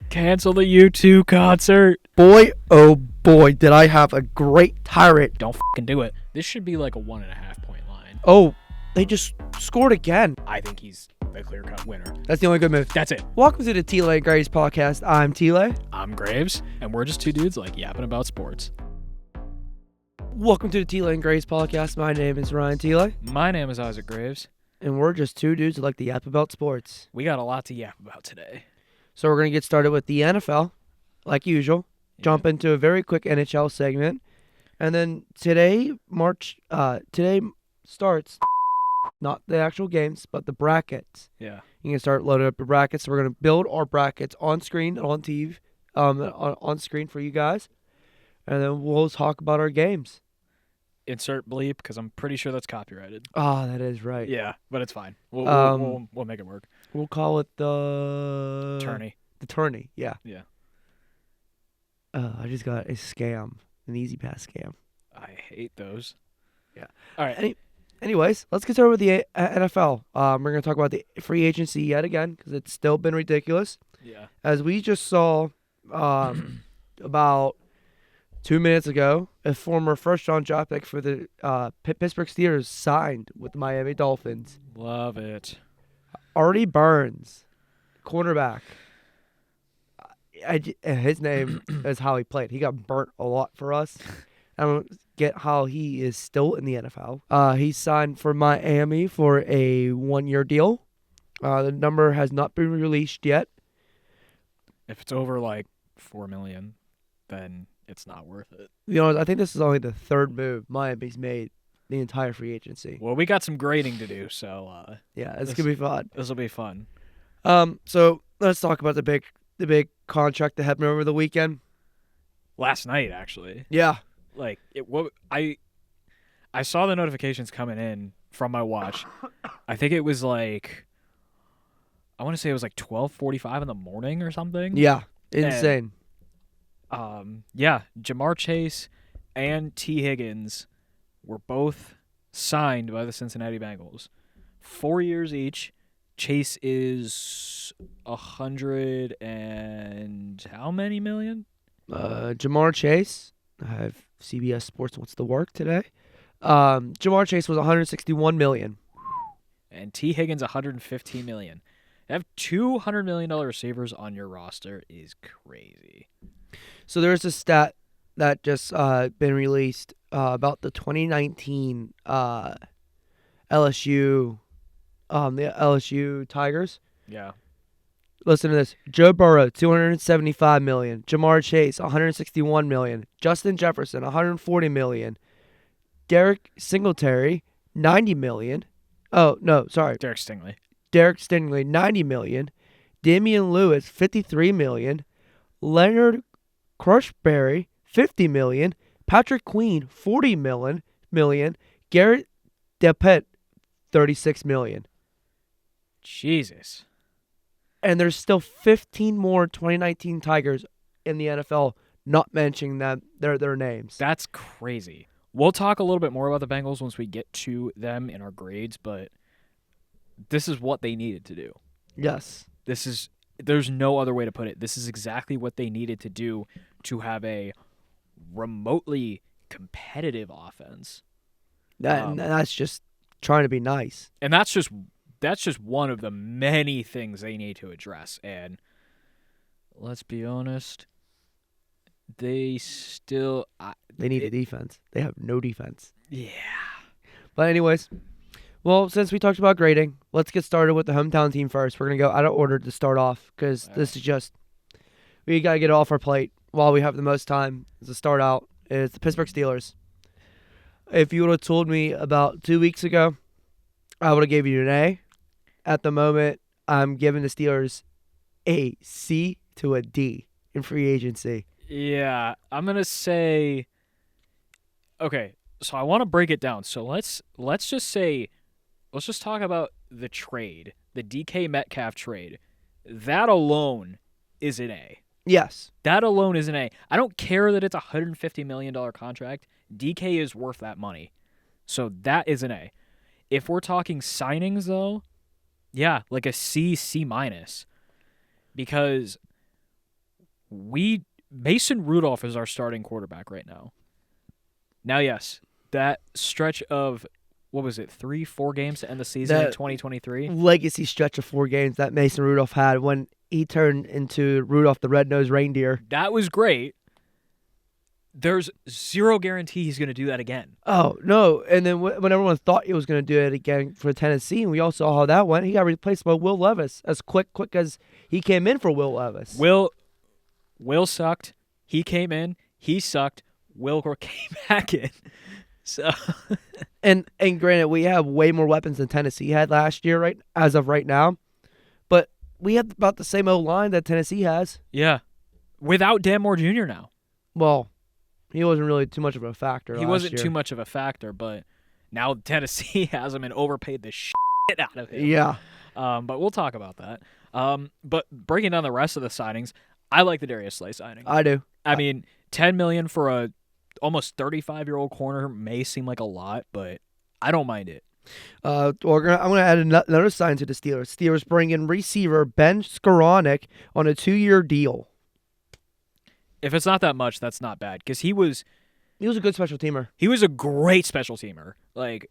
Cancel the U2 concert. Boy, oh boy, did I have a great tirade. Don't fucking do it. This should be like a 1.5 point line. Oh, they just scored again. I think he's the clear-cut winner. That's the only good move. That's it. Welcome to the Thielet and Graves podcast. I'm Thielet. I'm Graves, and we're just two dudes like yapping about sports. Welcome to the Thielet and Graves podcast. My name is Ryan Thielet. My name is Isaac Graves. And we're just two dudes who like to yap about sports. We got a lot to yap about today. So we're going to get started with the NFL, like usual. Jump into a very quick NHL segment. And then today starts, not the actual games, but the brackets. Yeah. You can start loading up your brackets. So we're going to build our brackets on screen, on TV, on screen for you guys. And then we'll talk about our games. Insert bleep, because I'm pretty sure that's copyrighted. Ah, that is right. Yeah, but it's fine. We'll make it work. We'll call it the... Tourney. The tourney, yeah. Yeah. I just got a scam, an Easy Pass scam. I hate those. Yeah. All right. Anyways, let's get started with the NFL. We're going to talk about the free agency yet again because it's still been ridiculous. Yeah. As we just saw about 2 minutes ago, a former first-round draft pick for the Pittsburgh Steelers signed with the Miami Dolphins. Love it. Artie Burns, cornerback. His name is how he played. He got burnt a lot for us. I don't get how he is still in the NFL. He signed for Miami for a 1-year deal. The number has not been released yet. If it's over like $4 million, then it's not worth it. You know, I think this is only the third move Miami's made the entire free agency. Well, we got some grading to do, so yeah, it's gonna be fun. This will be fun. So let's talk about the big contract that happened over the weekend. Last night, actually. Yeah. Like I saw the notifications coming in from my watch. I think it was like, I want to say it was like 12:45 in the morning or something. Yeah, insane. And, Jamar Chase and T. Higgins were both signed by the Cincinnati Bengals. 4 years each. Chase is 100 and how many million? Jamar Chase. I have CBS Sports What's the Work today. Jamar Chase was 161 million. And T. Higgins 115 million. To have $200 million receivers on your roster is crazy. So there's a stat that just been released about the 2019 LSU, the LSU Tigers. Yeah. Listen to this. Joe Burrow, $275 million. Jamar Chase, $161 million. Justin Jefferson, $140 million. Derek Singletary, $90 million. Oh, no, sorry. Derek Stingley, $90 million. Damian Lewis, $53 million. Leonard Crushberry, $50 million. Patrick Queen, $40 million. Garrett DePet, $36 million. Jesus. And there's still 15 more 2019 Tigers in the NFL, not mentioning them, their names. That's crazy. We'll talk a little bit more about the Bengals once we get to them in our grades, but this is what they needed to do. Yes. There's no other way to put it. This is exactly what they needed to do to have a remotely competitive offense. That's just trying to be nice. And that's just one of the many things they need to address. And let's be honest, they still... They need a defense. They have no defense. Yeah. But anyways, well, since we talked about grading, let's get started with the hometown team first. We're going to go out of order to start off because this is just... We got to get it off our plate while we have the most time to start out. It's the Pittsburgh Steelers. If you would have told me about 2 weeks ago, I would have gave you an A. At the moment, I'm giving the Steelers a C to a D in free agency. Yeah, I'm going to say... Okay, so I want to break it down. So let's just talk about the trade, the DK Metcalf trade. That alone is an A. Yes. That alone is an A. I don't care that it's a $150 million contract. DK is worth that money. So that is an A. If we're talking signings, though, yeah, like a C, C-. Because Mason Rudolph is our starting quarterback right now. Now, yes, that stretch of, what was it, 3-4 games to end the season in That 2023? legacy stretch of 4 games that Mason Rudolph had when he turned into Rudolph the Red-Nosed Reindeer. That was great. There's zero guarantee he's going to do that again. Oh, no. And then when everyone thought he was going to do it again for Tennessee, and we all saw how that went, he got replaced by Will Levis as quick as he came in for Will Levis. Will sucked. He came in. He sucked. Will came back in. So And granted, we have way more weapons than Tennessee had last year, right? As of right now, but we have about the same O-line that Tennessee has. yeah, without Dan Moore Jr. now. Well, he wasn't really too much of a factor. He last wasn't year. too much of a factor, but now Tennessee has him and overpaid the shit out of him. Yeah, But we'll talk about that. But breaking down the rest of the signings, I like the Darius Slay signing. I do. I mean, $10 million for a almost 35-year-old corner may seem like a lot, but I don't mind it. I'm gonna add another sign to the Steelers. Steelers bring in receiver Ben Skoranek on a 2-year deal. If it's not that much, that's not bad because he was a good special teamer. He was a great special teamer. Like,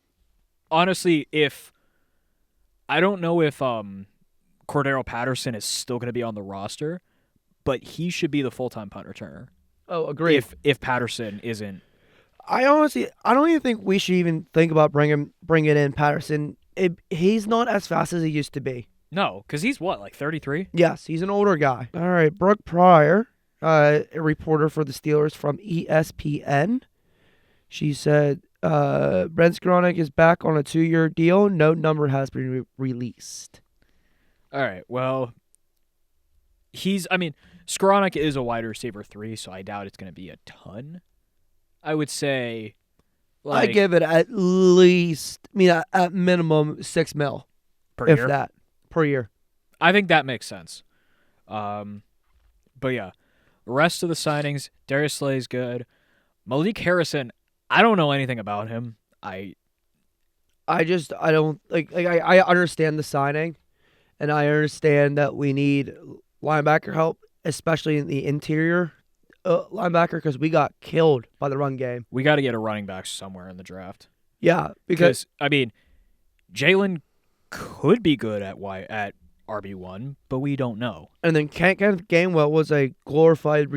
honestly, I don't know if Cordero Patterson is still going to be on the roster, but he should be the full-time punt returner. Oh, agreed. If Patterson isn't. I don't even think we should even think about bringing in Patterson. He's not as fast as he used to be. No, because he's what, like 33? Yes, he's an older guy. All right, Brooke Pryor, a reporter for the Steelers from ESPN. She said, Brent Skoranek is back on a 2-year deal. No number has been released. All right, well, Skoranek is a wide receiver 3, so I doubt it's going to be a ton. I would say, I give it at least, at minimum $6 million, per if year. that, per year. I think that makes sense. But yeah, the rest of the signings, Darius Slay's good. Malik Harrison, I don't know anything about him. I don't I understand the signing, and I understand that we need linebacker help, especially in the interior linebacker, because we got killed by the run game. We got to get a running back somewhere in the draft. Yeah, because Jalen could be good at RB1, but we don't know. And then Kenneth Gainwell was a glorified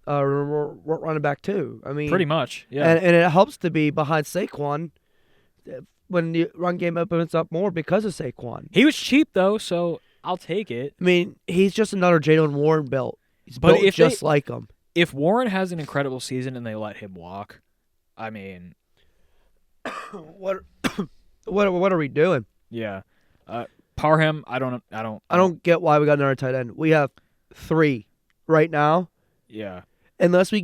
running back too. Pretty much, yeah. And it helps to be behind Saquon when the run game opens up more because of Saquon. He was cheap though, so I'll take it. He's just another Jalen Warren built. He's built just like him. If Warren has an incredible season and they let him walk, what are we doing? Yeah, Parham. I don't get why we got another tight end. We have 3 right now. Yeah. Unless we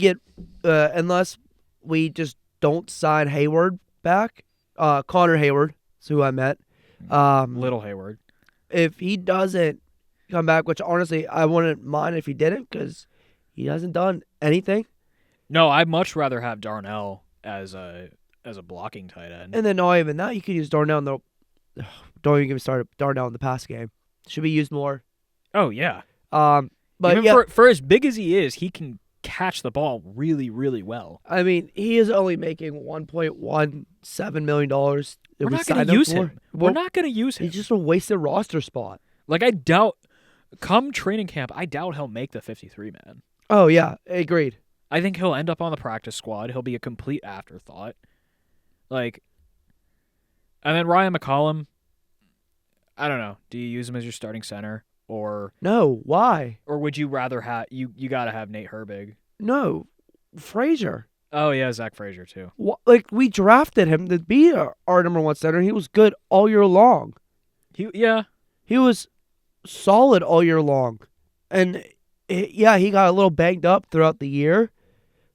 just don't sign Hayward back, Connor Hayward is who I met. Little Hayward. If he doesn't come back, which honestly I wouldn't mind if he didn't, because he hasn't done anything. No, I'd much rather have Darnell as a blocking tight end. And then not even that, you could use Darnell don't even get me started. Darnell in the pass game should be used more. Oh yeah. But even yeah, for as big as he is, he can catch the ball really, really well. He is only making $1.17 million. We're not going to use him. We're not going to use him. He's just a wasted roster spot. Like, I doubt, come training camp, I doubt he'll make the 53-man. Oh, yeah. Agreed. I think he'll end up on the practice squad. He'll be a complete afterthought. And then Ryan McCollum, I don't know. Do you use him as your starting center? Or no, why? Or would you rather have you got to have Nate Herbig? No, Frazier. Oh yeah, Zach Frazier too. We drafted him to be our number 1 center. He was good all year long. He was solid all year long, and he got a little banged up throughout the year.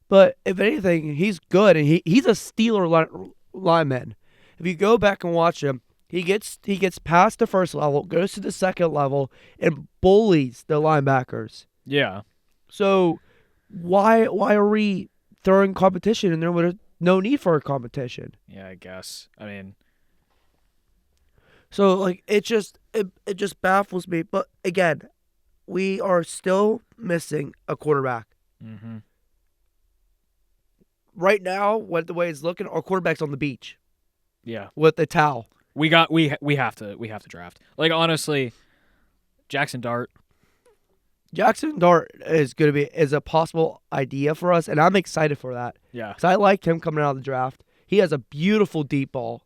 But if anything, he's good, and he's a Steeler lineman. If you go back and watch him, he gets past the first level, goes to the second level, and bullies the linebackers. Yeah. So why are we throwing competition in there with no need for a competition? Yeah, I guess. So it just baffles me. But again, we are still missing a quarterback. Mm-hmm. Right now, what the way it's looking, our quarterback's on the beach Yeah. with a towel. We have to draft. Like honestly, Jackson Dart. Jackson Dart is a possible idea for us, and I'm excited for that Yeah. because I like him coming out of the draft. He has a beautiful deep ball,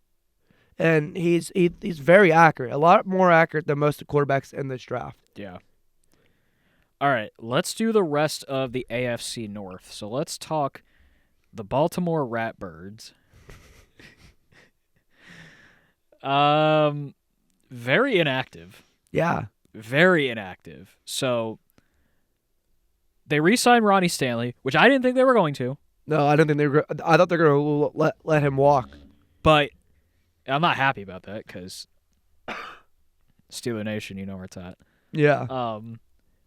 and he's very accurate, a lot more accurate than most of the quarterbacks in this draft. Yeah. All right, let's do the rest of the AFC North. So let's talk the Baltimore Ratbirds. Very inactive. Yeah. Very inactive. So they re-signed Ronnie Stanley, which I didn't think they were going to. No, I don't think they were. I thought they were going to let him walk. But I'm not happy about that because Steeler Nation, you know where it's at. Yeah.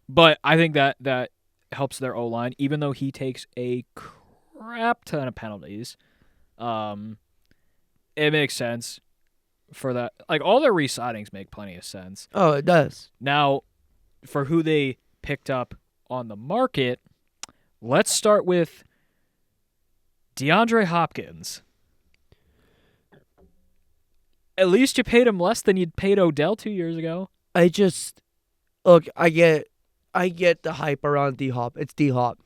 But I think that helps their O-line, even though he takes a crap ton of penalties. It makes sense for that. Like, all their re-signings make plenty of sense. Oh, it does. Now, for who they picked up on the market, let's start with DeAndre Hopkins. At least you paid him less than you'd paid Odell 2 years ago. I get the hype around D-Hop. It's D-Hop.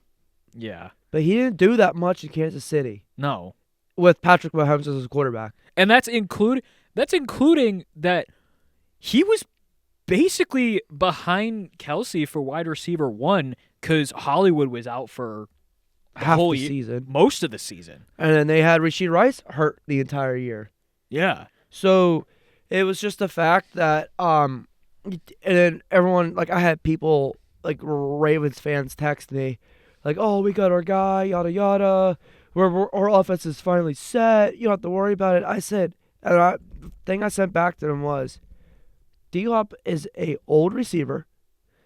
Yeah. But he didn't do that much in Kansas City No. with Patrick Mahomes as his quarterback. And that's including that he was basically behind Kelsey for wide receiver 1 because Hollywood was out for Half whole the year, season. most of the season. And then they had Rashid Rice hurt the entire year. Yeah. So it was just the fact that and then everyone, like, I had people, like, Ravens fans text me like, oh, we got our guy, yada yada, our offense is finally set, you don't have to worry about it. I said, and the thing I sent back to them was, D-Hop is a old receiver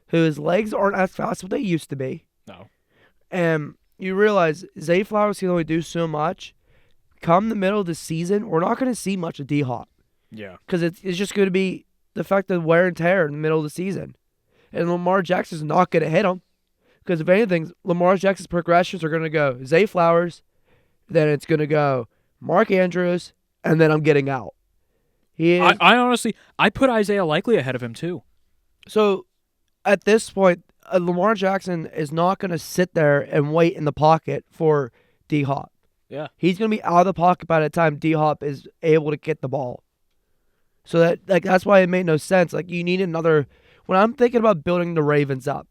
whose legs aren't as fast as they used to be. No. And you realize Zay Flowers can only do so much. Come the middle of the season, we're not going to see much of D-Hop. Yeah. Because it's just going to be the fact of wear and tear in the middle of the season. And Lamar Jackson's not going to hit him. Because if anything, Lamar Jackson's progressions are going to go Zay Flowers, then it's going to go Mark Andrews, and then I'm getting out. I honestly, I put Isaiah Likely ahead of him too. So at this point, Lamar Jackson is not going to sit there and wait in the pocket for D-Hop. Yeah. He's going to be out of the pocket by the time D-Hop is able to get the ball. So that's why it made no sense. Like, you need another. When I'm thinking about building the Ravens up,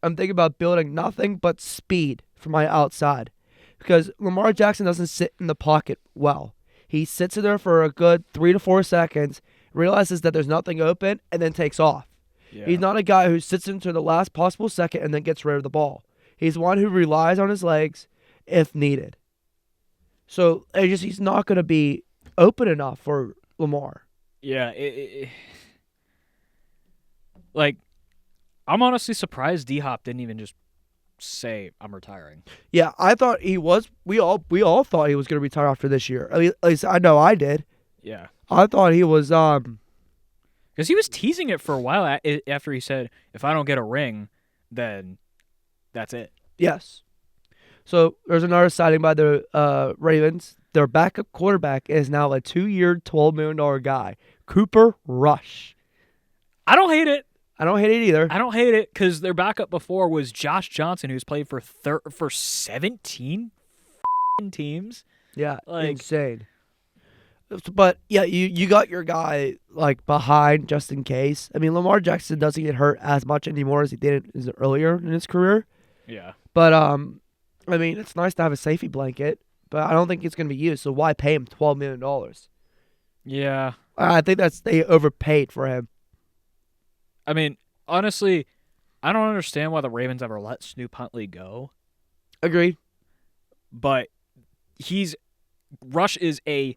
I'm thinking about building nothing but speed for my outside. Because Lamar Jackson doesn't sit in the pocket well. He sits in there for a good 3 to 4 seconds, realizes that there's nothing open, and then takes off. Yeah. He's not a guy who sits into the last possible second and then gets rid of the ball. He's one who relies on his legs if needed. So he's not going to be open enough for Lamar. Yeah. Like, I'm honestly surprised D-Hop didn't even just say, I'm retiring. Yeah, I thought he was. We all thought he was going to retire after this year. At least I know I did. Yeah. I thought he was. Because he was teasing it for a while after he said, if I don't get a ring, then that's it. Yes. So there's another signing by the Ravens. Their backup quarterback is now a 2-year, $12 million guy, Cooper Rush. I don't hate it. I don't hate it either. I don't hate it because their backup before was Josh Johnson, who's played for 17 teams. Yeah, Like, insane. But yeah, you got your guy like behind just in case. I mean, Lamar Jackson doesn't get hurt as much anymore as he did earlier in his career. Yeah. But I mean, it's nice to have a safety blanket, but I don't think it's going to be used. So why pay him $12 million? Yeah. I think they overpaid for him. I mean, honestly, I don't understand why the Ravens ever let Snoop Huntley go. Agreed. But Rush is a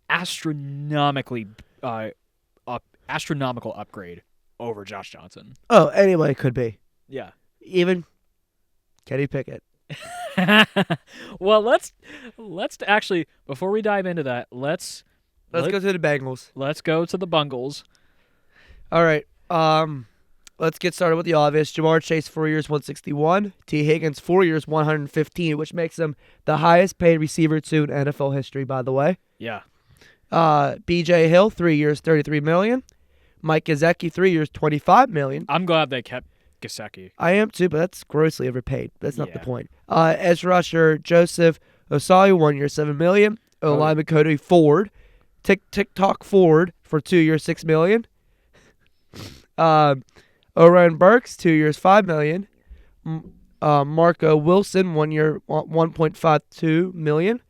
astronomical upgrade over Josh Johnson. Oh, anyway, it could be. Yeah. Even Kenny Pickett. Well, let's actually, before we dive into that, let's go to the Bengals. Let's go to the Bungles. All right. let's get started with the obvious. Jamar Chase, 4 years, 161. T. Higgins, 4 years, 115, which makes him the highest paid receiver to in NFL history, by the way. Yeah. B.J. Hill, 3 years, $33 million. Mike Gesicki, 3 years, $25 million. I'm glad they kept Gesicki. I am too, but that's grossly overpaid. That's not the point. Edge rusher Joseph Osayi, 1 year, $7 million. O-lineman Cody Ford, TikTok Ford for 2 years, $6 million. Oren Burks, 2 years, $5 million. Marco Wilson, 1 year, $1.52 million.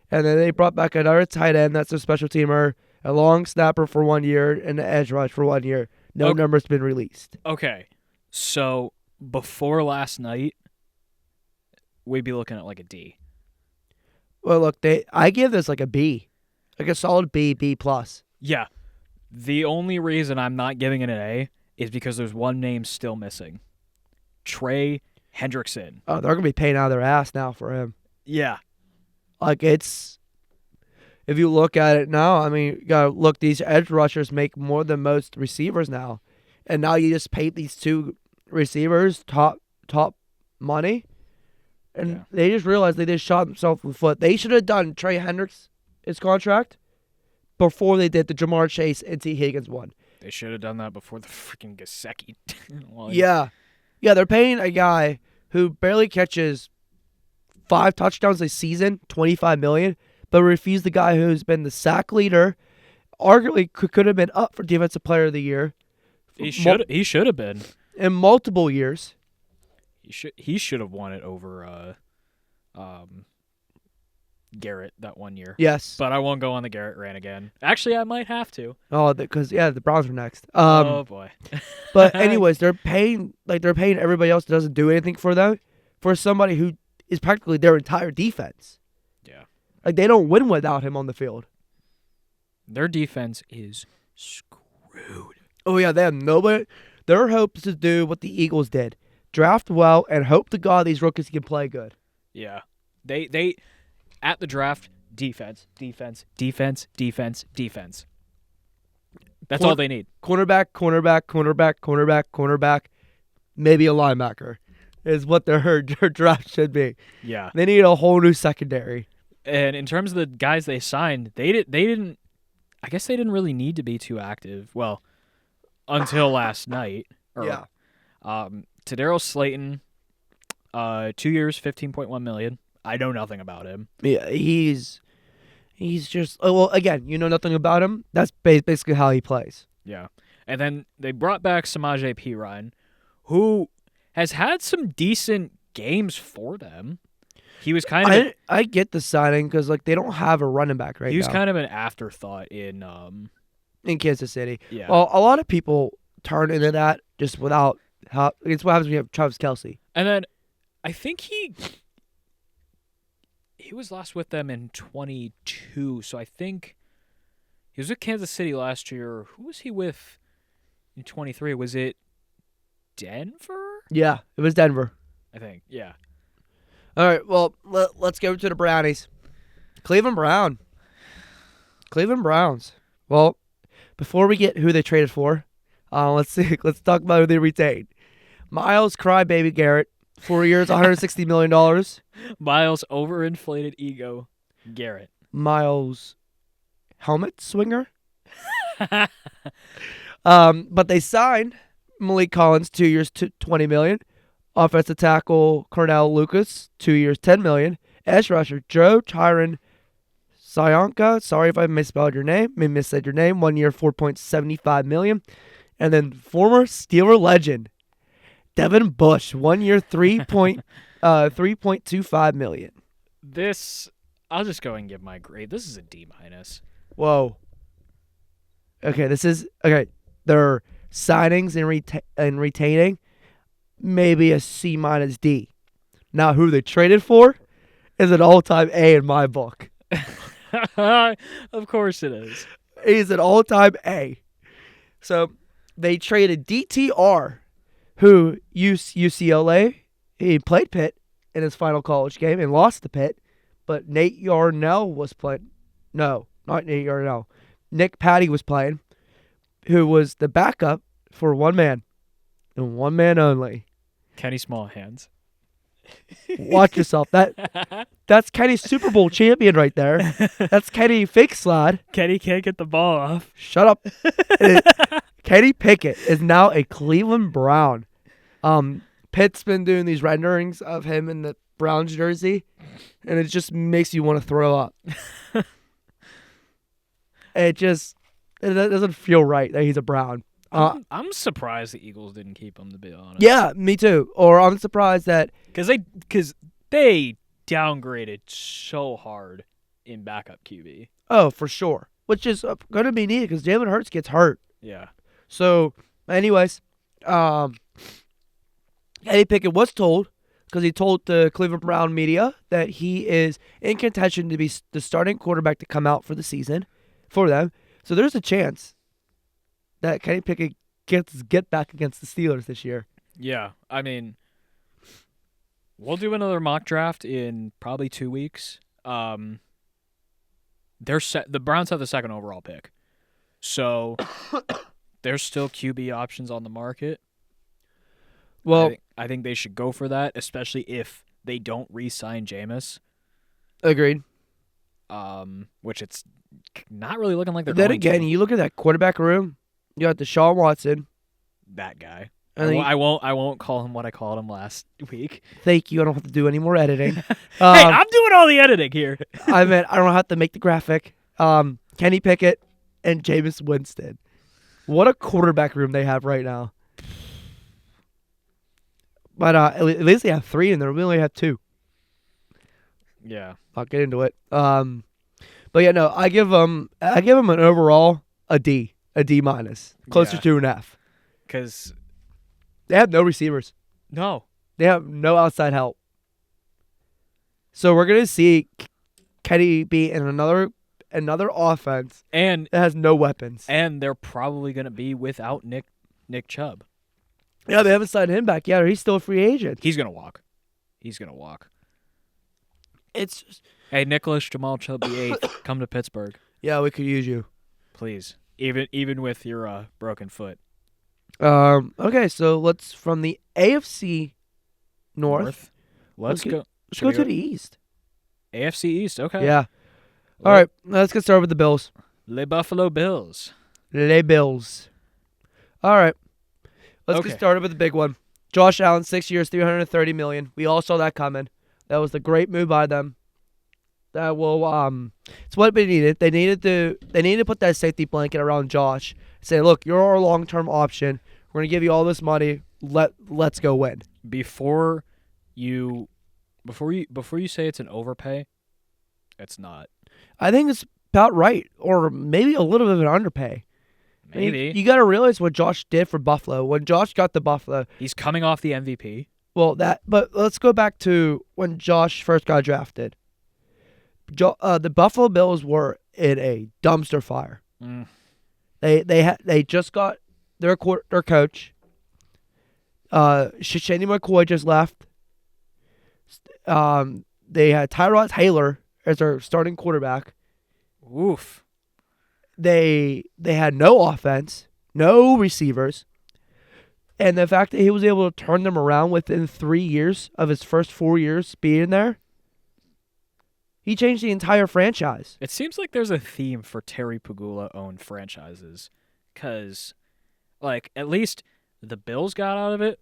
And then they brought back another tight end. That's a special teamer, a long snapper for 1 year, and an edge rush for 1 year. No numbers been released. Okay. So before last night, we'd be looking at like a D. Well, look, I give this like a B. Like a solid B, B+. Yeah. The only reason I'm not giving it an A is because there's one name still missing. Trey Hendrickson. Oh, they're going to be paying out of their ass now for him. Yeah. Like, if you look at it now, I mean, you got to look, these edge rushers make more than most receivers now. And now you just pay these two receivers top money. And they just realized they just shot themselves in the foot. They should have done Trey Hendricks' contract before they did the Jamar Chase and T. Higgins one. They should have done that before the freaking Gesicki one. Yeah. Yeah, they're paying a guy who barely catches 5 touchdowns a season, $25 million, but refused the guy who's been the sack leader, arguably could have been up for Defensive Player of the Year. He should have been in multiple years. He should have won it over Garrett that 1 year. Yes, but I won't go on the Garrett rant again. Actually, I might have to. Oh, because the Browns are next. Oh boy. But anyways, they're paying everybody else that doesn't do anything for them for somebody who is practically their entire defense. Yeah. Like, they don't win without him on the field. Their defense is screwed. Oh, yeah, they have nobody. Their hope is to do what the Eagles did. Draft well and hope to God these rookies can play good. Yeah. They at the draft, defense. That's all they need. Cornerback, maybe a linebacker is what their draft should be. Yeah. They need a whole new secondary. And in terms of the guys they signed, they didn't I guess they didn't really need to be too active. Well, until last night. Yeah. Tadarius Slayton, 2 years, $15.1 million. I know nothing about him. Yeah, he's just again, you know nothing about him. That's basically how he plays. Yeah. And then they brought back Samaje Perine, who has had some decent games for them. He was kind of I get the signing because they don't have a running back right now. He was kind of an afterthought in Kansas City. Yeah. Well, a lot of people turn into that just without how. It's what happens when you have Travis Kelce. And then I think he was last with them in 22, so I think he was with Kansas City last year. Who was he with in 23? Was it Denver? Yeah, it was Denver. I think, yeah. All right, well, let's go to the Brownies. Cleveland Browns. Well, before we get who they traded for, let's talk about who they retained. Myles Crybaby Garrett, 4 years, $160 million. Myles overinflated ego Garrett. Myles helmet swinger. But they signed Malik Collins, 2 years, $20 million. Offensive tackle Cornell Lucas, 2 years, $10 million. Edge rusher Joe Tyron Sionka, sorry if I misspelled your name, missaid your name, 1 year, $4.75 million. And then former Steeler legend Devin Bush, 1 year, $3.25 million. This, I'll just go and give my grade. This is a D-. Whoa. Okay, their signings and retaining, maybe a C-D. Now, who they traded for is an all-time A in my book. Of course it is. He's an all-time A. So, they traded DTR, who UCLA, he played Pitt in his final college game and lost to Pitt, but Nate Yarnell was playing. No, not Nate Yarnell. Nick Patty was playing, who was the backup for one man, and one man only. Kenny Smallhands. Watch yourself. That's Kenny's Super Bowl champion right there. That's Kenny Fake Slide. Kenny can't get the ball off. Shut up. Kenny Pickett is now a Cleveland Brown. Pitt's been doing these renderings of him in the Browns jersey, and it just makes you want to throw up. It doesn't feel right that he's a Brown. I'm surprised the Eagles didn't keep him, to be honest. Yeah, me too. Or I'm surprised that because they downgraded so hard in backup QB. Oh, for sure. Which is going to be needed because Jalen Hurts gets hurt. Yeah. So, anyways, Eddie Pickett was told, because he told the Cleveland Brown media, that he is in contention to be the starting quarterback to come out for the season for them. So there's a chance that Kenny Pickett get back against the Steelers this year. Yeah, I mean, we'll do another mock draft in probably 2 weeks. The Browns have the second overall pick, so there's still QB options on the market. Well, I think they should go for that, especially if they don't re-sign Jameis. Agreed. Which it's not really looking like they're then going again, to. you look at that quarterback room. You got Deshaun Watson. That guy. And I won't call him what I called him last week. Thank you. I don't have to do any more editing. Hey, I'm doing all the editing here. I don't have to make the graphic. Kenny Pickett and Jameis Winston. What a quarterback room they have right now. But at least they have 3 in there. We only have 2. Yeah. I'll get into it. But yeah, no, I give them an overall a D minus, closer to an F, because they have no receivers. No, they have no outside help. So we're gonna see Kenny be in another offense, and it has no weapons, and they're probably gonna be without Nick Chubb. Yeah, they haven't signed him back yet, or he's still a free agent. He's gonna walk. It's just, hey, Nicholas Jamal Chubb the 8th, come to Pittsburgh. Yeah, we could use you, please. Even with your broken foot. Okay, so let's from the AFC North. Let's go to the East. AFC East, okay. Yeah. All right, let's get started with the Bills. Les Buffalo Bills. Les Bills. All right. Let's get started with the big one. Josh Allen, 6 years, $330 million. We all saw that coming. That was the great move by them. That will it's what they needed. They needed to put that safety blanket around Josh. Say, look, you're our long-term option. We're gonna give you all this money. Let's go win. Before you say it's an overpay, it's not. I think it's about right, or maybe a little bit of an underpay. Maybe. I mean, you got to realize what Josh did for Buffalo. When Josh got the Buffalo, he's coming off the MVP. Well, but let's go back to when Josh first got drafted. The Buffalo Bills were in a dumpster fire. Mm. They just got their coach. Shane McCoy just left. They had Tyrod Taylor as their starting quarterback. Oof. They had no offense, no receivers, and the fact that he was able to turn them around within 3 years of his first 4 years being there, he changed the entire franchise. It seems like there's a theme for Terry Pagula-owned franchises, because, at least the Bills got out of it.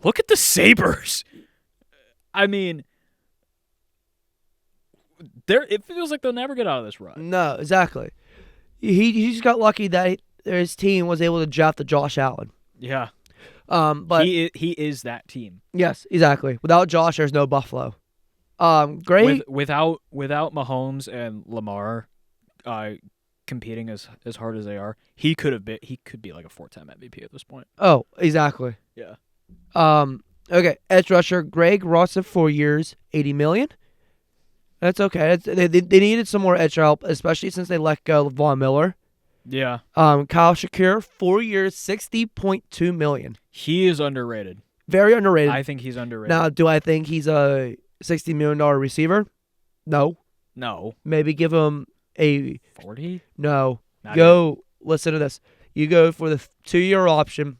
Look at the Sabres. I mean, it feels like they'll never get out of this rut. No, exactly. He just got lucky that his team was able to draft the Josh Allen. Yeah. But he is that team. Yes, exactly. Without Josh, there's no Buffalo. Great. Without Mahomes and Lamar, competing as hard as they are, he could be like a 4-time MVP at this point. Oh, exactly. Yeah. Okay. Edge rusher Greg Ross of 4 years, $80 million. That's okay. They needed some more edge help, especially since they let go of Von Miller. Yeah. Kyle Shakir, 4 years, $60.2 million. He is underrated. Very underrated. I think he's underrated. Now, do I think he's a $60 million receiver? No. Maybe give him a 40? No. Listen to this. You go for the 2-year option,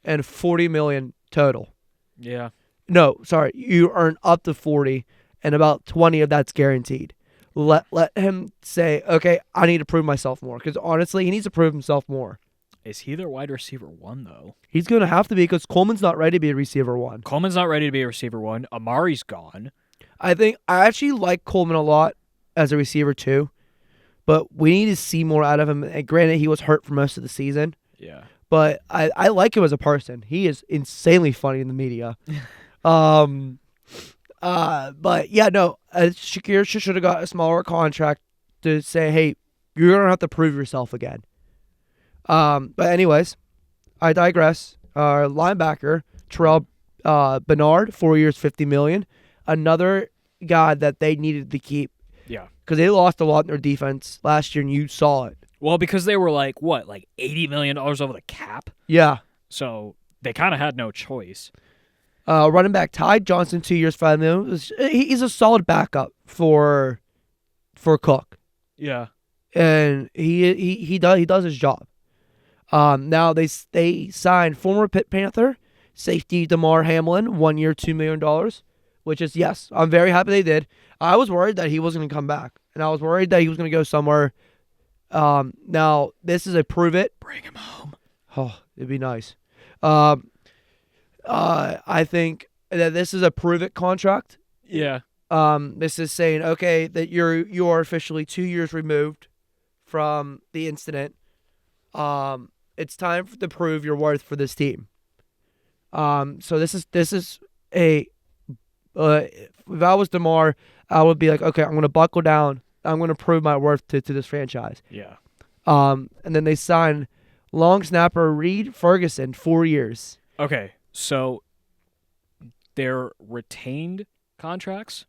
and $40 million total. Yeah. No, sorry, you earn up to 40, and about 20 of that's guaranteed. Let him say, okay, I need to prove myself more, because honestly, he needs to prove himself more. Is he their wide receiver 1, though? He's going to have to be, because Coleman's not ready to be a receiver 1. Coleman's not ready to be a receiver 1. Amari's gone. I actually like Coleman a lot as a receiver 2, but we need to see more out of him. And granted, he was hurt for most of the season, Yeah. but I like him as a person. He is insanely funny in the media. But yeah, no, Shakir should have got a smaller contract to say, hey, you're going to have to prove yourself again. But anyways, I digress. Our linebacker, Terrell Bernard, 4 years, $50 million. Another guy that they needed to keep. Yeah. Because they lost a lot in their defense last year, and you saw it. Well, because they were like $80 million over the cap? Yeah. So they kind of had no choice. Running back Ty Johnson, 2 years, $5 million. He's a solid backup for Cook. Yeah. And he does his job. Now they signed former Pitt Panther safety DeMar Hamlin, 1 year, $2 million, which is, yes, I'm very happy they did. I was worried that he wasn't going to come back, and I was worried that he was going to go somewhere. Now this is a prove it. Bring him home. Oh, it'd be nice. I think that this is a prove it contract. Yeah. This is saying, okay, that you are officially 2 years removed from the incident. It's time to prove your worth for this team. So this is a if I was DeMar, I would be like, okay, I'm gonna buckle down. I'm gonna prove my worth to this franchise. Yeah. And then they signed long snapper Reed Ferguson, 4 years. Okay, so their retained contracts,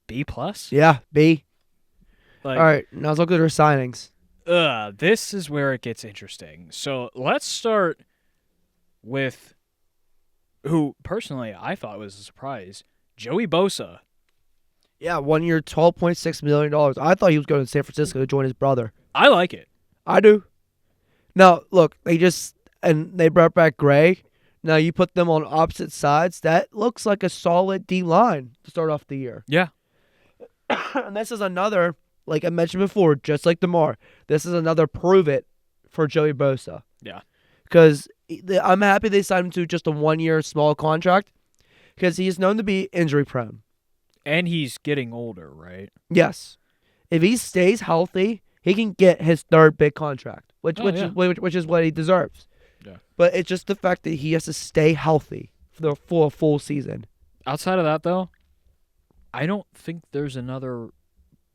B+. Yeah, B. Like, All right, now let's look at their signings. This is where it gets interesting. So let's start with who, personally, I thought was a surprise, Joey Bosa. Yeah, 1 year, $12.6 million. I thought he was going to San Francisco to join his brother. I like it. I do. Now, look, they brought back Gray. Now you put them on opposite sides. That looks like a solid D line to start off the year. Yeah. And this is another, like I mentioned before, just like DeMar, this is another prove it for Joey Bosa. Yeah. Because I'm happy they signed him to just a 1 year small contract because he is known to be injury prone. And he's getting older, right? Yes. If he stays healthy, he can get his third big contract, which is what he deserves. Yeah. But it's just the fact that he has to stay healthy for a full season. Outside of that, though, I don't think there's another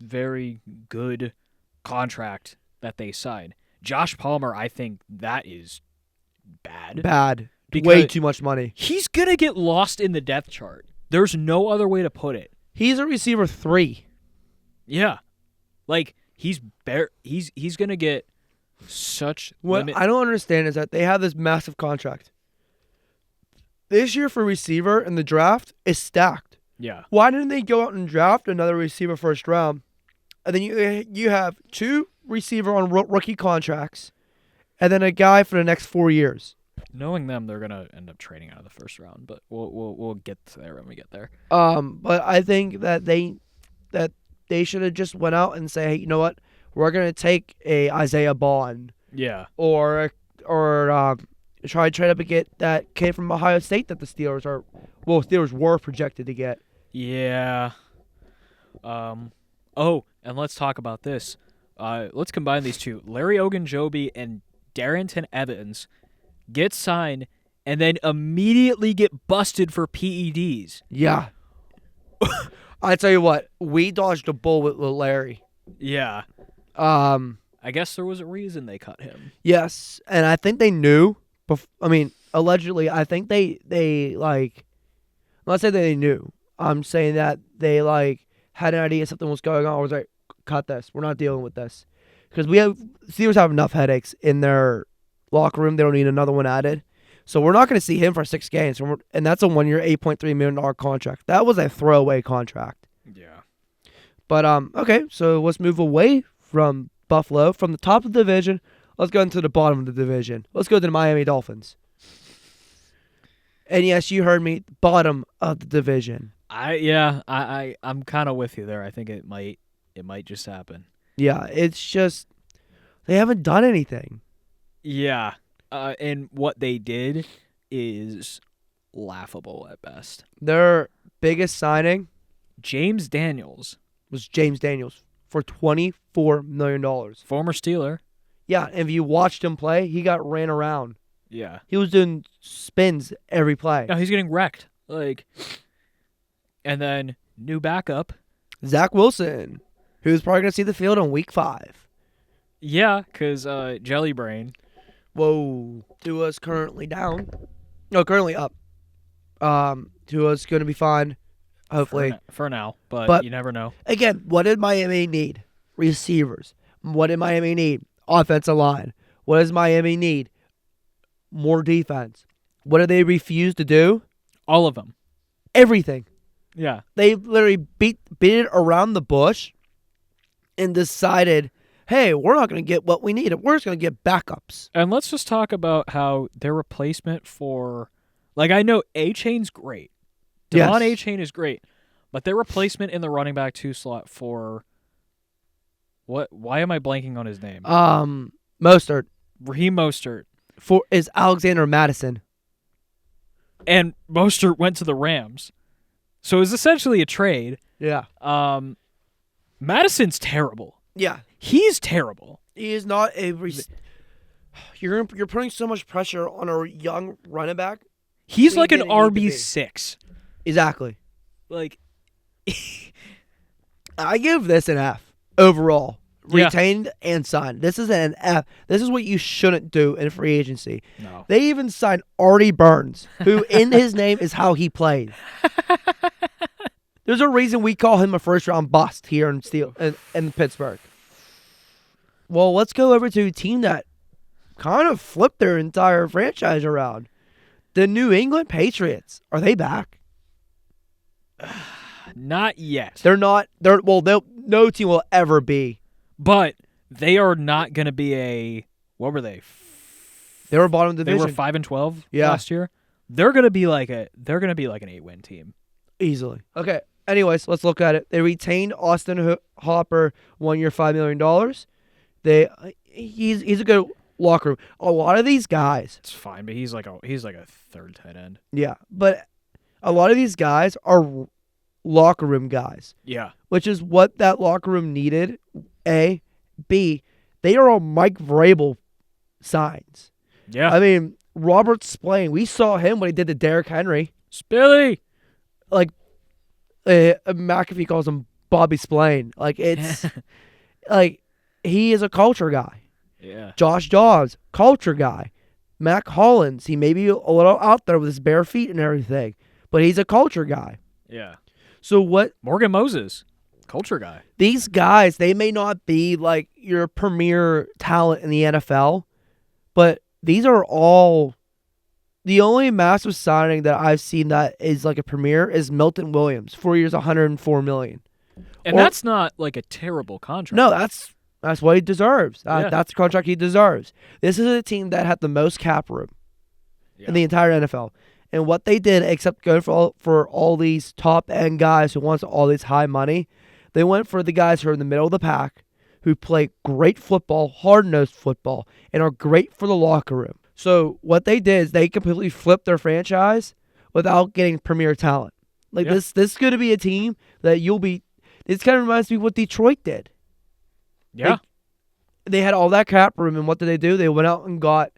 very good contract that they signed. Josh Palmer, I think that is bad. Bad. Because way too much money. He's going to get lost in the depth chart. There's no other way to put it. He's a receiver 3. Yeah. Like, he's going to get such What I don't understand is that they have this massive contract. This year for receiver in the draft is stacked. Yeah. Why didn't they go out and draft another receiver first round? And then you have 2 receiver on rookie contracts and then a guy for the next 4 years. Knowing them, they're gonna end up trading out of the first round, but we'll get there when we get there. But I think that they should have just went out and say, hey, you know what, we're gonna take a Isaiah Bond, Yeah, or try to trade up and get that kid from Ohio State that the Steelers were projected to get. yeah. Oh, and let's talk about this. Let's combine these two. Larry Ogunjobi and Darrington Evans get signed and then immediately get busted for PEDs. Yeah. I tell you what, we dodged a bullet with Larry. Yeah. I guess there was a reason they cut him. Yes, and I think they knew. Allegedly, I think they like. I'm not saying that they knew. I'm saying that they had an idea something was going on. I was like, cut this. We're not dealing with this because Steelers have enough headaches in their locker room. They don't need another one added. So we're not going to see him for 6 games. And that's a 1 year, $8.3 million contract. That was a throwaway contract. Yeah. But, okay, so let's move away from Buffalo. From the top of the division, let's go into the bottom of the division. Let's go to the Miami Dolphins. And yes, you heard me. Bottom of the division. I'm kind of with you there. I think it might just happen. Yeah, it's just they haven't done anything. Yeah, and what they did is laughable at best. Their biggest signing James Daniels was James Daniels for $24 million. Former Steeler. Yeah, and if you watched him play, he got ran around. Yeah. He was doing spins every play. No, he's getting wrecked. And then new backup. Zach Wilson, who's probably going to see the field in week 5. Yeah, because Jelly Brain. Whoa. Tua's currently down. No, currently up. Tua's going to be fine, hopefully. For now, but you never know. Again, what did Miami need? Receivers. What did Miami need? Offensive line. What does Miami need? More defense. What did they refuse to do? All of them. Everything. Yeah. They literally beat it around the bush and decided, hey, we're not going to get what we need. We're just going to get backups. And let's just talk about how their replacement for, I know A-Chain's great. Devon A-Chain is great. But their replacement in the running back 2 slot for, what? Why am I blanking on his name? Mostert. Raheem Mostert. Is Alexander Madison. And Mostert went to the Rams. So it was essentially a trade. Yeah. Madison's terrible. Yeah. He's terrible. He is not a... You're putting so much pressure on a young running back. He's like an RB6. Exactly. I give this an F overall. Retained and signed. This is an F. This is what you shouldn't do in free agency. No. They even signed Artie Burns, who in his name is how he played. There's a reason we call him a first-round bust here in Pittsburgh. Well, let's go over to a team that kind of flipped their entire franchise around. The New England Patriots. Are they back? Not yet. They're not. No team will ever be. But they are not going to be a. What were they? They were bottom of the division. They were 5-12 last year. They're going to be like an 8-win team easily. Okay. Anyways, let's look at it. They retained Austin Hopper 1 year, $5 million. He's a good locker room. A lot of these guys. It's fine, but he's like a third tight end. Yeah, but a lot of these guys are locker room guys. Yeah. Which is what that locker room needed. A. B. They are all Mike Vrabel signs. Yeah. I mean, Robert Spillane, we saw him when he did the Derrick Henry. Spilly! McAfee calls him Bobby Spillane. It's he is a culture guy. Yeah. Josh Dobbs, culture guy. Mac Hollins, he may be a little out there with his bare feet and everything, but he's a culture guy. Yeah. So what? Morgan Moses, culture guy. These guys, they may not be like your premier talent in the NFL, but these are all. The only massive signing that I've seen that is like a premier is Milton Williams, 4 years, $104 million. And that's not like a terrible contract. No, that's what he deserves. That's the contract he deserves. This is a team that had the most cap room in the entire NFL. And what they did, except going for all these top-end guys who wants all this high money, they went for the guys who are in the middle of the pack, who play great football, hard-nosed football, and are great for the locker room. So what they did is they completely flipped their franchise without getting premier talent. This is going to be a team that you'll be. This kind of reminds me of what Detroit did. Yeah. They had all that cap room, and what did they do? They went out and got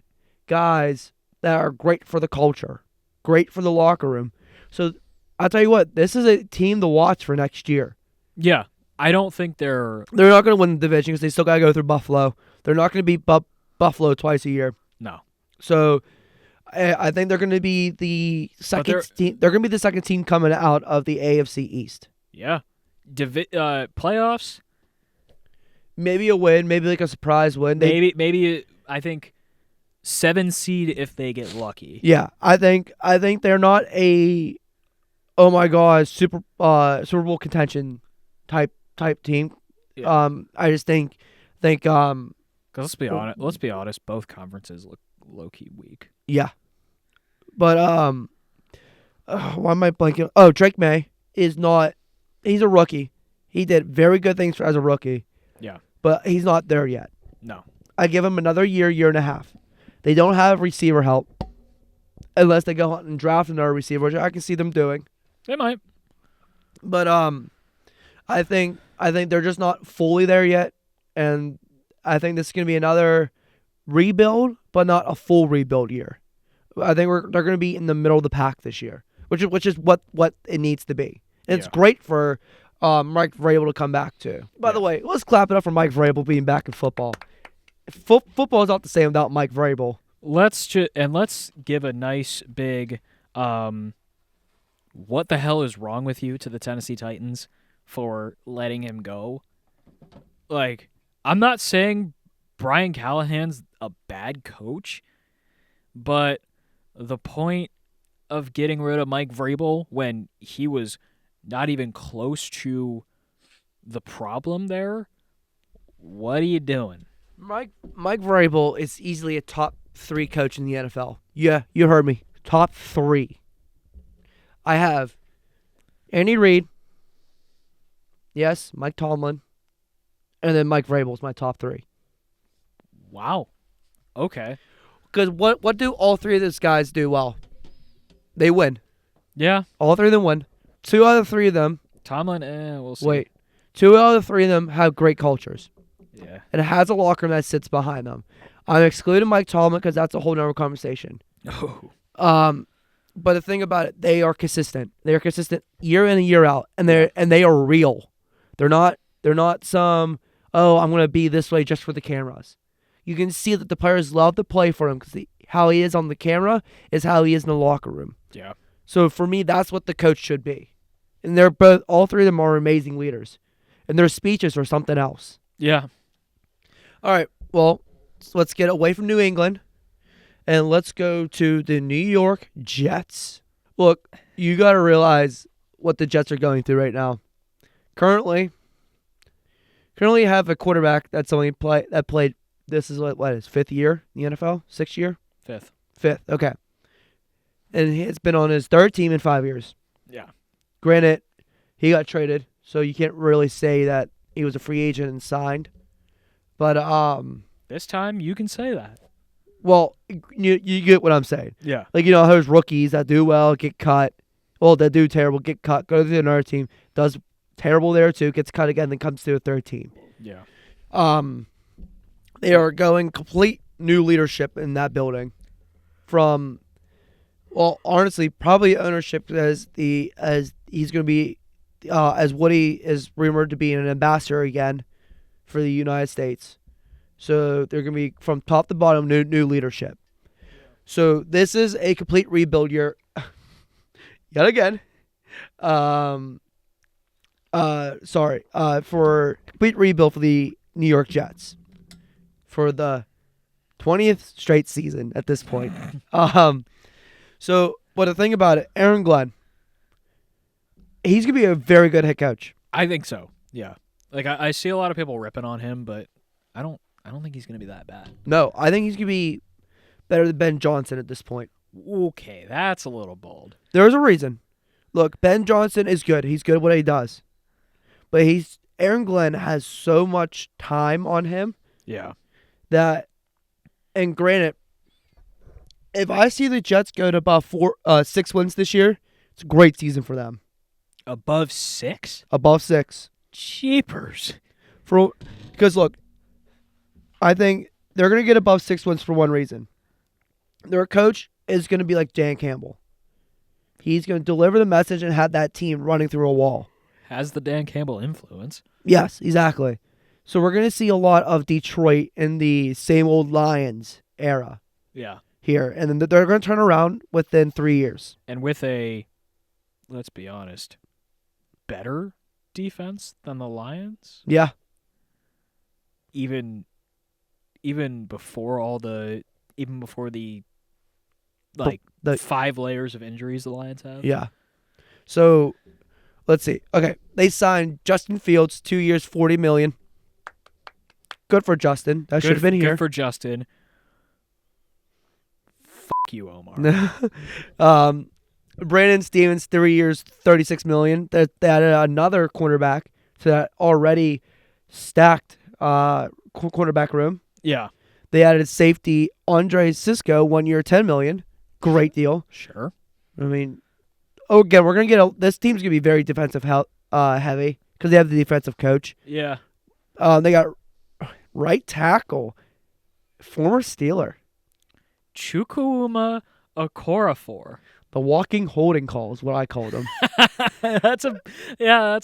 guys that are great for the culture, great for the locker room. So I'll tell you what, this is a team to watch for next year. Yeah. I don't think they're not going to win the division because they still got to go through Buffalo. They're not going to beat Buffalo twice a year. No. So I think they're going to be the second team. They're going to be the second team coming out of the AFC East. Yeah. Playoffs? Maybe a win, maybe like a surprise win. Maybe I think 7 seed if they get lucky. Yeah, I think they're not a oh my god Super Bowl contention type team. Yeah. I just think Because Because let's be honest, both conferences look low key weak. Yeah. But why am I blanking? Oh, Drake May is not. He's a rookie. He did very good things as a rookie. Yeah. But he's not there yet. No. I give him another year and a half. They don't have receiver help unless they go out and draft another receiver, which I can see them doing. They might. But I think they're just not fully there yet, and I think this is going to be another rebuild, but not a full rebuild year. I think they're going to be in the middle of the pack this year, which is what it needs to be. And it's great for Mike Vrabel to come back to. By the way, let's clap it up for Mike Vrabel being back in football. Football is not the same without Mike Vrabel. Let's give a nice big what the hell is wrong with you to the Tennessee Titans for letting him go. Like, I'm not saying Brian Callahan's a bad coach, but the point of getting rid of Mike Vrabel when he was not even close to the problem there, what are you doing? Mike Vrabel is easily a top 3 coach in the NFL. Yeah, you heard me. Top 3. I have Andy Reid. Yes, Mike Tomlin. And then Mike Vrabel is my top 3. Wow. Okay. Because what do all 3 of those guys do well? They win. Yeah. All 3 of them win. 2 out of 3 of them. Tomlin, we'll see. Wait. 2 out of 3 of them have great cultures. Yeah. And it has a locker room that sits behind them. I'm excluding Mike Tomlin because that's a whole nother conversation. Oh. But the thing about it, they are consistent. They are consistent year in and year out, and they are real. They're not some, I'm going to be this way just for the cameras. You can see that the players love to play for him because how he is on the camera is how he is in the locker room. Yeah. So for me, that's what the coach should be. And all 3 of them are amazing leaders. And their speeches are something else. Yeah. All right, well, so let's get away from New England, and let's go to the New York Jets. Look, you got to realize what the Jets are going through right now. Currently have a quarterback that's only played. This is what his 5th year in the NFL, 6th year, 5th. Okay, and he's been on his 3rd team in 5 years. Yeah. Granted, he got traded, so you can't really say that he was a free agent and signed. But this time you can say that. Well, you get what I'm saying. Yeah. Like, there's rookies that do well, get cut. Well, that do terrible, get cut, go to another team, does terrible there too, gets cut again, then comes to a 3rd team. Yeah. They are going complete new leadership in that building. From, well, honestly, probably ownership as he's going to be, as Woody is rumored to be an ambassador again for the United States. So they're going to be from top to bottom new leadership. So this is a complete rebuild year yet again. For complete rebuild for the New York Jets for the 20th straight season at this point. But the thing about it, Aaron Glenn, he's going to be a very good head coach. I think so. Yeah. Like I see a lot of people ripping on him, but I don't think he's going to be that bad. No, I think he's going to be better than Ben Johnson at this point. Okay, that's a little bold. There's a reason. Look, Ben Johnson is good. He's good at what he does. But Aaron Glenn has so much time on him. Yeah. And granted, if I see the Jets go to about 6 wins this year, it's a great season for them. Above 6? Above 6. Jeepers. Because look, I think they're going to get above 6 wins for one reason. Their coach is going to be like Dan Campbell. He's going to deliver the message and have that team running through a wall. Has the Dan Campbell influence. Yes, exactly. So we're going to see a lot of Detroit in the same old Lions era. Yeah. Here. And then they're going to turn around within 3 years. And with a, let's be honest, better defense than the Lions. Yeah. Even before the 5 layers of injuries the Lions have. Yeah. So let's see. Okay, they signed Justin Fields 2 years, $40 million. Good for Justin. That should have been here. Good for Justin. Fuck you, Omar. Brandon Stevens, 3 years, $36 million. They added another cornerback to that already stacked cornerback room. Yeah. They added safety Andre Cisco, 1 year, $10 million. Great deal. Sure. I mean, again, we're gonna get this team's gonna be very defensive heavy because they have the defensive coach. Yeah. They got right tackle, former Steeler. Chukwuma Okorafor. The walking holding call is what I called him. That's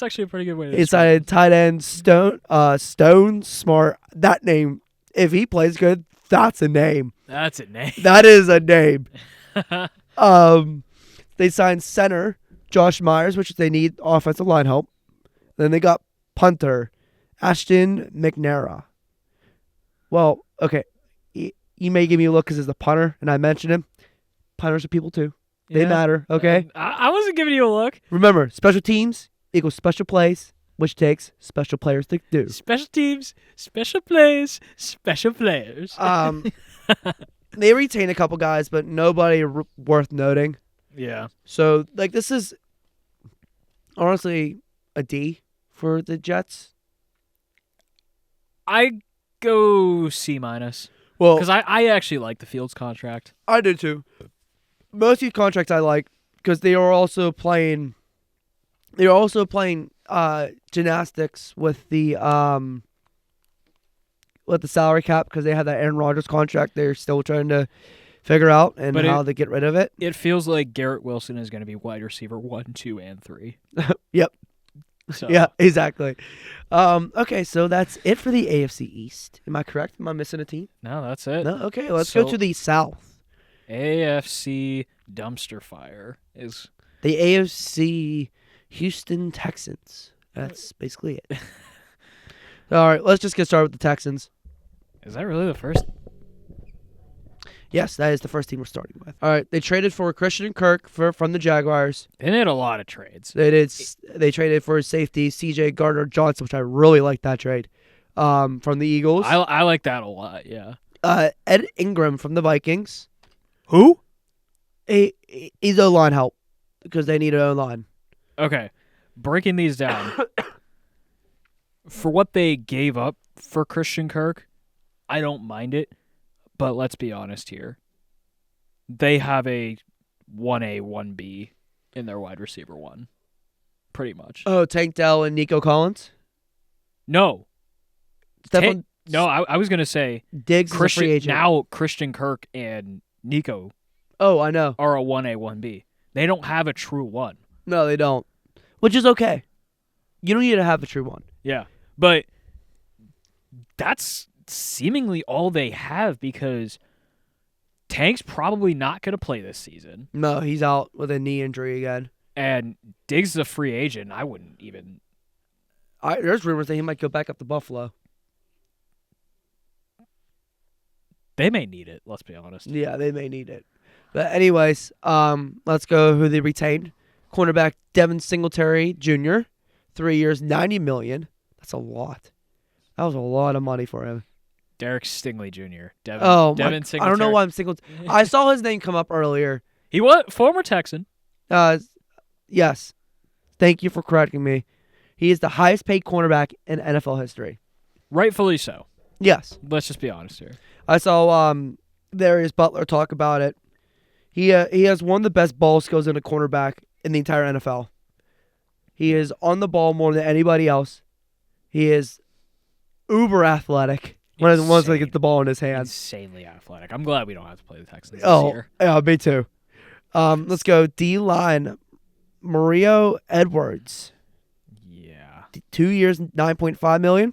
actually a pretty good way to Inside describe tight end Stone Smart. That name, if he plays good, that's a name. That's a name. That is a name. They signed center Josh Myers, which they need offensive line help. Then they got punter Ashton McNara. Well, okay, you may give me a look because it's a punter, and I mentioned him. Punters are people too. They matter, okay? I wasn't giving you a look. Remember, special teams equals special plays, which takes special players to do. Special teams, special plays, special players. They retain a couple guys, but nobody worth noting. Yeah. So, this is honestly a D for the Jets. I go C-. Well, Because I actually like the Fields contract. I do too. Most of these contracts I like because they are also playing. They are also playing gymnastics with the salary cap because they have that Aaron Rodgers contract. They're still trying to figure out how they get rid of it. It feels like Garrett Wilson is going to be wide receiver 1, 2, and 3. Yep. So. Yeah, exactly. Okay, so that's it for the AFC East. Am I correct? Am I missing a team? No, that's it. No. Okay, let's go to the South. AFC dumpster fire is the AFC Houston Texans. That's basically it. All right, let's just get started with the Texans. Is that really the first? Yes, that is the first team we're starting with. All right, they traded for Christian Kirk from the Jaguars. They did a lot of trades. They traded for safety C.J. Gardner-Johnson, which I really like that trade, from the Eagles. I like that a lot, yeah. Ed Ingram from the Vikings. Who? He's O-line help because they need an O-line. Okay, breaking these down. For what they gave up for Christian Kirk, I don't mind it, but let's be honest here. They have a 1A, 1B in their wide receiver 1. Pretty much. Oh, Tank Dell and Nico Collins? No. Stephon No, I was going to say Diggs is a free agent. Now Christian Kirk and Nico I know. are a 1A, 1B. They don't have a true 1. No, they don't. Which is okay. You don't need to have a true 1. Yeah. But that's seemingly all they have because Tank's probably not going to play this season. No, he's out with a knee injury again. And Diggs is a free agent. I wouldn't even... There's rumors that he might go back up to Buffalo. They may need it, let's be honest. Yeah, they may need it. But anyways, let's go who they retained. Cornerback Devin Singletary Jr., 3 years, $90 million. That's a lot. That was a lot of money for him. Derek Stingley Jr. Devin Singletary. I don't know why I'm Singletary. I saw his name come up earlier. He was former Texan. Yes. Thank you for correcting me. He is the highest paid cornerback in NFL history. Rightfully so. Yes. Let's just be honest here. I saw Darius Butler talk about it. He has one of the best ball skills in a cornerback in the entire NFL. He is on the ball more than anybody else. He is uber athletic. Once they get the ball in his hands. Insanely athletic. I'm glad we don't have to play the Texans this year. Yeah, me too. Let's go D-line. Mario Edwards. Yeah. 2 years, $9.5 million.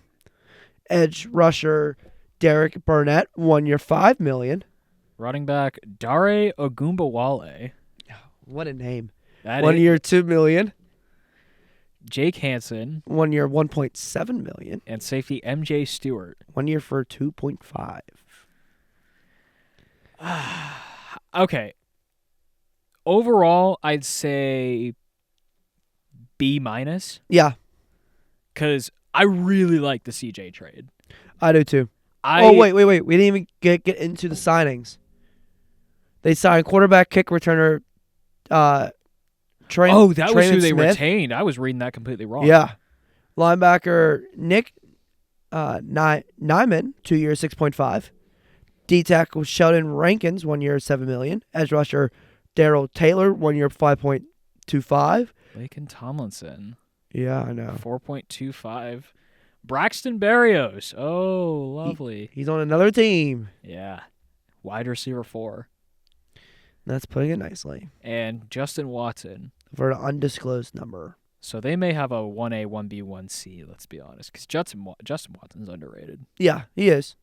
Edge rusher Derek Burnett, 1 year, $5 million. Running back Dare Ogunbowale. What a name. 1 year, $2 million. Jake Hansen. 1 year, $1.7 million. And safety MJ Stewart. 1 year for $2.5. Okay. Overall, I'd say B-. Yeah. Because I really like the CJ trade. I do too. I Oh, wait. We didn't even get into the signings. They signed quarterback, kick returner, that was Traylon who they Smith. retained. I was reading that completely wrong. Yeah. Linebacker, Nick Nyman, 2 years, 6.5. D-tackle Sheldon Rankins, 1 year, $7 million. Edge rusher Daryl Taylor, 1 year, 5.25. Laken Tomlinson, Yeah, I know. 4.25. Braxton Berrios. Oh, lovely. He's on another team. Yeah. Wide receiver 4. That's putting it nicely. And Justin Watson. For an undisclosed number. So they may have a 1A, 1B, 1C, let's be honest. Because Justin Watson's underrated. Yeah, he is.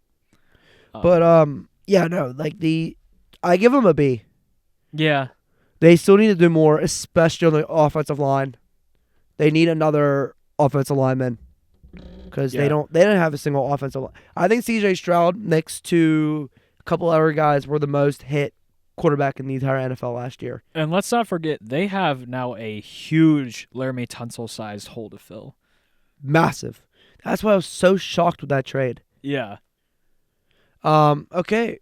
But, no, I give him a B. Yeah. They still need to do more, especially on the offensive line. They need another offensive lineman. Because they don't have a single offensive line. I think C.J. Stroud, next to a couple other guys, were the most hit quarterback in the entire NFL last year. And let's not forget, they have now a huge Laramie Tunsil-sized hole to fill. Massive. That's why I was so shocked with that trade. Yeah. Okay.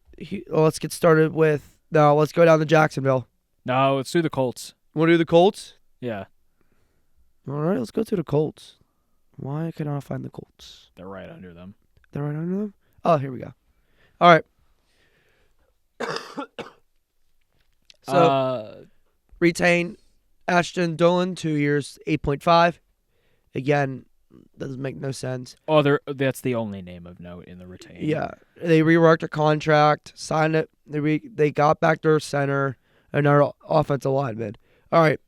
Let's get started with... No, let's go down to Jacksonville. No, let's do the Colts. Want to do the Colts? Yeah. All right, let's go to the Colts. Why can I not find the Colts? They're right under them. They're right under them? Oh, here we go. All right. So, retain Ashton Dolan, 2 years, 8.5. Again, doesn't make no sense. Oh, that's the only name of note in the retain. Yeah. They reworked a contract, signed it. They got back their center, another offensive lineman. All right.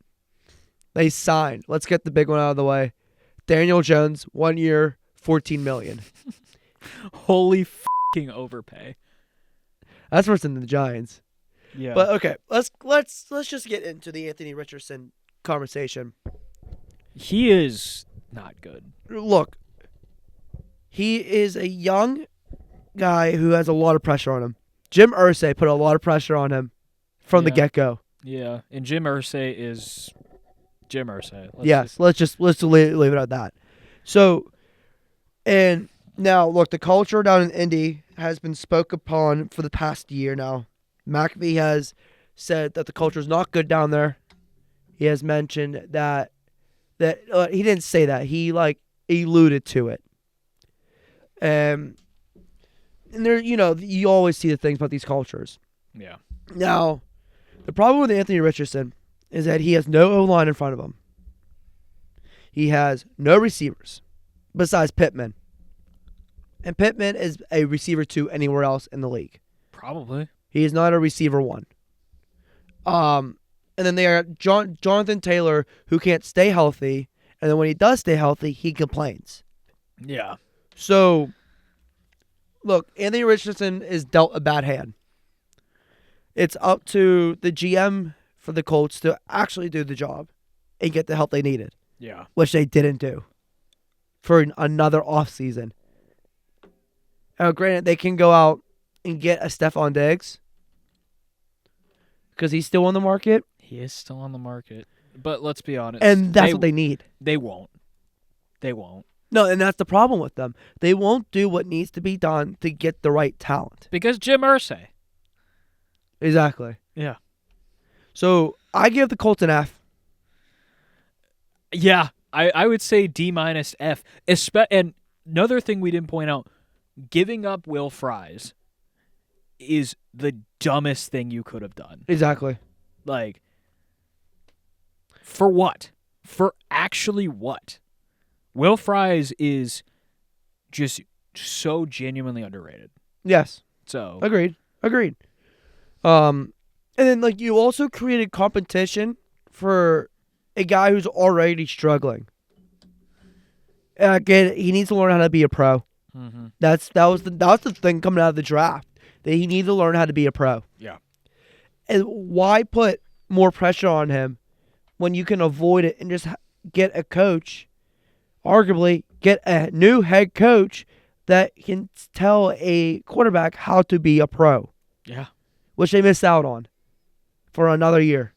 They signed. Let's get the big one out of the way. Daniel Jones, 1 year, $14 million. Holy f***ing overpay. That's worse than the Giants. Yeah. But okay, let's just get into the Anthony Richardson conversation. He is not good. Look, he is a young guy who has a lot of pressure on him. Jim Irsay put a lot of pressure on him from the get-go. Yeah, and Jim Irsay is Jim Irsay. Let's leave it at that. So, and now look, the culture down in Indy has been spoke upon for the past year now. McAfee has said that the culture is not good down there. He has mentioned that he didn't say that. He alluded to it. And there, you always see the things about these cultures. Yeah. Now, the problem with Anthony Richardson is that he has no O-line in front of him. He has no receivers besides Pittman. And Pittman is a receiver 2 anywhere else in the league. Probably. He is not a receiver 1. And then they are Jonathan Taylor, who can't stay healthy. And then when he does stay healthy, he complains. Yeah. So, look, Anthony Richardson is dealt a bad hand. It's up to the GM for the Colts to actually do the job and get the help they needed. Yeah. Which they didn't do for another offseason. Now, granted, they can go out and get a Stephon Diggs because he's still on the market. He is still on the market. But let's be honest. And that's what they need. They won't. No, and that's the problem with them. They won't do what needs to be done to get the right talent. Because Jim Irsay. Exactly. Yeah. So I give the Colts an F. Yeah. I would say D- F. And another thing we didn't point out, giving up Will Fries is the dumbest thing you could have done. Exactly. For what? For actually what? Will Fries is just so genuinely underrated. Yes. So Agreed. And then you also created competition for a guy who's already struggling. Again, he needs to learn how to be a pro. Mm-hmm. That was the thing coming out of the draft, that he needed to learn how to be a pro. Yeah. And why put more pressure on him when you can avoid it and just get a coach, arguably get a new head coach that can tell a quarterback how to be a pro? Yeah. Which they missed out on for another year.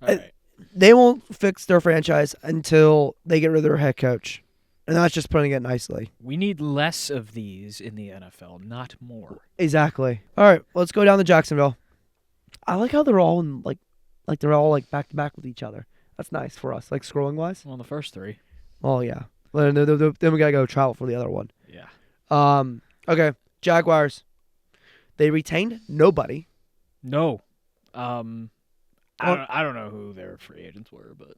All right. They won't fix their franchise until they get rid of their head coach. And that's just putting it nicely. We need less of these in the NFL, not more. Exactly. All right, let's go down to Jacksonville. I like how they're all in they're all like back to back with each other. That's nice for us, like scrolling wise. Well, the first three. Oh yeah. Then we gotta go travel for the other one. Yeah. Okay. Jaguars. They retained nobody. No. I don't know who their free agents were, but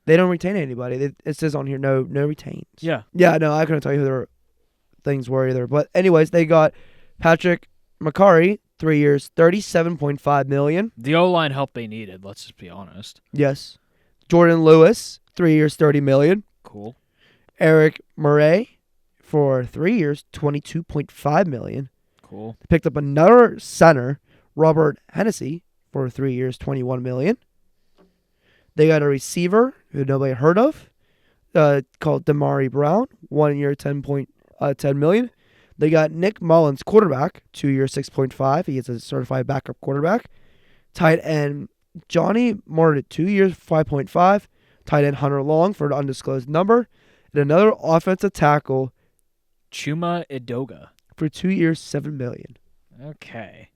They don't retain anybody. It says on here no retains. yeah. Yeah, no, I couldn't tell you who their things were either. But anyways, they got Patrick McCarry, 3 years, $37.5 million. The O-line help they needed, let's just be honest. Yes. Jordan Lewis, 3 years, $30 million. Cool. Eric Murray for 3 years, $22.5 million. Cool. They picked up another center, Robert Hennessy, for 3 years, $21 million. They got a receiver who nobody heard of, called Damari Brown, 1 year, $10 million. They got Nick Mullins, quarterback, 2 years, $6.5 million. He is a certified backup quarterback. Tight end Johnny Martin, 2 years, $5.5 million. Tight end Hunter Long for an undisclosed number. And another offensive tackle, Chuma Edoga. for 2 years, $7 million. Okay.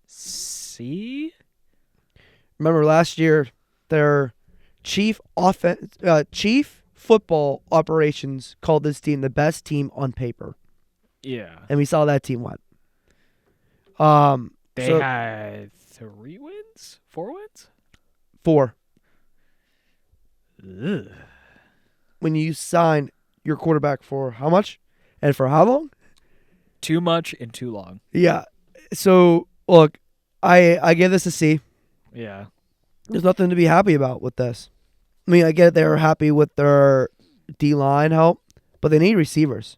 C? Remember last year, their chief football operations called this team the best team on paper, Yeah. and we saw that team win. They So- had 3 wins? 4 wins? 4. Ugh. When you sign your quarterback for how much and for how long? Too much and too long. Yeah. So look, I give this a C. Yeah. There's nothing to be happy about with this. I mean, I get they were happy with their D-line help, but they need receivers.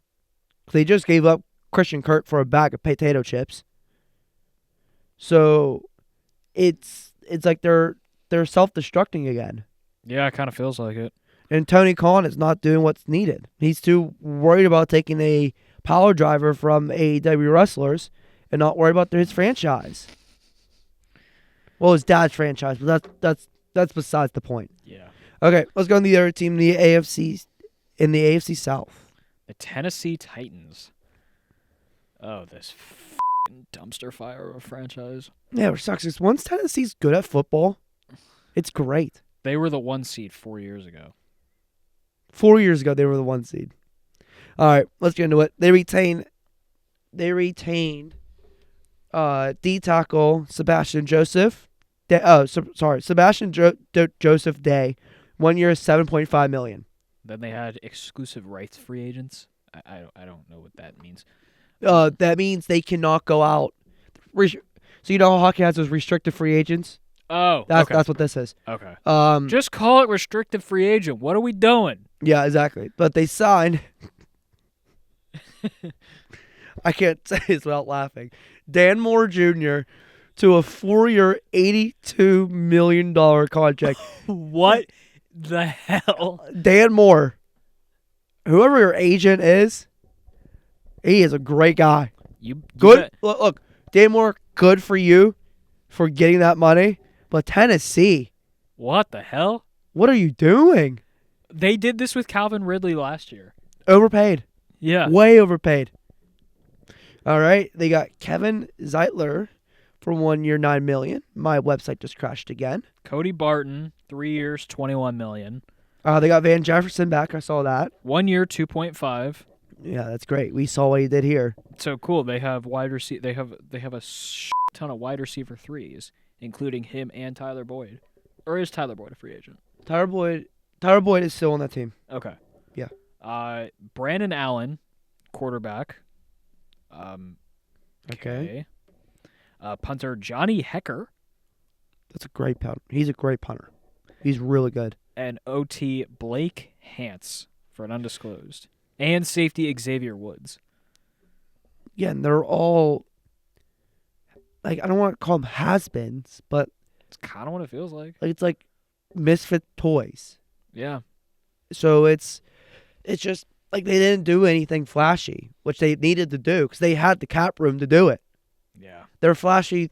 They just gave up Christian Kirk for a bag of potato chips. So it's like they're self-destructing again. Yeah, it kind of feels like it. And Tony Khan is not doing what's needed. He's too worried about taking a power driver from AEW wrestlers and not worried about his franchise. Well, his dad's franchise, but that's besides the point. Yeah. Okay, let's go to the other team in the AFC South. The Tennessee Titans. Oh, this f***ing dumpster fire of a franchise. Yeah, it sucks. Because once Tennessee's good at football, it's great. They were the 1 seed 4 years ago. 4 years ago, they were the 1 seed. All right, let's get into it. They retained D tackle Sebastian Joseph. Sebastian Joseph Day, 1 year, $7.5 million. Then they had exclusive rights free agents. I don't know what that means. That means they cannot go out. So you know how hockey has those restricted free agents? Oh, That's okay. what this is. Okay. Um, Just call it restricted free agent. What are we doing? yeah, exactly. But they signed. I can't say this without laughing. Dan Moore Jr. to a 4-year, $82 million contract. What the hell? Dan Moore, whoever your agent is, he is a great guy. You Good. bet. Look, Dan Moore, good for you for getting that money. But Tennessee, What the hell? what are you doing? They did this with Calvin Ridley last year. Overpaid. Yeah. Way overpaid. All right. They got Kevin Zeitler for 1 year, $9 million. My website just crashed again. Cody Barton, 3 years, $21 million. They got Van Jefferson back. I saw that. 1 year, 2.5. Yeah, that's great. We saw what he did here. So cool. They have wide receiver. They have a ton of wide receiver threes, including him and Tyler Boyd. Or is Tyler Boyd a free agent? Tyler Boyd is still on that team. Okay. Yeah. Brandon Allen, quarterback. Okay. Punter Johnny Hecker That's a great punter. He's a great punter. He's really good. and OT Blake Hance for an undisclosed. And safety Xavier Woods. Yeah, and they're all, like, I don't want to call them has-beens, but It's kind of what it feels like. it's like misfit toys. Yeah. So it's just like they didn't do anything flashy, which they needed to do because they had the cap room to do it. Yeah. Their flashy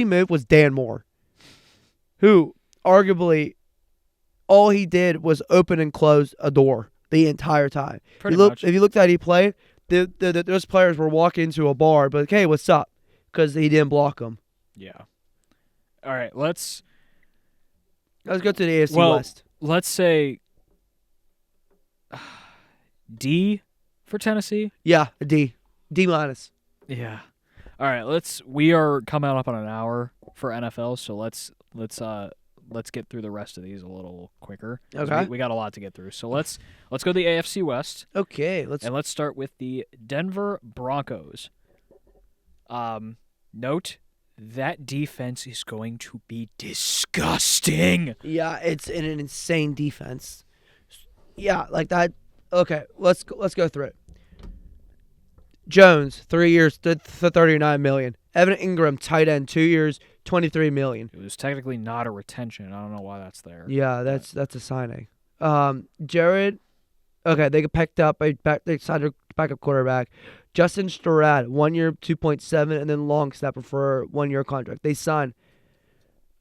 move was Dan Moore, who arguably all he did was open and close a door the entire time. Pretty much. If you looked at he play, those players were walking into a bar, but hey, what's up? Because he didn't block them. Yeah. All right, let's go to the AFC West. Let's say D for Tennessee. Yeah, a D. D minus. Yeah. All right, we are coming up on an hour for NFL, so let's get through the rest of these a little quicker. Okay. We got a lot to get through. So let's go to the AFC West. Okay, let's start with the Denver Broncos. Note that defense is going to be disgusting. Yeah, it's an insane defense. Yeah, like that. Okay, let's go through it. Jones, 3 years, for $39 million. Evan Ingram, tight end, 2 years, $23 million. It was technically not a retention. I don't know why that's there. Yeah, that's a signing. Jared, okay, they picked up they decided to back up quarterback. Justin Sherrod, 1 year, 2.7, and then long snapper for 1 year contract. They signed.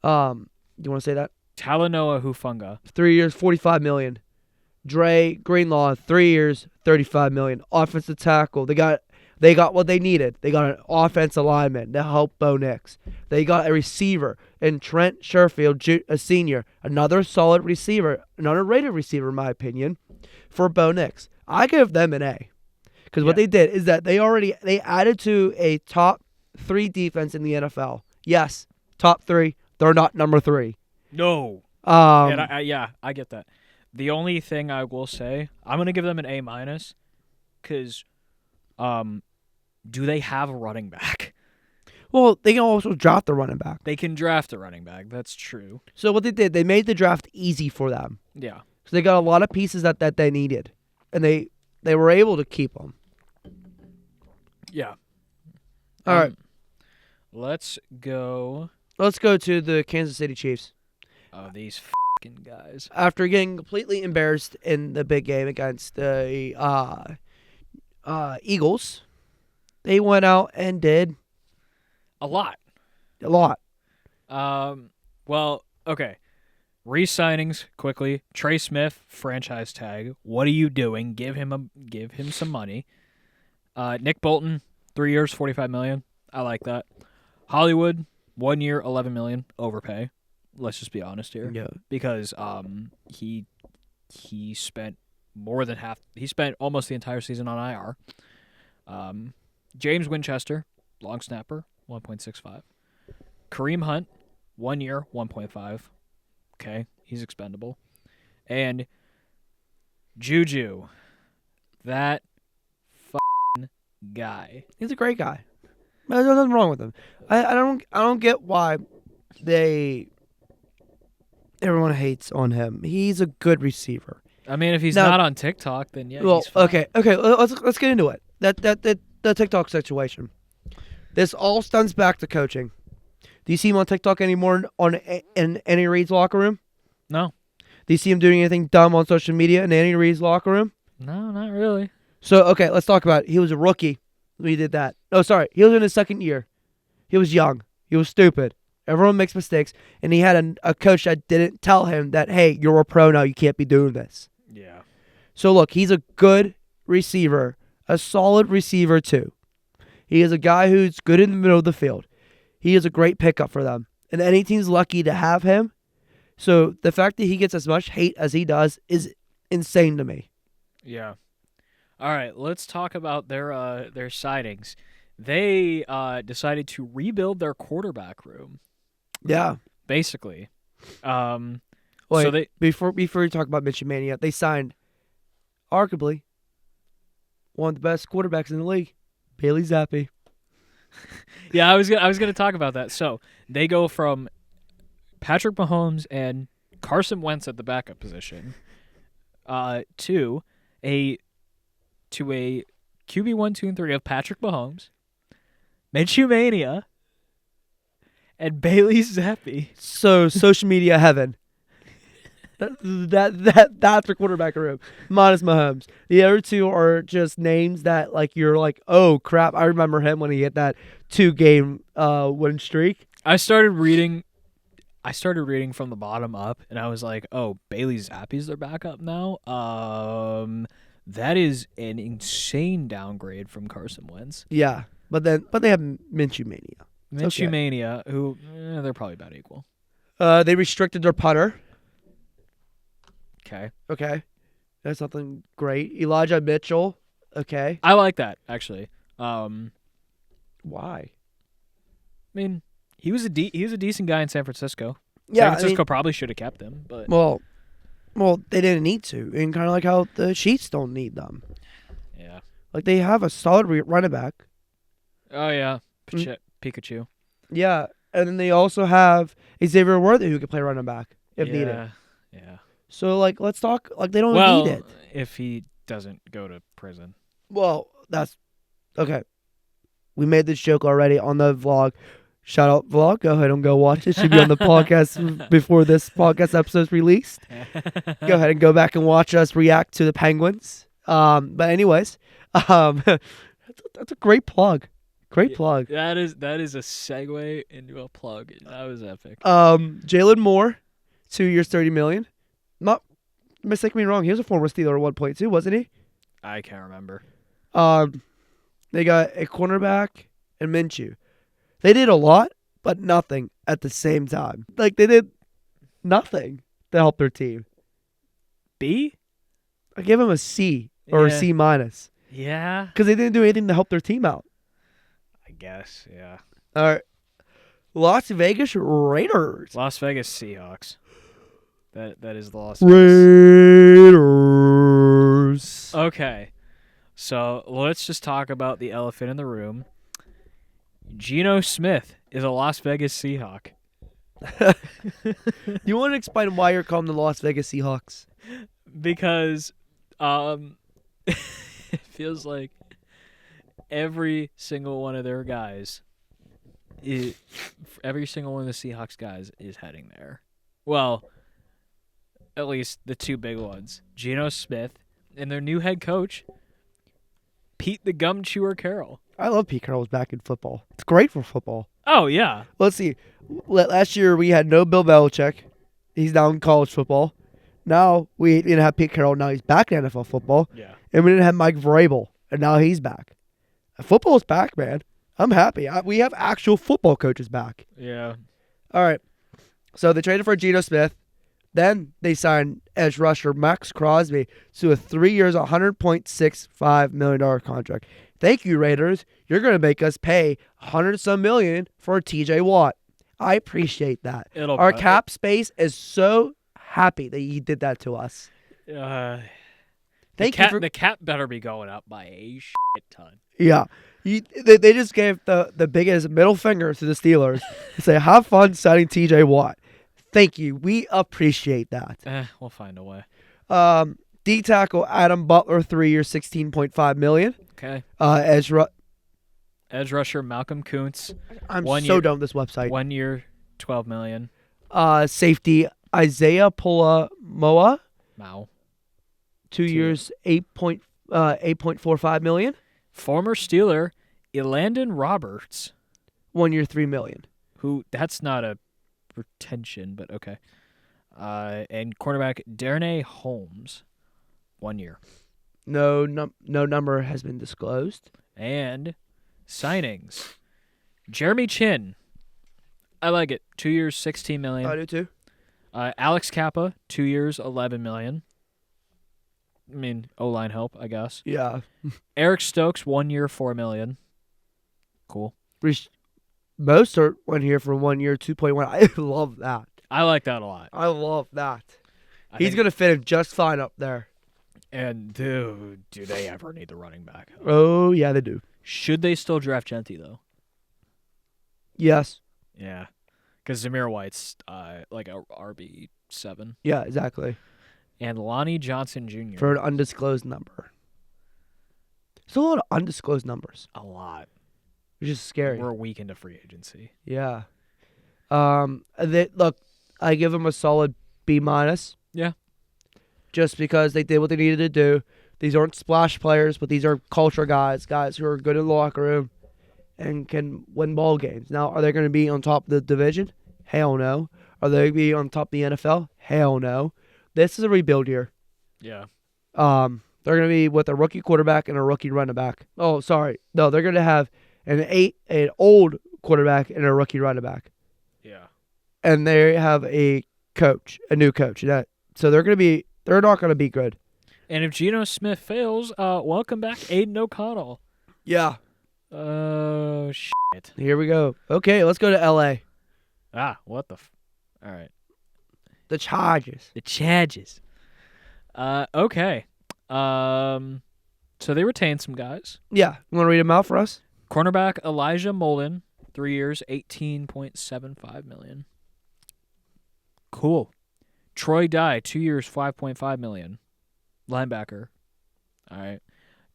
Do you want to say that? Talanoa Hufanga, 3 years, $45 million. Dre Greenlaw, 3 years, $35 million. Offensive tackle. They got what they needed. They got an offensive lineman to help Bo Nix. They got a receiver in Trent Sherfield, a senior, another solid receiver, an underrated receiver in my opinion, for Bo Nix. I give them an A. Because what they did is that they added to a top 3 defense in the NFL. Yes, top 3. They're not number 3. No. I get that. The only thing I will say, I'm gonna give them an A minus, because, do they have a running back? Well, they can also draft the running back. They can draft a running back. That's true. So what they did, they made the draft easy for them. Yeah. So they got a lot of pieces that they needed, and they were able to keep them. Yeah. All right. Let's go. Let's go to the Kansas City Chiefs. Oh, these fucking guys. After getting completely embarrassed in the big game against the Eagles, they went out and did a lot. Well, okay. Re-signings quickly. Trey Smith, franchise tag. What are you doing? Give him some money. Nick Bolton, 3 years, $45 million. I like that. Hollywood, 1 year, $11 million. Overpay. Let's just be honest here. Yeah. Because he spent more than half. He spent almost the entire season on IR. James Winchester, long snapper, 1.65. Kareem Hunt, 1 year, 1.5. Okay, he's expendable. And Juju, that fucking guy. He's a great guy. There's nothing wrong with him. I don't get why everyone hates on him. He's a good receiver. I mean, if he's not on TikTok, then yeah. Well, he's fine. okay. Let's get into it. The TikTok situation. This all stems back to coaching. Do you see him on TikTok anymore in Andy Reid's locker room? No. Do you see him doing anything dumb on social media in Andy Reid's locker room? No, not really. So, okay, let's talk about it. He was a rookie when he did that. Oh, sorry. He was in his second year. He was young. He was stupid. Everyone makes mistakes. And he had a coach that didn't tell him that, hey, you're a pro now. You can't be doing this. Yeah. So, look, he's a good receiver. A solid receiver, too. He is a guy who's good in the middle of the field. He is a great pickup for them. And any team's lucky to have him. So the fact that he gets as much hate as he does is insane to me. Yeah. All right, let's talk about their signings. They decided to rebuild their quarterback room. Yeah. Basically. Wait, so before we talk about Mitch Mania, they signed arguably one of the best quarterbacks in the league, Bailey Zappi. Yeah, I was gonna talk about that. So they go from Patrick Mahomes and Carson Wentz at the backup position, to a QB 1, 2, and 3 of Patrick Mahomes, Minshew Mania, and Bailey Zappi. So social media heaven. That's the quarterback room, minus Mahomes. The other two are just names that you're like, oh crap! I remember him when he hit that 2-game win streak. I started reading. I started reading from the bottom up, and I was like, oh, Bailey Zappi's their backup now. That is an insane downgrade from Carson Wentz. Yeah, but they have Minshew mania. Minshew okay. Mania, who they're probably about equal. They restricted their punter. Okay. That's something great. Elijah Mitchell. Okay. I like that, actually. Why? I mean, he was a decent guy in San Francisco. Yeah, San Francisco probably should have kept him, but well, they didn't need to, and kind of like how the Chiefs don't need them. yeah. Like they have a solid running back. Oh yeah, Pikachu. Yeah, and then they also have Xavier Worthy who can play running back if needed. Yeah. So like, let's talk. Like they don't Well, need it. if he doesn't go to prison. Well, that's okay. We made this joke already on the vlog. Shout out vlog. Go ahead and go watch it. Should be on the podcast before this podcast episode is released. Go ahead and go back and watch us react to the Penguins. But anyways, that's a great plug. Great plug. That is a segue into a plug. That was epic. Jalen Moore, 2 years, $30 million. Not mistake me wrong. He was a former Steeler at 1.2, wasn't he? I can't remember. They got a cornerback and Minshew. They did a lot, but nothing at the same time. Like they did nothing to help their team. B? I give them a C or a C minus Yeah. because they didn't do anything to help their team out. I guess. Yeah. All right, Las Vegas Raiders. Las Vegas Seahawks. That is the Las Vegas. Raiders. Okay. So let's just talk about the elephant in the room. Geno Smith is a Las Vegas Seahawk. You want to explain why you're calling the Las Vegas Seahawks? Because it feels like every single one of their guys, every single one of the Seahawks guys is heading there. Well, at least the two big ones, Geno Smith and their new head coach, Pete the Gum Chewer Carroll. I love Pete Carroll's back in football. It's great for football. Oh, yeah. Let's see. Last year we had no Bill Belichick. He's now in college football. Now we didn't have Pete Carroll. Now he's back in NFL football. Yeah. And we didn't have Mike Vrabel. And now he's back. Football's back, man. I'm happy. We have actual football coaches back. Yeah. All right. So they traded for Geno Smith. Then they signed edge rusher Max Crosby to a 3 years, $100.65 million contract. Thank you, Raiders. You're going to make us pay $100-some million for TJ Watt. I appreciate that. Our cap space is so happy that you did that to us. Thank you. The cap better be going up by a shit ton. Yeah. They just gave the biggest middle finger to the Steelers to say, have fun signing TJ Watt. Thank you. We appreciate that. We'll find a way. D tackle Adam Butler, 3 years, $16.5 million. Okay. Edge rusher Malcolm Kuntz. I'm so done with this website. 1 year, $12 million. Safety Isaiah Pulamoa. 2 years, $8.45 million. Former Steeler Elandon Roberts. 1 year, $3 million. Who? That's not a retention, but okay. And cornerback Darnay Holmes, 1 year. No number has been disclosed. And signings. Jeremy Chin. I like it. 2 years, $16 million. I do too. Alex Kappa, 2 years, $11 million. I mean, O-line help, I guess. Yeah. Eric Stokes, 1 year, $4 million. Cool. Most are 1 year for 1 year, 2.1. I love that. I like that a lot. I love that. He's going to fit in just fine up there. And, dude, do they ever need the running back? Oh, yeah, they do. Should they still draft Genty, though? Yes. Yeah. Because Zamir White's like a RB7. Yeah, exactly. And Lonnie Johnson Jr. For an undisclosed number. There's a lot of undisclosed numbers. A lot. Which is scary. We're a week into free agency. Yeah. Look, I give them a solid B minus. Yeah. Just because they did what they needed to do. These aren't splash players, but these are culture guys who are good in the locker room and can win ball games. Now, are they going to be on top of the division? Hell no. Are they going to be on top of the NFL? Hell no. This is a rebuild year. Yeah. They're going to be with a rookie quarterback and a rookie running back. Oh, sorry. No, they're going to have an old quarterback and a rookie running back. Yeah. And they have a new coach. So they're not going to be good. And if Geno Smith fails, welcome back Aiden O'Connell. Yeah. Oh, shit. Here we go. Okay, let's go to L.A. What the all right. The Chargers. The Chargers. Okay. So they retained some guys. Yeah. You want to read them out for us? Cornerback Elijah Molden, 3 years, $18.75 million. Cool. Troy Dye, 2 years, $5.5 million. Linebacker. All right.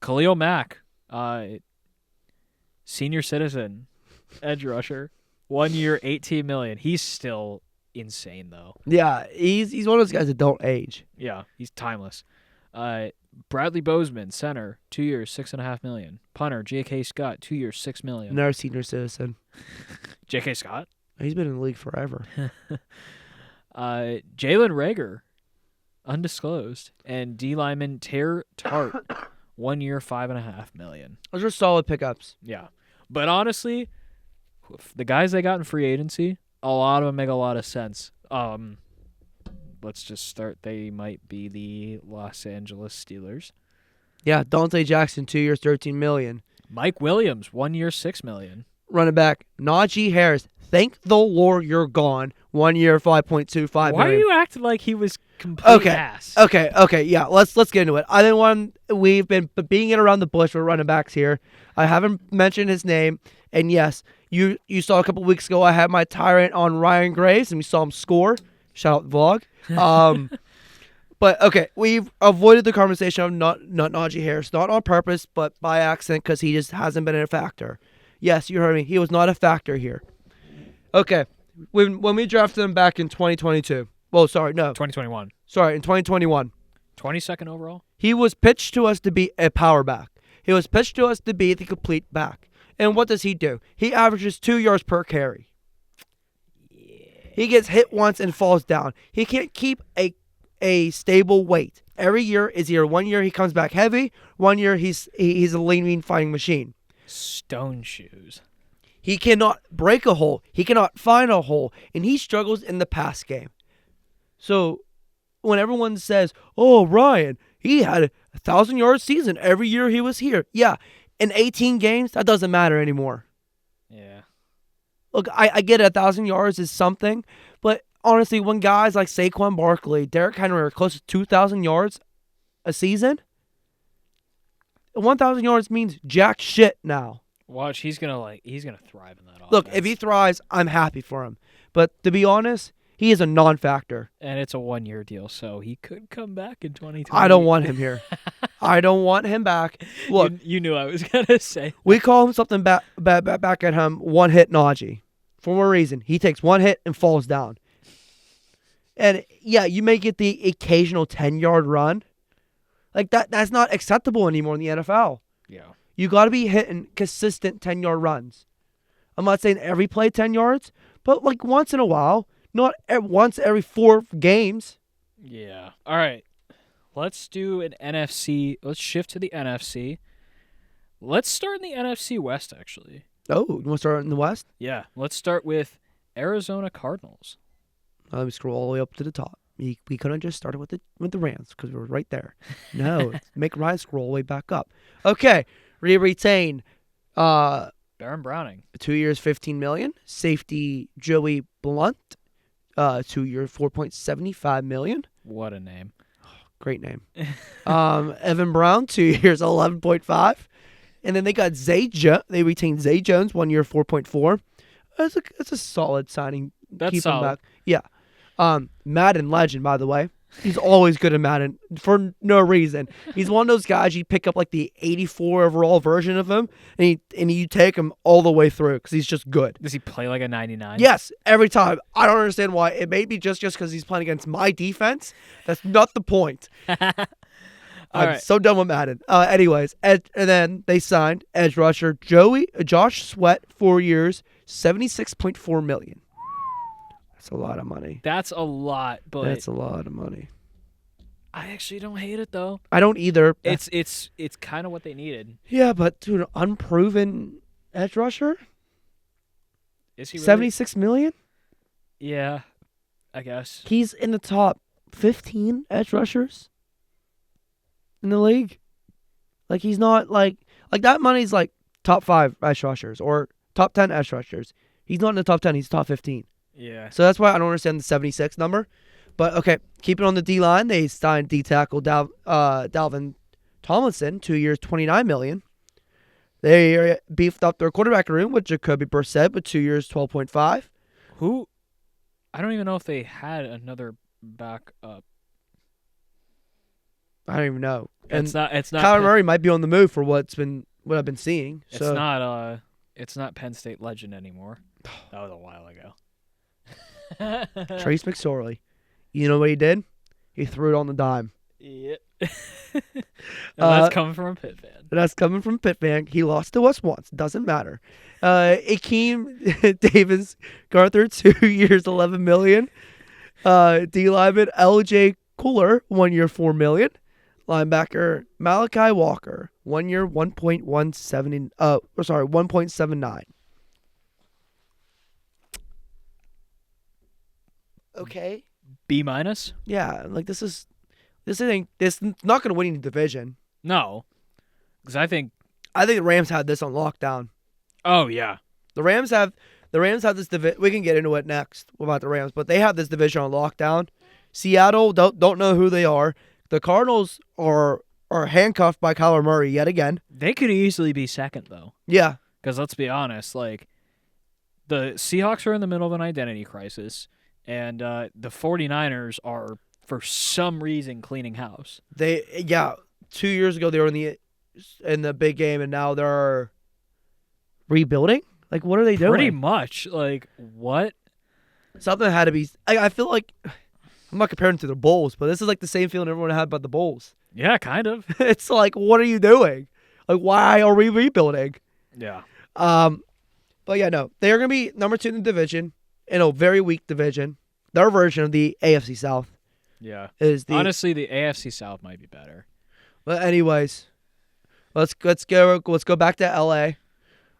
Khalil Mack, senior citizen, edge rusher, 1 year, $18 million. He's still insane though. Yeah, he's one of those guys that don't age. Yeah, he's timeless. Bradley Bozeman, center, 2 years, $6.5 million. Punter J.K. Scott, 2 years, $6 million. Another senior citizen. J.K. Scott. He's been in the league forever. Jalen Rager, undisclosed, and D lineman Ter Tart, 1 year, $5.5 million. Those are solid pickups. Yeah, but honestly, the guys they got in free agency, a lot of them make a lot of sense. Let's just start. They might be the Los Angeles Steelers. Yeah, Dante Jackson, 2 years, $13 million. Mike Williams, 1 year, $6 million. Running back Najee Harris. Thank the Lord you're gone. 1 year, $5.25 million. Why are you acting like he was complete ass? Okay. Yeah, let's get into it. I didn't want. We've been beating it around the bush with running backs here. I haven't mentioned his name, and yes, you saw a couple weeks ago I had my tyrant on Ryan Graves, and we saw him score. Shout out the vlog. But okay, we've avoided the conversation of not Najee Harris, not on purpose, but by accident because he just hasn't been a factor. Yes, you heard me. He was not a factor here. Okay, when we drafted him back in 2022. Well, sorry, no. 2021. Sorry, in 2021. 22nd overall? He was pitched to us to be a power back. He was pitched to us to be the complete back. And what does he do? He averages 2 yards per carry. He gets hit once and falls down. He can't keep a stable weight. Every year is either 1 year he comes back heavy, 1 year he's a lean, mean fighting machine. Stone shoes. He cannot break a hole. He cannot find a hole. And he struggles in the pass game. So when everyone says, oh, Ryan, he had a 1,000-yard season every year he was here. Yeah, in 18 games, that doesn't matter anymore. Yeah. Look, I get 1,000 yards is something, but honestly, when guys like Saquon Barkley, Derrick Henry are close to 2,000 yards a season, 1,000 yards means jack shit now. Watch, he's gonna thrive in that offense. Look, if he thrives, I'm happy for him. But to be honest, he is a non-factor. And it's a 1 year deal, so he could come back in 2020. I don't want him here. I don't want him back. Look, you knew I was gonna say. We call him something back at him. One hit Najee, for a reason. He takes one hit and falls down. And yeah, you may get the occasional 10-yard run. Like that's not acceptable anymore in the NFL. Yeah. You got to be hitting consistent 10-yard runs. I'm not saying every play 10 yards, but like once in a while, not once every 4 games. Yeah. All right. Let's do an NFC. Let's shift to the NFC. Let's start in the NFC West, actually. Oh, you want to start in the West? Yeah. Let's start with Arizona Cardinals. Let me scroll all the way up to the top. We could have just started with the Rams because we were right there. No, make Ryan scroll all the way back up. Okay, we retain Baron Browning. 2 years, $15 million. Safety Joey Blunt, 2 years, $4.75 million. What a name! Great name. Evan Brown, 2 years, $11.5. And then they got They retained Zay Jones, 1 year, $4.4. That's a solid signing. That's Keep solid. him back. Yeah. Madden legend, by the way. He's always good at Madden for no reason. He's one of those guys you pick up like the 84 overall version of him, and you take him all the way through because he's just good. Does he play like a 99? Yes, every time. I don't understand why. It may be just because he's playing against my defense. That's not the point. I'm right. so done with Madden. Anyways, and then they signed edge rusher Josh Sweat, 4 years, $76.4 million. That's a lot of money. That's a lot, but That's a lot of money. I actually don't hate it though. I don't either. It's kind of what they needed. Yeah, but to an unproven edge rusher, Is he really? 76 million? Yeah, I guess. He's in the top 15 edge rushers in the league. Like he's not like that money's like top 5 edge rushers or top 10 edge rushers. He's not in the top 10, he's top 15. Yeah. So that's why I don't understand the 76 number. But okay, keeping on the D line, they signed D tackle Dalvin Tomlinson, 2 years, $29 million. They beefed up their quarterback room with Jacoby Brissett with 2 years, $12.5. Who? I don't even know if they had another backup. I don't even know. And It's not. Kyler Murray might be on the move for what I've been seeing. It's So not. It's not Penn State legend anymore. That was a while ago. Trace McSorley, you know what he did? He threw it on the dime. Yep. That's coming from a Pitt fan. That's coming from Pitt fan. He lost to us once. Doesn't matter. Akeem Davis Garther, 2 years, $11 million. D lineman LJ Cooler, 1 year, $4 million. Linebacker Malachi Walker, 1 year, 1.79. Okay. B minus? Yeah, like this is not going to win any division. No, because I think. I think the Rams had this on lockdown. Oh yeah. The Rams have this division. We can get into it next about the Rams, but they have this division on lockdown. Seattle don't know who they are. The Cardinals are handcuffed by Kyler Murray yet again. They could easily be second though. Yeah, Because let's be honest, like the Seahawks are in the middle of an identity crisis, and the 49ers are for some reason cleaning house. 2 years ago they were in the big game, and now they're rebuilding. Like, what are they doing? Pretty much. Like what? Something had to be. I feel like I'm not comparing to the Bulls, but this is like the same feeling everyone had about the Bulls. Yeah, kind of. It's like, what are you doing? Like, why are we rebuilding? Yeah. But yeah, no, they are gonna be number 2 in the division, in a very weak division. Their version of the AFC South Yeah. is the. Honestly, the AFC South might be better. But anyways, let's go back to LA.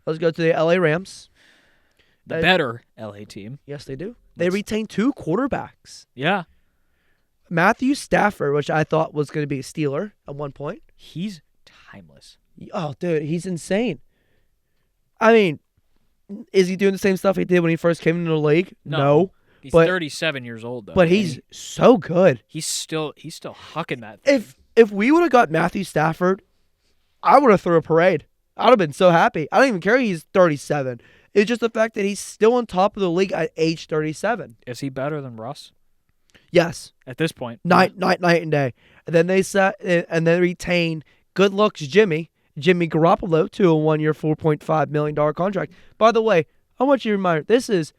Let's go to the LA Rams. The better LA team. Yes, they do. They retain 2 quarterbacks. Yeah. Matthew Stafford, which I thought was going to be a Steeler at one point. He's timeless. Oh, dude, he's insane. I mean, is he doing the same stuff he did when he first came into the league? No. He's but 37 years old though. But he's so good. He's still hucking that thing. If we would have got Matthew Stafford, I would have threw a parade. I'd have been so happy. I don't even care he's 37. It's just the fact that he's still on top of the league at age 37. Is he better than Russ? Yes. At this point. Night and day. And then they retain good looks Jimmy Garoppolo to a 1 year, $4.5 million contract. By the way, I want you to remind, this is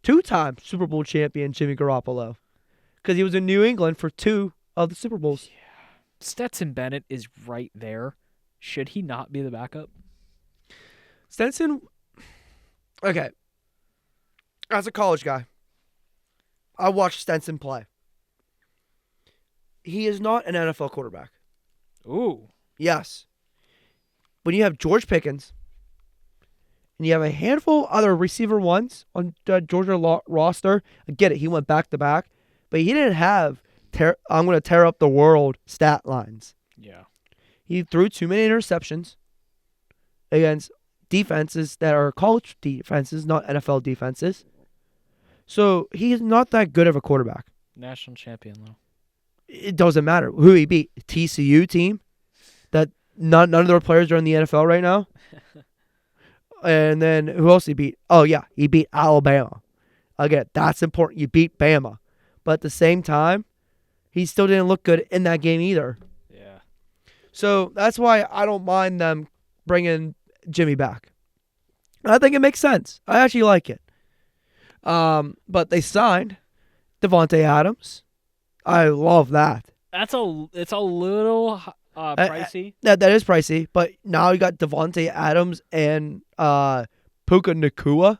2-time Super Bowl champion Jimmy Garoppolo, because he was in New England for 2 of the Super Bowls. Yeah. Stetson Bennett is right there. Should he not be the backup? Stetson, okay. As a college guy, I watched Stetson play. He is not an NFL quarterback. Ooh. Yes. When you have George Pickens, and you have a handful of other receiver ones on the Georgia roster, I get it. He went back to back, but he didn't have I'm going to tear up the world stat lines. Yeah. He threw too many interceptions against defenses that are college defenses, not NFL defenses. So he's not that good of a quarterback. National champion, though. It doesn't matter who he beat. TCU team that none of their players are in the NFL right now. And then who else he beat? Oh, yeah, he beat Alabama. Again, that's important. You beat Bama. But at the same time, he still didn't look good in that game either. Yeah. So that's why I don't mind them bringing Jimmy back. I think it makes sense. I actually like it. But they signed Devontae Adams. I love that. It's a little pricey. That is pricey, but now you got Devontae Adams and Puka Nakua.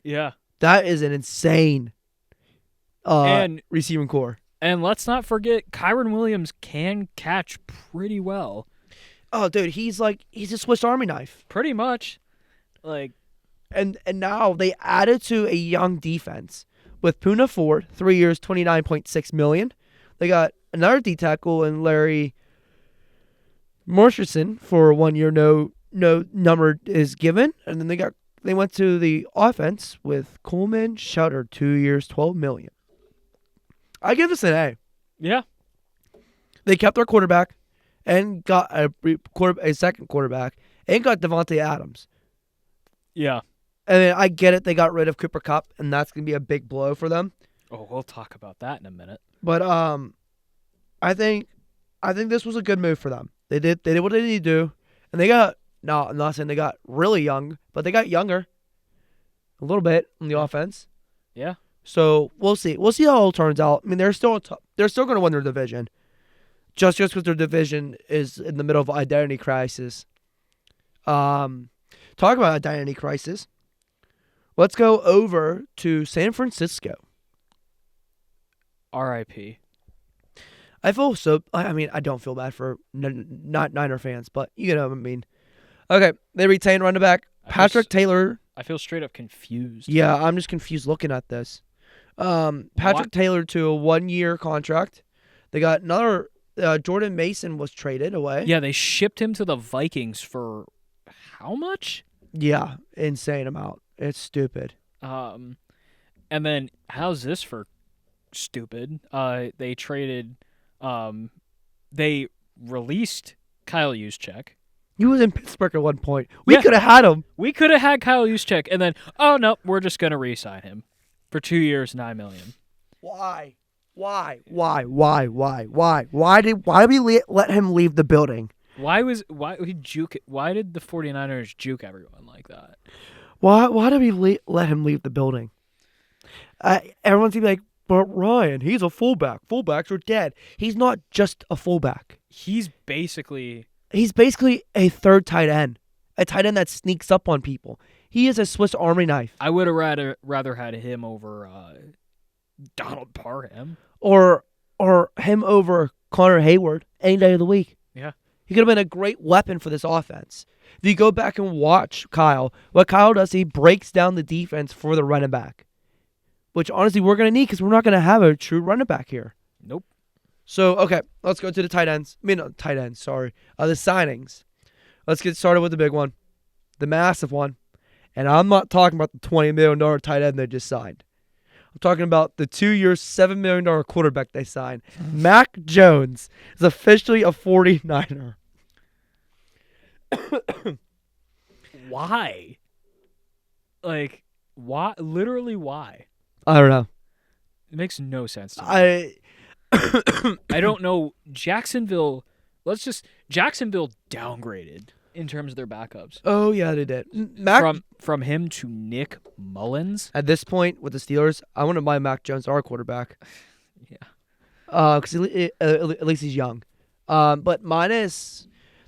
Yeah. That is an insane receiving core. And let's not forget, Kyron Williams can catch pretty well. Oh, dude, he's a Swiss Army knife. Pretty much. Like, and now they added to a young defense with Puna Ford, 3 years, $29.6 million. They got another D tackle in Larry Morrison for 1 year. No number is given, and then they went to the offense with Coleman Shutter, 2 years, $12 million. I give this an A. Yeah. They kept their quarterback and got a second quarterback and got Devontae Adams. Yeah. And then I get it. They got rid of Cooper Kupp, and that's going to be a big blow for them. Oh, we'll talk about that in a minute. But I think this was a good move for them. They did what they needed to do, and they got. No, I'm not saying they got really young, but they got younger a little bit on the offense. Yeah. So we'll see. We'll see how it all turns out. I mean, they're still going to win their division, just because their division is in the middle of identity crisis. Talk about identity crisis. Let's go over to San Francisco. R.I.P. I feel so. I mean, I don't feel bad for not Niner fans, but you know what I mean. Okay, they retain running back Patrick Taylor. I feel straight up confused. Yeah, I'm just confused looking at this. Patrick Taylor to a 1 year contract. They got another. Jordan Mason was traded away. Yeah, they shipped him to the Vikings for how much? Yeah, insane amount. It's stupid. And then how's this for stupid? They traded. They released Kyle Juszczyk. He was in Pittsburgh at one point. We could have had him. We could have had Kyle Juszczyk, and then no, we're just gonna re-sign him for 2 years, $9 million. Why? Why did we let him leave the building? Why did the 49ers juke everyone like that? Why did we let him leave the building? Everyone's gonna be like, but Ryan, he's a fullback. Fullbacks are dead. He's not just a fullback. He's basically a third tight end, a tight end that sneaks up on people. He is a Swiss Army knife. I would have rather had him over Donald Parham or him over Connor Hayward any day of the week. Yeah, he could have been a great weapon for this offense. If you go back and watch Kyle, what Kyle does, he breaks down the defense for the running back, which honestly we're going to need because we're not going to have a true running back here. Nope. So, okay, let's go to the tight ends. Tight ends, sorry. The signings. Let's get started with the big one, the massive one. And I'm not talking about the $20 million tight end they just signed. I'm talking about the 2 year, $7 million quarterback they signed. Mac Jones is officially a 49er. Why? Like, why? Literally, why? I don't know. It makes no sense to me. I don't know. Jacksonville downgraded in terms of their backups. Oh yeah, they did. From him to Nick Mullins. At this point with the Steelers, I want to buy Mac Jones, our quarterback. Yeah. Because at least he's young. But minus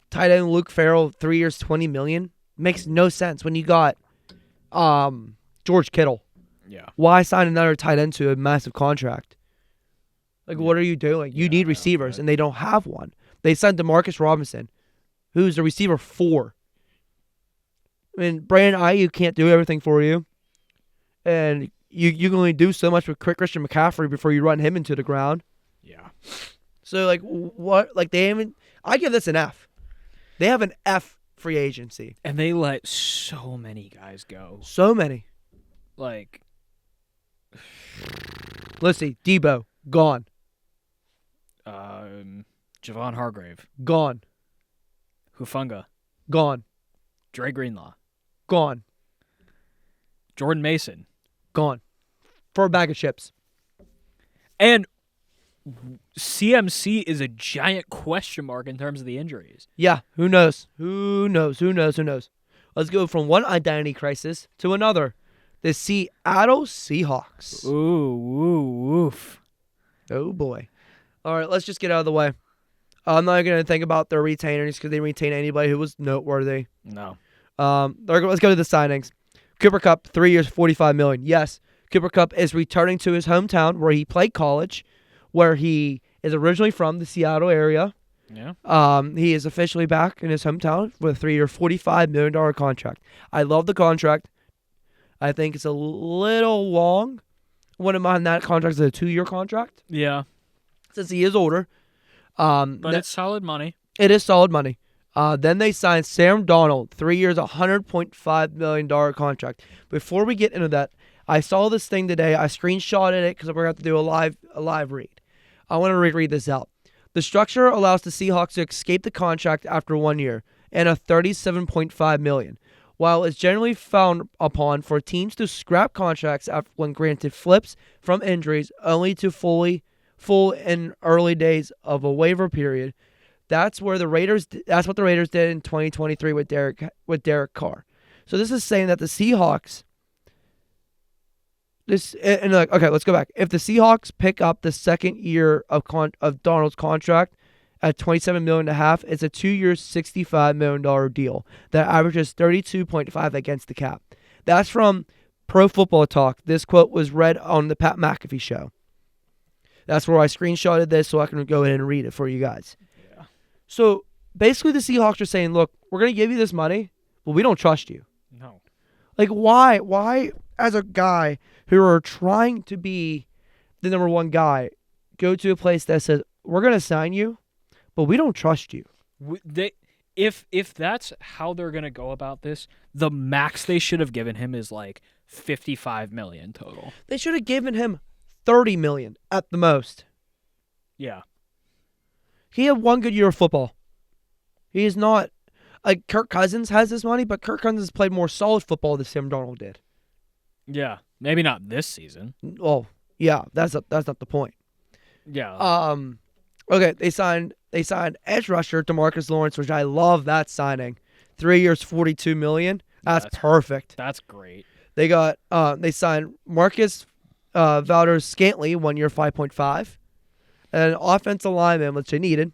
tight end Luke Farrell, 3 years, $20 million, makes no sense when you got George Kittle. Yeah. Why sign another tight end to a massive contract? Like, what are you doing? You need receivers, and they don't have one. They signed DeMarcus Robinson, who's a receiver 4. I mean, Brandon Ayuk can't do everything for you. And you can only do so much with Christian McCaffrey before you run him into the ground. Yeah. So, like, what? Like, they haven't... I give this an F. They have an F free agency. And they let so many guys go. So many. Like... Let's see. Debo, gone. Javon Hargrave. Gone. Hufanga. Gone. Dre Greenlaw. Gone. Jordan Mason. Gone. For a bag of chips. And CMC is a giant question mark in terms of the injuries. Yeah, who knows? Who knows? Let's go from one identity crisis to another. The Seattle Seahawks. Ooh, oof. Oh, boy. All right, let's just get out of the way. I'm not going to think about their retainers because they retain anybody who was noteworthy. No. Let's go to the signings. Cooper Kupp, 3 years, $45 million. Yes, Cooper Kupp is returning to his hometown where he played college, where he is originally from, the Seattle area. Yeah. He is officially back in his hometown with a 3-year, $45 million contract. I love the contract. I think it's a little long. Wouldn't mind that contract as a 2-year contract Yeah. since he is older. But it's solid money. It is solid money. Then they signed Sam Darnold, 3 years, $100.5 million contract. Before we get into that, I saw this thing today. I screenshotted it because we're going to have to do a live read. I want to reread this out. The structure allows the Seahawks to escape the contract after 1 year and a $37.5 million. While it's generally frowned upon for teams to scrap contracts when granted flips from injuries only to full in early days of a waiver period, that's what the Raiders did in 2023 with Derek Carr. So this is saying that the Seahawks okay, let's go back. If the Seahawks pick up the second year of Darnold's contract at $27.5 million, it's a 2-year, $65 million deal that averages 32.5 against the cap. That's from Pro Football Talk. This quote was read on the Pat McAfee show. That's where I screenshotted this so I can go ahead and read it for you guys. Yeah. So basically the Seahawks are saying, look, we're going to give you this money, but we don't trust you. No. Like, why? Why, as a guy who are trying to be the number one guy, go to a place that says, we're going to sign you, but we don't trust you? If that's how they're going to go about this, the max they should have given him is like $55 million total. They should have given him $30 million at the most. Yeah. He had one good year of football. He is not like Kirk Cousins has this money, but Kirk Cousins played more solid football than Sam Darnold did. Yeah. Maybe not this season. Oh, yeah, that's not the point. Yeah. Okay, they signed edge rusher DeMarcus Lawrence, which I love that signing. 3 years, $42 million. That's perfect. That's great. They signed Marcus Valdes-Scantling, 1 year, $5.5, and an offensive lineman, which they needed,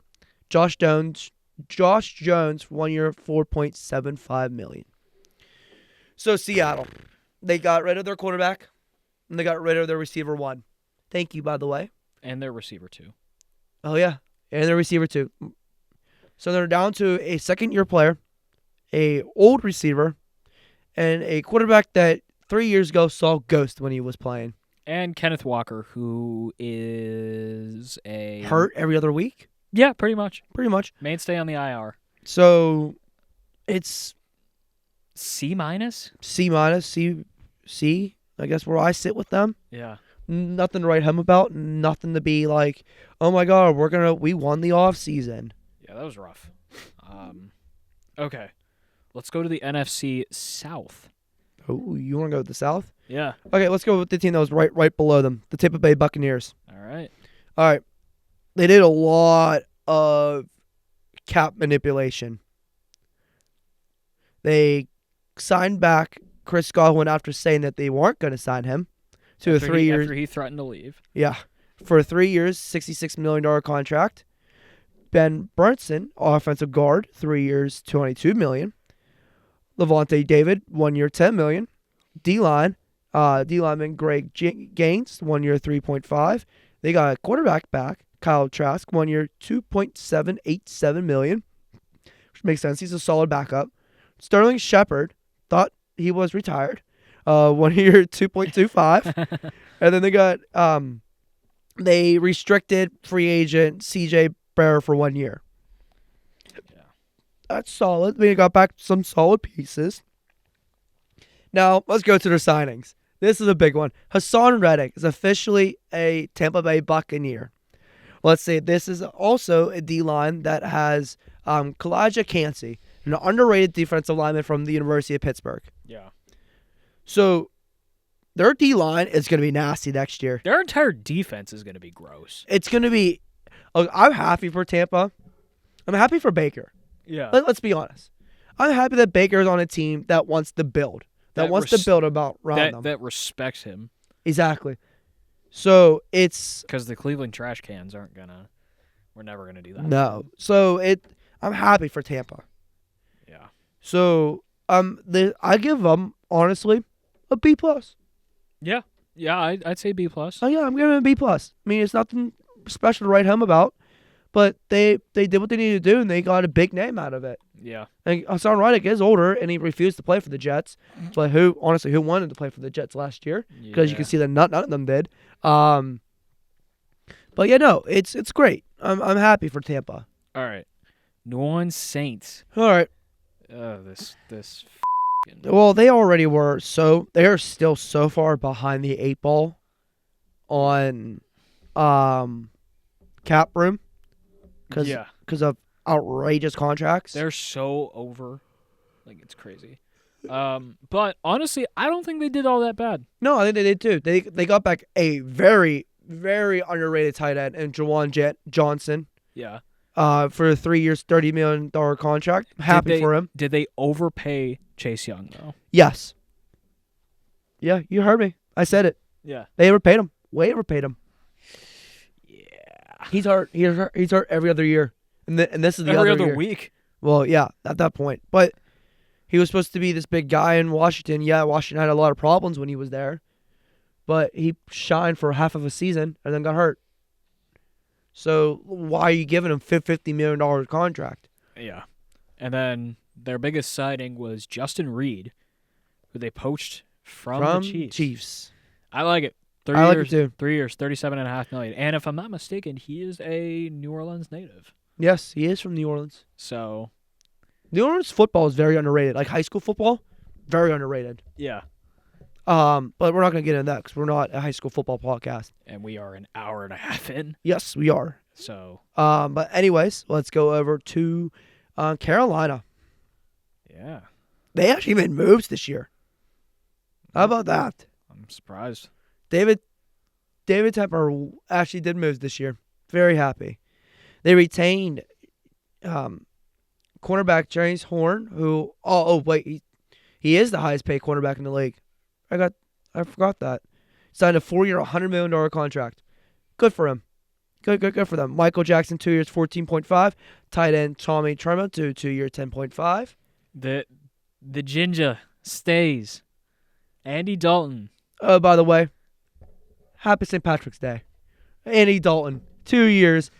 Josh Jones, 1 year, $4.75 million. So Seattle, they got rid of their quarterback, and they got rid of their receiver 1. Thank you, by the way. And their receiver 2. Oh yeah, and their receiver 2. So they're down to a second-year player, a old receiver, and a quarterback that 3 years ago saw ghost when he was playing. And Kenneth Walker, who is hurt every other week? Yeah, pretty much. Pretty much. Mainstay on the IR. So it's C-? C, I guess, where I sit with them. Yeah. Nothing to write home about. Nothing to be like, oh my God, we won the off season. Yeah, that was rough. Okay. Let's go to the NFC South. Oh, you want to go to the South? Yeah. Okay, let's go with the team that was right below them, the Tampa Bay Buccaneers. All right. They did a lot of cap manipulation. They signed back Chris Godwin after saying that they weren't going to sign him to After 3 years. After he threatened to leave. Yeah, for 3 years, $66 million contract. Ben Brunson, offensive guard, 3 years, $22 million. Levante David, 1 year, $10 million. D-lineman Greg Gaines, 1 year, $3.5. They got a quarterback back, Kyle Trask, 1 year, $2.787 million, which makes sense. He's a solid backup. Sterling Shepard, thought he was retired, 1 year, $2.25. And then they got they restricted free agent CJ Bear for 1 year. Yeah. That's solid. They got back some solid pieces. Now, let's go to their signings. This is a big one. Hassan Reddick is officially a Tampa Bay Buccaneer. Let's say this is also a D-line that has Kalijah Cansey, an underrated defensive lineman from the University of Pittsburgh. Yeah. So their D-line is going to be nasty next year. Their entire defense is going to be gross. It's going to be... I'm happy for Tampa. I'm happy for Baker. Yeah. Let's be honest. I'm happy that Baker's on a team that wants to build. That wants to build around them. That respects him. Exactly. So it's... Because the Cleveland trash cans aren't going to... We're never going to do that. No. So I'm happy for Tampa. Yeah. So I give them, honestly, a B+. Yeah. Yeah, I'd say B plus. Oh yeah, I'm giving him a B plus. I mean, it's nothing special to write home about, but they did what they needed to do, and they got a big name out of it. Yeah. And Hassan Reddick is older, and he refused to play for the Jets. But honestly, who wanted to play for the Jets last year? Because you can see that none of them did. But yeah, no, it's great. I'm happy for Tampa. All right. New Orleans Saints. All right. This. Well, they already were they are still so far behind the 8 ball on cap room because of outrageous contracts. They're so over, like it's crazy. But honestly, I don't think they did all that bad. No, I think they did too. They got back a very, very underrated tight end in Jawan Johnson. Yeah. For a 3 years, $30 million contract. Happy for him. Did they overpay Chase Young though? Yes. Yeah, you heard me. I said it. Yeah. They overpaid him. Way overpaid him. Yeah. He's hurt. He's hurt every other year, and this is the every other other year. week. Well, yeah, at that point, but he was supposed to be this big guy in Washington. Yeah, Washington had a lot of problems when he was there, but he shined for half of a season and then got hurt. So why are you giving him $50 million contract? Yeah. And then their biggest signing was Justin Reed, who they poached from the Chiefs. I like it. Like it too. 3 years, $37.5 million. And if I'm not mistaken, he is a New Orleans native. Yes, he is from New Orleans. So New Orleans football is very underrated. Like high school football, very underrated. Yeah. But we're not going to get into that because we're not a high school football podcast. And we are an hour and a half in. Yes, we are. So. But anyways, let's go over to Carolina. Yeah. They actually made moves this year. How about that? I'm surprised. David Tepper actually did moves this year. Very happy. They retained cornerback James Horn, who he is the highest paid cornerback in the league. I forgot that. Signed a 4-year, $100 million contract. Good for him. Good for them. Michael Jackson, 2 years, 14.5. Tight end Tommy Tremont, 2 year, 10.5. The ginger stays. Andy Dalton. Oh, by the way, happy St. Patrick's Day. Andy Dalton, 2 years,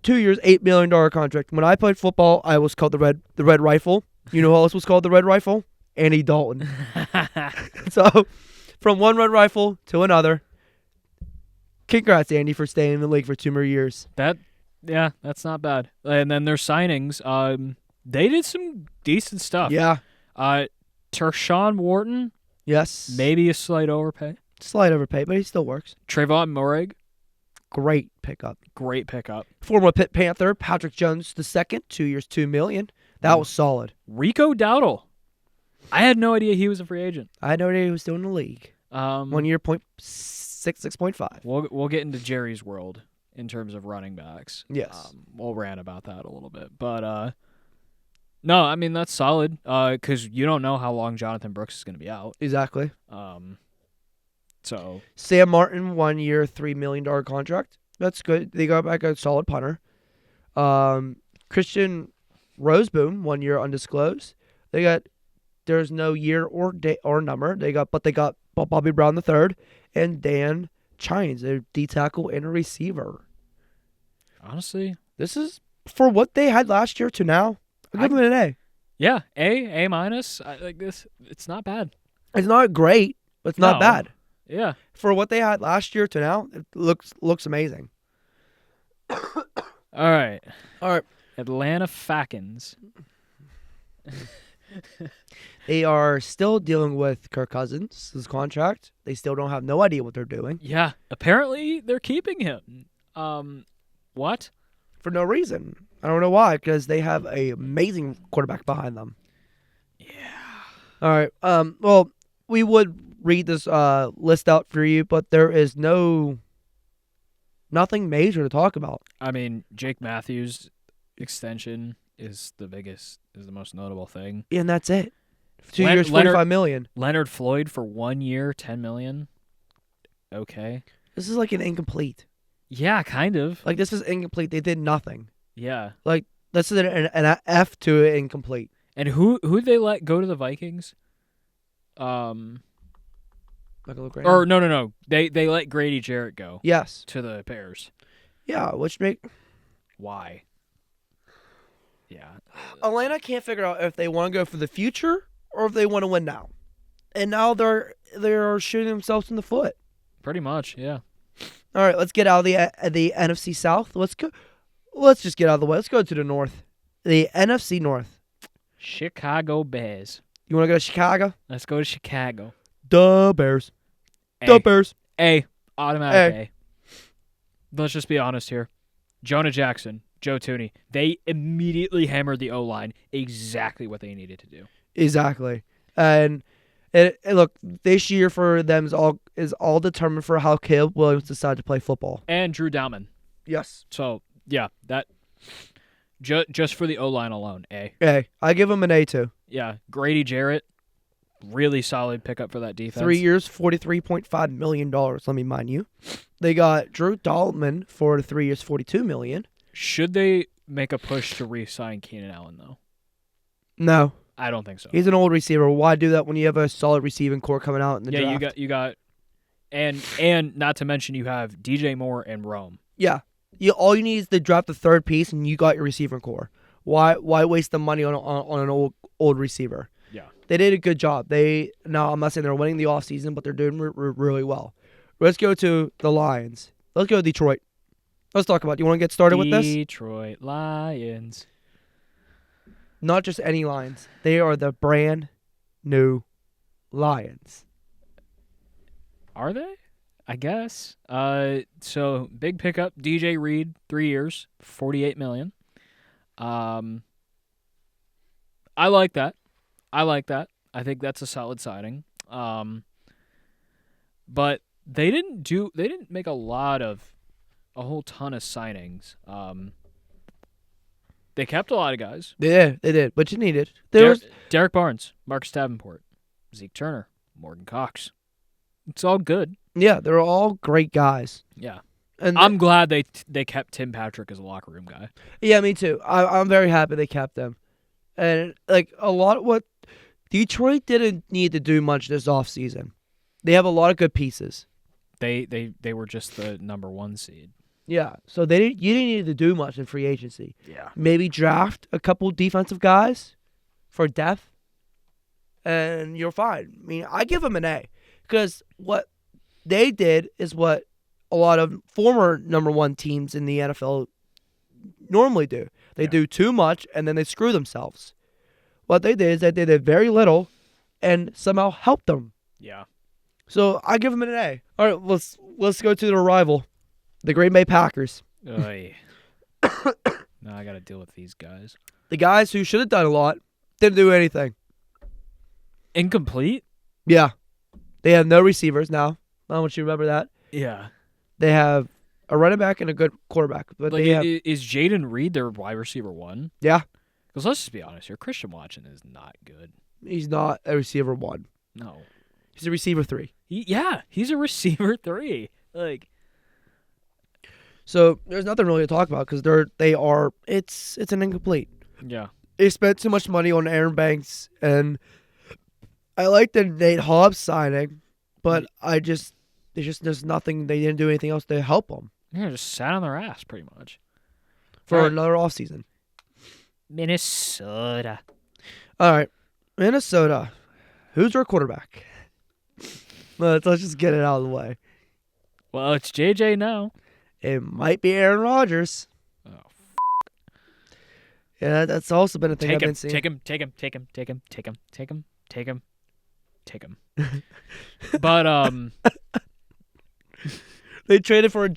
$8 million contract. When I played football, I was called the Red Rifle. You know who else was called the Red Rifle? Andy Dalton. So, from one Red Rifle to another. Congrats, Andy, for staying in the league for 2 more years. That's not bad. And then their signings, they did some decent stuff. Yeah. Tershawn Wharton. Yes. Maybe a slight overpay. Slight overpay, but he still works. Trayvon Morig. Great pickup. Former Pitt Panther Patrick Jones II, 2 years, $2 million. That was solid. Rico Dowdle. I had no idea he was a free agent. I had no idea he was still in the league. 1 year, 6.5. We'll get into Jerry's world in terms of running backs. Yes. We'll rant about that a little bit. But, no, I mean, that's solid because you don't know how long Jonathan Brooks is going to be out. Exactly. So Sam Martin, 1 year, $3 million contract. That's good. They got back a solid punter. Christian Roseboom, 1 year undisclosed. There's no year or day or number. They got Bobby Brown III and Dan Chines, a D tackle and a receiver. Honestly, this is for what they had last year to now. I'll give them an A. Yeah, A minus. Like this, it's not bad. It's not great, but it's not bad. Yeah. For what they had last year to now, it looks amazing. All right. Atlanta Falcons. They are still dealing with Kirk Cousins' contract. They still don't have no idea what they're doing. Yeah. Apparently, they're keeping him. What? For no reason. I don't know why, because they have an amazing quarterback behind them. Yeah. All right. Well, we would read this list out for you, but there is nothing major to talk about. I mean, Jake Matthews' extension is the most notable thing. And that's it. 2 years, $45 million. Leonard Floyd for 1 year, $10 million. Okay. This is like an incomplete. Yeah, kind of. Like, this is incomplete. They did nothing. Yeah. Like, this is an F to incomplete. And who they let go to the Vikings? I can look right Or now. no. They let Grady Jarrett go Yes. to the Bears. Yeah, which make Why? Yeah. Atlanta can't figure out if they want to go for the future or if they want to win now. And now they're shooting themselves in the foot. Pretty much, yeah. All right, let's get out of the NFC South. Let's go. Let's just get out of the way. Let's go to the North. The NFC North. Chicago Bears. You want to go to Chicago? Let's go to Chicago. The Bears. A. The Bears. A. Automatic A. Let's just be honest here. Jonah Jackson, Joe Tooney, they immediately hammered the O-line exactly what they needed to do. Exactly. And look, this year for them is all determined for how Caleb Williams decides to play football. And Drew Dowman. Yes. So, yeah, that just for the O-line alone, A. A. I give him an A too. Yeah, Grady Jarrett, really solid pickup for that defense. 3 years, $43.5 million, let me mind you. They got Drew Dalton for 3 years, $42 million. Should they make a push to re-sign Keenan Allen, though? No. I don't think so. He's an old receiver. Why do that when you have a solid receiving core coming out in the draft? Yeah, you got and not to mention you have DJ Moore and Rome. Yeah. All you need is to draft the third piece, and you got your receiving core. Why waste the money on an old receiver? Yeah. They did a good job. I'm not saying they're winning the offseason, but they're doing really well. Let's go to the Lions. Let's go to Detroit. Let's talk about it. You want to get started with this? Detroit Lions. Not just any Lions. They are the brand new Lions. Are they? I guess. So big pickup. DJ Reed, 3 years, $48 million. I like that. I think that's a solid signing. But they didn't make a whole ton of signings. They kept a lot of guys. Yeah, they did. But you needed. Derek Barnes, Marcus Davenport, Zeke Turner, Morgan Cox. It's all good. Yeah, they're all great guys. Yeah. And I'm glad they kept Tim Patrick as a locker room guy. Yeah, me too. I'm very happy they kept them. And like a lot of what Detroit didn't need to do much this offseason. They have a lot of good pieces. They were just the number 1 seed. Yeah, so you didn't need to do much in free agency. Yeah. Maybe draft a couple defensive guys for depth, and you're fine. I mean, I give them an A because what they did is what a lot of former number 1 teams in the NFL normally do. They do too much, and then they screw themselves. What they did is they did very little and somehow helped them. Yeah. So I give them an A. All right, let's go to the rival, the Green Bay Packers. Oy. Now I got to deal with these guys. The guys who should have done a lot didn't do anything. Incomplete? Yeah. They have no receivers now. I don't want you to remember that. Yeah. They have a running back and a good quarterback. But Like, they have, is Jaden Reed their wide receiver 1? yeah, Because let's just be honest here. Christian Watson is not good. he's not a receiver 1. No. He's a receiver 3. He's a receiver 3. Like, So there's nothing really to talk about because it's an incomplete. yeah. They spent too much money on Aaron Banks, and I like the Nate Hobbs signing, but there's nothing. They didn't do anything else to help them Yeah, just sat on their ass pretty much. for All right. another offseason. Minnesota. All right, Minnesota. Who's their quarterback? Let's just get it out of the way. Well, it's JJ now. It might be Aaron Rodgers. Oh, Yeah, that's also been a thing I've been seeing. take him. But They traded for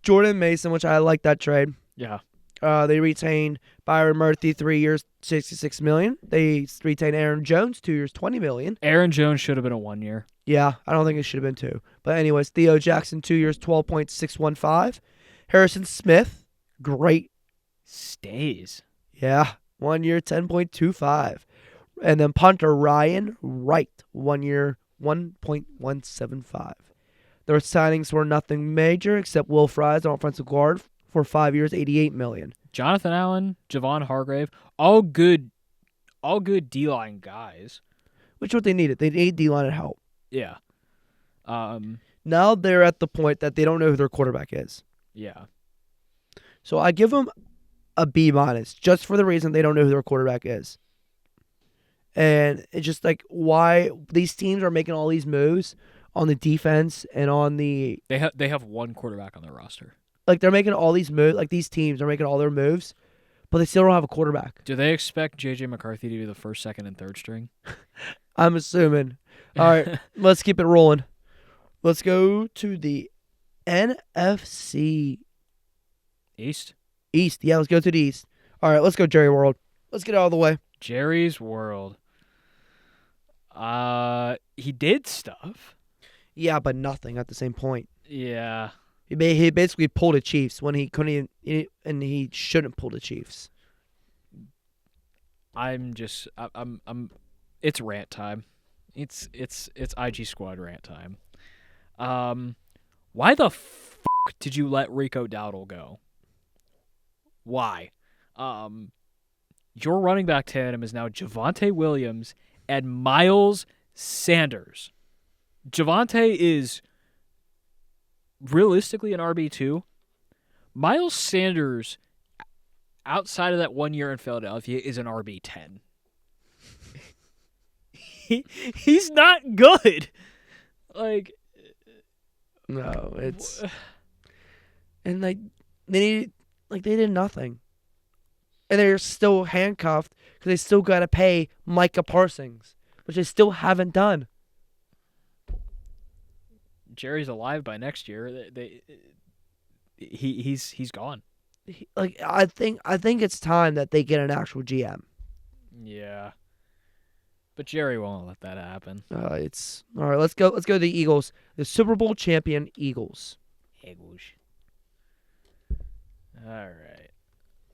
Jordan Mason, which I like that trade. yeah. They retained Byron Murphy, 3 years, $66 million. They retained Aaron Jones, 2 years, $20 million. Aaron Jones should have been a 1 year. Yeah, I don't think it should have been 2. But anyways, Theo Jackson, 2 years, $12.615. Harrison Smith, great. Stays. Yeah, 1 year, $10.25. And then punter Ryan Wright, 1 year, $1.175. Their signings were nothing major except Will Fries, an offensive guard, for 5 years, $88 million. Jonathan Allen, Javon Hargrave, all good D-line guys. Which is what they needed. They need D-line and help. Yeah. Now they're at the point that they don't know who their quarterback is. Yeah. So I give them a B minus just for the reason they don't know who their quarterback is. And it's just like why these teams are making all these moves on the defense and on the They have one quarterback on their roster. like they're making all these moves, like these teams are making all their moves, but they still don't have a quarterback. Do they expect JJ McCarthy to be the first, second, and third string? I'm assuming. All right, let's keep it rolling. Let's go to the NFC East? East. Yeah, let's go to the East. All right, let's go Jerry World. Let's get it out of the way. Jerry's World. He did stuff. Yeah, but nothing at the same point. Yeah. He basically pulled the Chiefs when he couldn't even, and he shouldn't pull the Chiefs. I'm it's rant time. It's IG squad rant time. Why the fuck did you let Rico Dowdle go? Why? Your running back tandem is now Javonte Williams and Miles Sanders. Javonte is realistically an RB2. Miles Sanders, outside of that 1 year in Philadelphia, is an RB10. He's not good. Like, No, it's and like they did nothing, and they're still handcuffed because they still got to pay Micah Parsons, which they still haven't done. Jerry's alive by next year. He's gone. I think it's time that they get an actual GM. Yeah. But Jerry won't let that happen. It's all right. Let's go to the Eagles, the Super Bowl champion Eagles. Eagles. All right.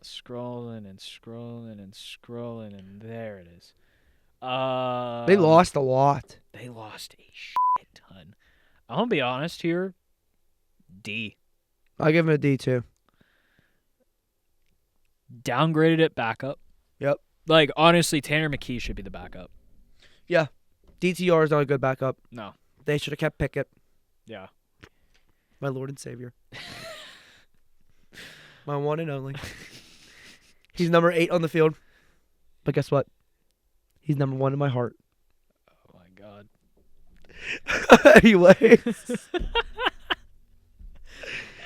Scrolling and scrolling and scrolling, and there it is. They lost a lot. They lost a shit ton. I'm gonna be honest here. D. I give them a D too. Downgraded at backup. Yep. Like, honestly, Tanner McKee should be the backup. Yeah. DTR is not a good backup. No. They should have kept Pickett. Yeah. My Lord and Savior. My one and only. He's number 8 on the field. But guess what? He's number 1 in my heart. Oh, my God. Anyway.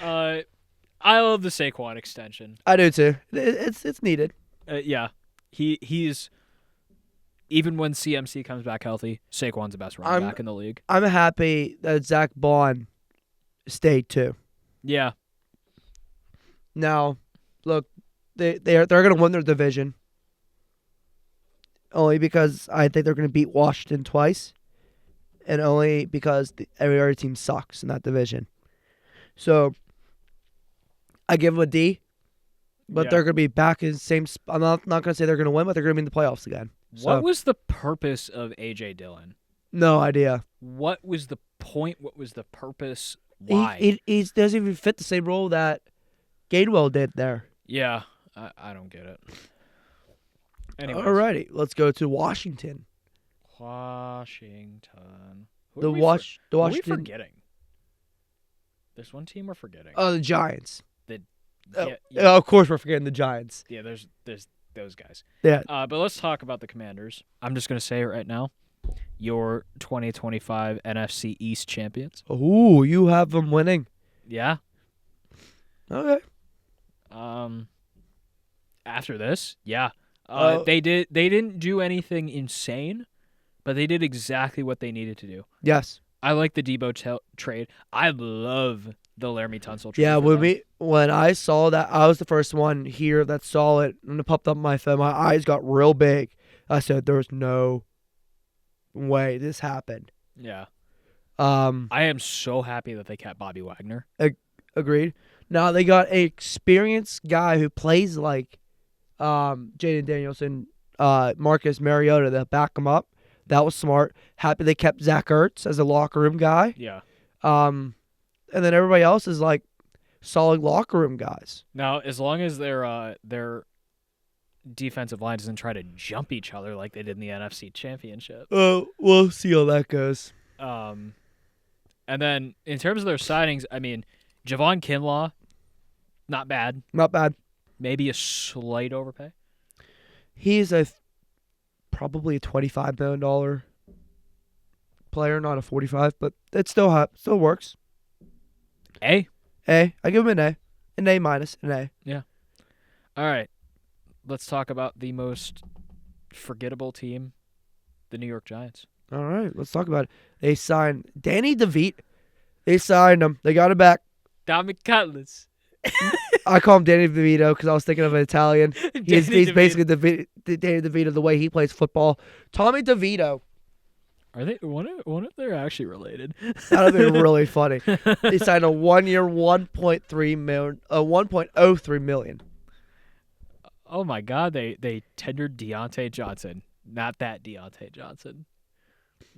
I love the Saquon extension. I do too. It's needed. Yeah. He's... Even when CMC comes back healthy, Saquon's the best running back in the league. I'm happy that Zach Bond stayed too. Yeah. Now, look, they're going to win their division. Only because I think they're going to beat Washington twice. And only because every other team sucks in that division. So, I give them a D. But they're going to be back in the same... I'm not going to say they're going to win, but they're going to be in the playoffs again. What was the purpose of A.J. Dillon? No idea. What was the point? What was the purpose? Why? He doesn't even fit the same role that Gainwell did there. Yeah, I don't get it. Anyways. Alrighty, let's go to Washington. Washington. The Who are we Washington. forgetting? There's one team we're forgetting. Oh, the Giants. Yeah, Of course, we're forgetting the Giants. Yeah, there's those guys. Yeah. But let's talk about the Commanders. I'm just going to say it right now. Your 2025 NFC East champions. Ooh, you have them winning. Yeah. Okay. After this, yeah. Oh. They didn't do anything insane, but they did exactly what they needed to do. Yes. I like the Debo trade. I love the Laramie Tunsil trade. Yeah, when I saw that, I was the first one here that saw it, and it popped up on my phone. My eyes got real big. I said, "There's no way this happened." Yeah. I am so happy that they kept Bobby Wagner. Agreed. Now they got an experienced guy who plays like Jaden Danielson, Marcus Mariota to back him up. That was smart. Happy they kept Zach Ertz as a locker room guy. Yeah. And then everybody else is like solid locker room guys. Now, as long as their defensive line doesn't try to jump each other like they did in the NFC Championship. We'll see how that goes. And then in terms of their signings, I mean, Javon Kinlaw, not bad. Not bad. Maybe a slight overpay. He's probably a $25 million player, not a 45, but it still works. A. I give him an A minus, an A. Yeah. All right. Let's talk about the most forgettable team, the New York Giants. All right, let's talk about it. They signed Danny DeVito. They signed him. They got him back. Dominic Cutlass. I call him Danny DeVito because I was thinking of an Italian. He's basically Danny DeVito the way he plays football. Tommy DeVito. Are they? One if they're actually related. That would be really funny. They signed a 1 year, $1.03 million. Oh my God! They tendered Deontay Johnson. Not that Deontay Johnson.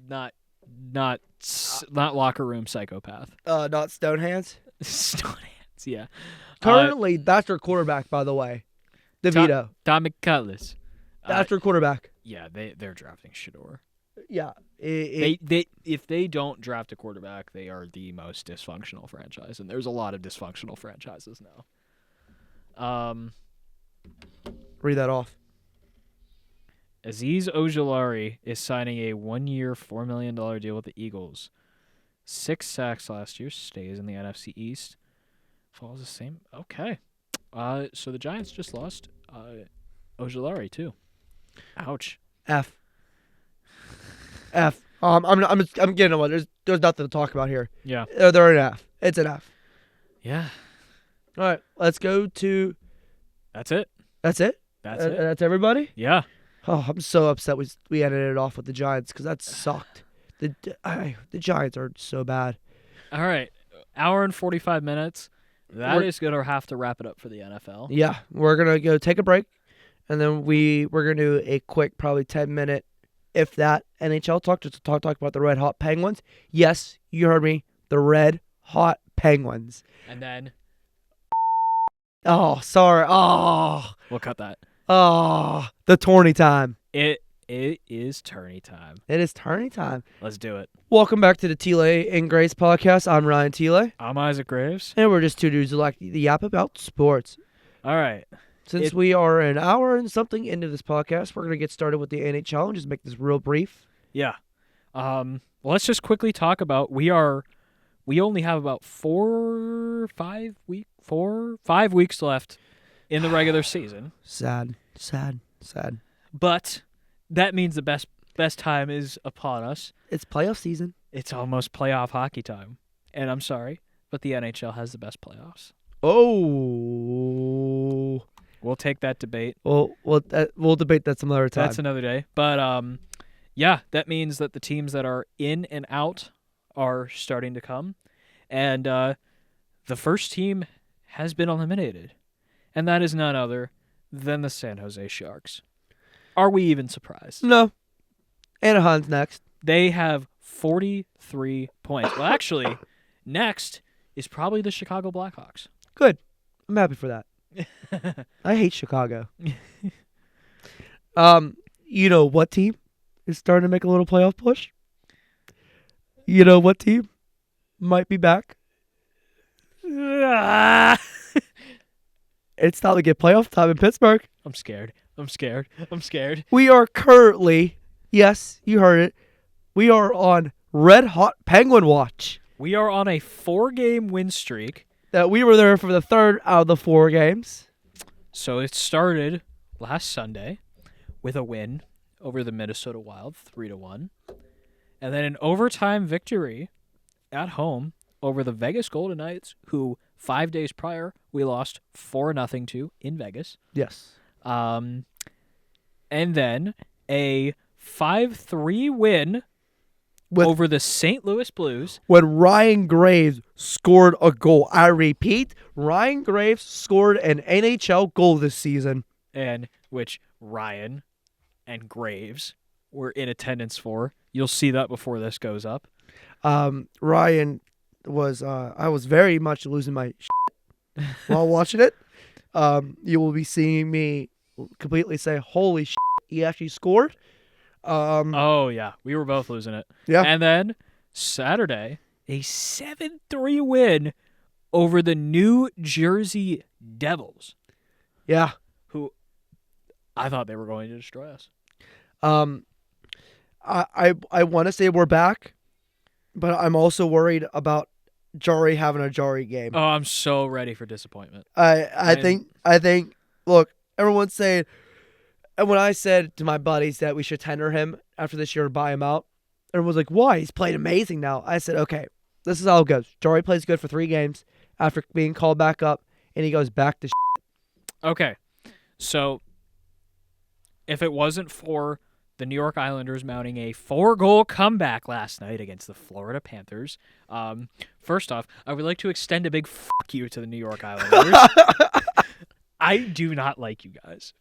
Not locker room psychopath. Not Stonehands. Stonehands. Yeah. Currently, that's their quarterback, by the way. DeVito. Dominic Cutlass. That's their quarterback. Yeah, they're drafting Shador. Yeah. They if they don't draft a quarterback, they are the most dysfunctional franchise, and there's a lot of dysfunctional franchises now. Read that off. Azeez Ojulari is signing a 1 year, $4 million deal with the Eagles. 6 sacks last year, stays in the NFC East. Falls the same. Okay. So the Giants just lost Ojulari too. Ouch. F. I'm getting one. There's nothing to talk about here. Yeah. They're an F. It's an F. Yeah. All right. Let's go to. That's it. That's it. That's everybody. Yeah. Oh, I'm so upset we ended it off with the Giants because that sucked. The Giants are so bad. All right. Hour and 45 minutes. That is going to have to wrap it up for the NFL. Yeah. We're going to go take a break, and then we're going to do a quick, probably 10-minute, if that, NHL talk, just to talk about the Red Hot Penguins. Yes, you heard me. The Red Hot Penguins. And then. Oh, sorry. Oh. We'll cut that. Oh, the tourney time. It is tourney time. It is tourney time. Let's do it. Welcome back to the Thielet and Graves podcast. I'm Ryan Thielet. I'm Isaac Graves. And we're just two dudes who like to yap about sports. All right. Since we are an hour and something into this podcast, we're going to get started with the NHL and just make this real brief. Yeah. Let's just quickly talk about we only have about 5 weeks left in the regular season. Sad. But that means the best time is upon us. It's playoff season. It's almost playoff hockey time. And I'm sorry, but the NHL has the best playoffs. Oh. We'll take that debate. We'll debate that some other time. That's another day. But yeah, that means that the teams that are in and out are starting to come. And the first team has been eliminated. And that is none other than the San Jose Sharks. Are we even surprised? No. Anaheim's next. They have 43 points. Well, actually, next is probably the Chicago Blackhawks. Good. I'm happy for that. I hate Chicago. You know what team is starting to make a little playoff push? You know what team might be back? It's time to get playoff time in Pittsburgh. I'm scared. We are currently, yes, you heard it, we are on Red Hot Penguin watch. We are on a 4-game win streak. That we were there for the third out of the 4 games. So it started last Sunday with a win over the Minnesota Wild, 3-1. And then an overtime victory at home over the Vegas Golden Knights, who 5 days prior we lost 4-0 to in Vegas. Yes. And then a 5-3 win over the St. Louis Blues. When Ryan Graves scored a goal. I repeat, Ryan Graves scored an NHL goal this season. And which Ryan and Graves were in attendance for. You'll see that before this goes up. Ryan was, I was very much losing my shit while watching it. You will be seeing me completely say, holy shit, he actually scored. Oh, yeah. We were both losing it. Yeah. And then Saturday A 7-3 win over the New Jersey Devils, Yeah. who I thought they were going to destroy us. I want to say we're back, but I'm also worried about Jari having a Jari game. Oh, I'm so ready for disappointment. I think. Look, everyone's saying, and when I said to my buddies that we should tender him after this year to buy him out, everyone's like, "Why? He's played amazing now." I said, "Okay, this is how it goes. Jari plays good for 3 games after being called back up, and he goes back to." Okay, so if it wasn't for the New York Islanders mounting a 4-goal comeback last night against the Florida Panthers, first off, I would like to extend a big fuck you to the New York Islanders. I do not like you guys.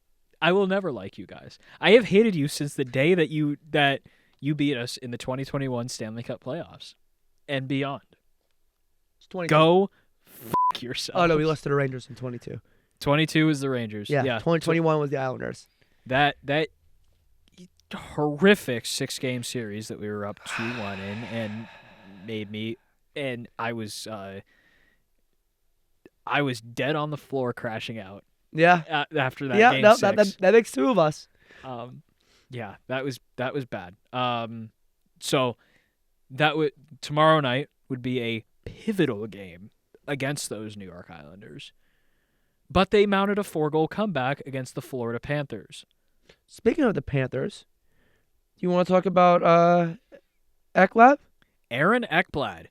I will never like you guys. I have hated you since the day that you beat us in the 2021 Stanley Cup playoffs and beyond. It's 22. Go fuck yourself. Oh no, we lost to the Rangers in 22. 22 is the Rangers. Yeah. 2021 was the Islanders. That horrific 6-game series that we were up 2-1 in and made me, and I was dead on the floor crashing out. Yeah. After that Yeah. game No, 6. that makes 2 of us. Yeah, that was bad. So that would tomorrow night would be a pivotal game against those New York Islanders. But they mounted a 4-goal comeback against the Florida Panthers. Speaking of the Panthers, you want to talk about Ekblad? Aaron Ekblad.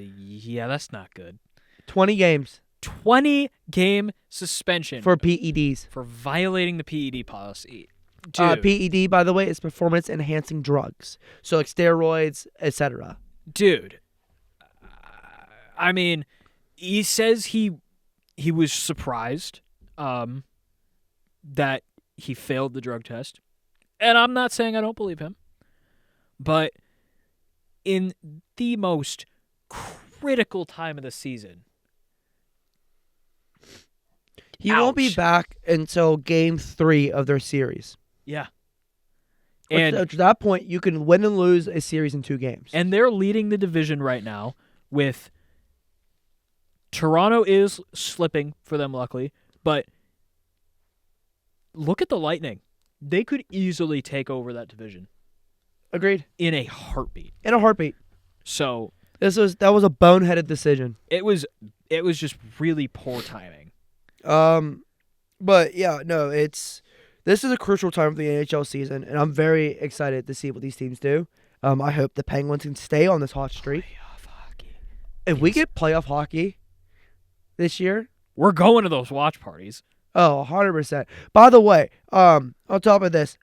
Yeah, that's not good. 20 games 20-game suspension for PEDs. for violating the PED policy. Dude, PED, by the way, is performance-enhancing drugs. So like steroids, etc. dude. I mean, he says he was surprised that he failed the drug test. And I'm not saying I don't believe him. But in the most critical time of the season, He won't be back until Game 3 of their series. yeah. And at that point, you can win and lose a series in 2 games. And they're leading the division right now with Toronto is slipping for them, luckily. But look at the Lightning. They could easily take over that division. Agreed. In a heartbeat. In a heartbeat. So that was a boneheaded decision. it was just really poor timing. But yeah, no, this is a crucial time for the NHL season, and I'm very excited to see what these teams do. I hope the Penguins can stay on this hot streak. Playoff hockey. If we get playoff hockey this year, We're going to those watch parties. oh, 100%. By the way, on top of this,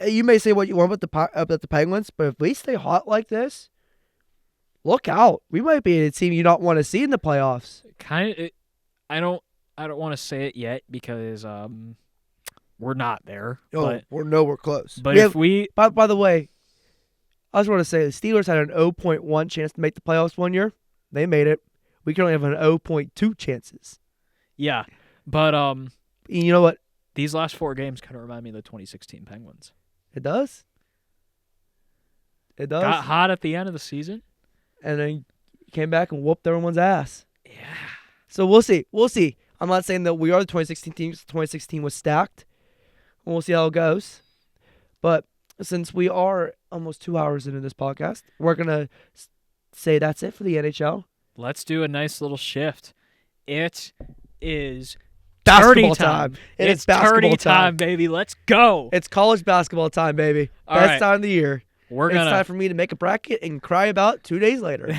you may say what you want about the Penguins, but if we stay hot like this, look out. We might be a team you don't want to see in the playoffs. I don't want to say it yet because we're not there. Oh, we're nowhere close. But if we by the way, I just want to say the Steelers had an 0.1 chance to make the playoffs one year. They made it. We currently have an 0.2 chances. yeah, but You know what? these last 4 games kind of remind me of the 2016 Penguins. It does. It does. Got hot at the end of the season. And then came back and whooped everyone's ass. Yeah. So we'll see. We'll see. I'm not saying that we are the 2016 team. 2016 was stacked. We'll see how it goes. But since we are almost 2 hours into this podcast, we're going to say that's it for the NHL. Let's do a nice little shift. It is Basketball Turdy time. It's basketball Turdy time, baby. Let's go. It's college basketball time, baby. All Best right. time of the year. We're It's gonna. time for me to make a bracket and cry about 2 days later.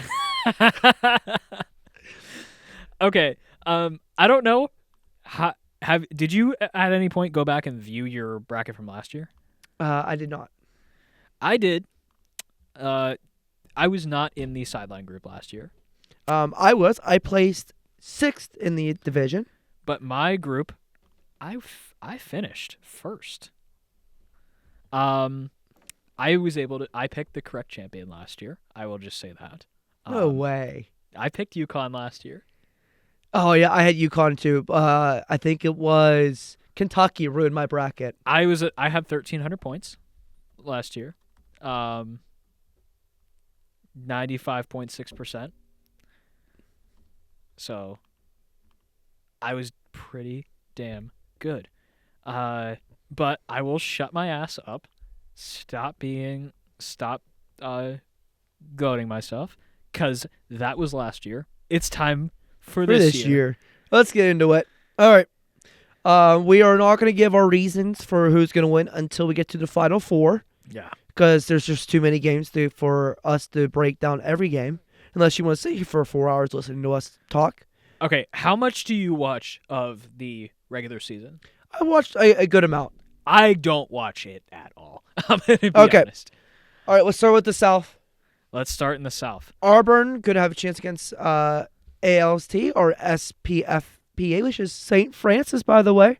Okay. I don't know. Did you at any point go back and view your bracket from last year? I did not. I did. I was not in the sideline group last year, I was. I placed 6th in the division. but my group, I finished first. I picked the correct champion last year. I will just say that. No way. I picked UConn last year. Oh, yeah, I had UConn too. I think it was Kentucky ruined my bracket. I had 1,300 points last year. 95.6%. So I was pretty damn good. But I will shut my ass up. Stop goading myself, because that was last year. It's time for this year. Let's get into it. All right. We are not going to give our reasons for who's going to win until we get to the Final Four. Yeah. Because there's just too many games for us to break down every game. Unless you want to sit here for 4 hours listening to us talk. Okay, how much do you watch of the regular season? I watched a good amount. I don't watch it at all. I'm going to be honest. All right, let's start with the South. Let's start in the South. Auburn could have a chance against ALST or SPFPA, which is St. Francis, by the way.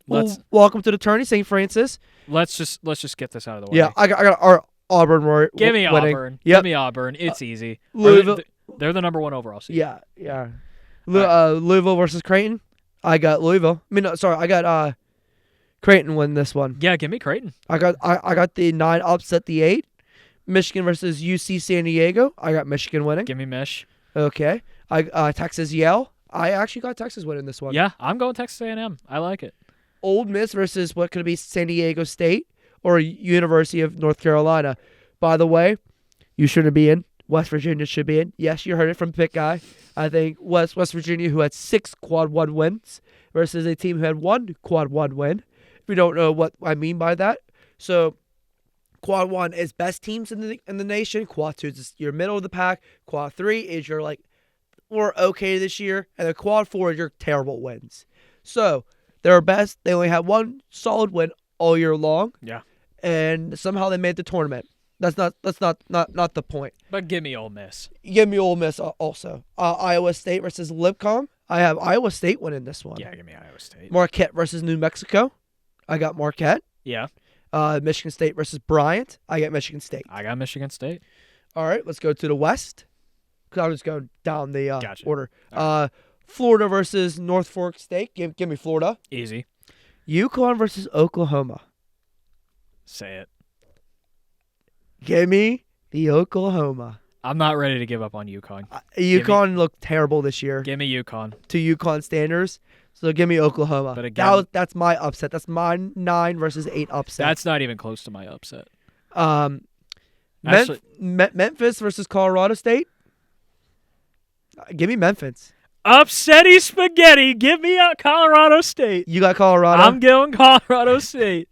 Welcome to the tourney, St. Francis. Let's just get this out of the way. Yeah, I got our Auburn. Give me winning. Auburn. Yep. Give me Auburn. It's easy. Louisville. They're the number 1 overall seed. Yeah. Louisville versus Creighton. I got Louisville. I got Creighton win this one. Yeah, give me Creighton. I got the 9 upset the 8. Michigan versus UC San Diego. I got Michigan winning. Give me Mich. Okay. Texas Yale. I actually got Texas winning this one. Yeah, I'm going Texas A&M. I like it. Ole Miss versus what could it be, San Diego State or University of North Carolina. By the way, you shouldn't be in. West Virginia should be in. Yes, you heard it from Pick Guy. I think West Virginia, who had 6 quad 1 wins, versus a team who had 1 quad 1 win. If you don't know what I mean by that. So quad 1 is best teams in the nation. Quad 2 is your middle of the pack. Quad 3 is your we're okay this year. And the quad 4 is your terrible wins. So they're best. They only had 1 solid win all year long. Yeah. And somehow they made the tournament. That's not the point. But give me Ole Miss. Give me Ole Miss also. Iowa State versus Lipcom. I have Iowa State winning this one. Yeah, give me Iowa State. Marquette versus New Mexico. I got Marquette. Yeah. Michigan State versus Bryant. I got Michigan State. I got Michigan State. All right, let's go to the West. Because I'm just going down the Gotcha. order. Right. Florida versus North Fork State. Give me Florida. Easy. UConn versus Oklahoma. Say it. Give me the Oklahoma. I'm not ready to give up on UConn. UConn looked terrible this year. Give me UConn. To UConn standards. So give me Oklahoma. But again, that's my upset. That's my 9 versus 8 upset. That's not even close to my upset. Memphis versus Colorado State. Give me Memphis. Upsetti spaghetti. Give me Colorado State. You got Colorado? I'm going Colorado State.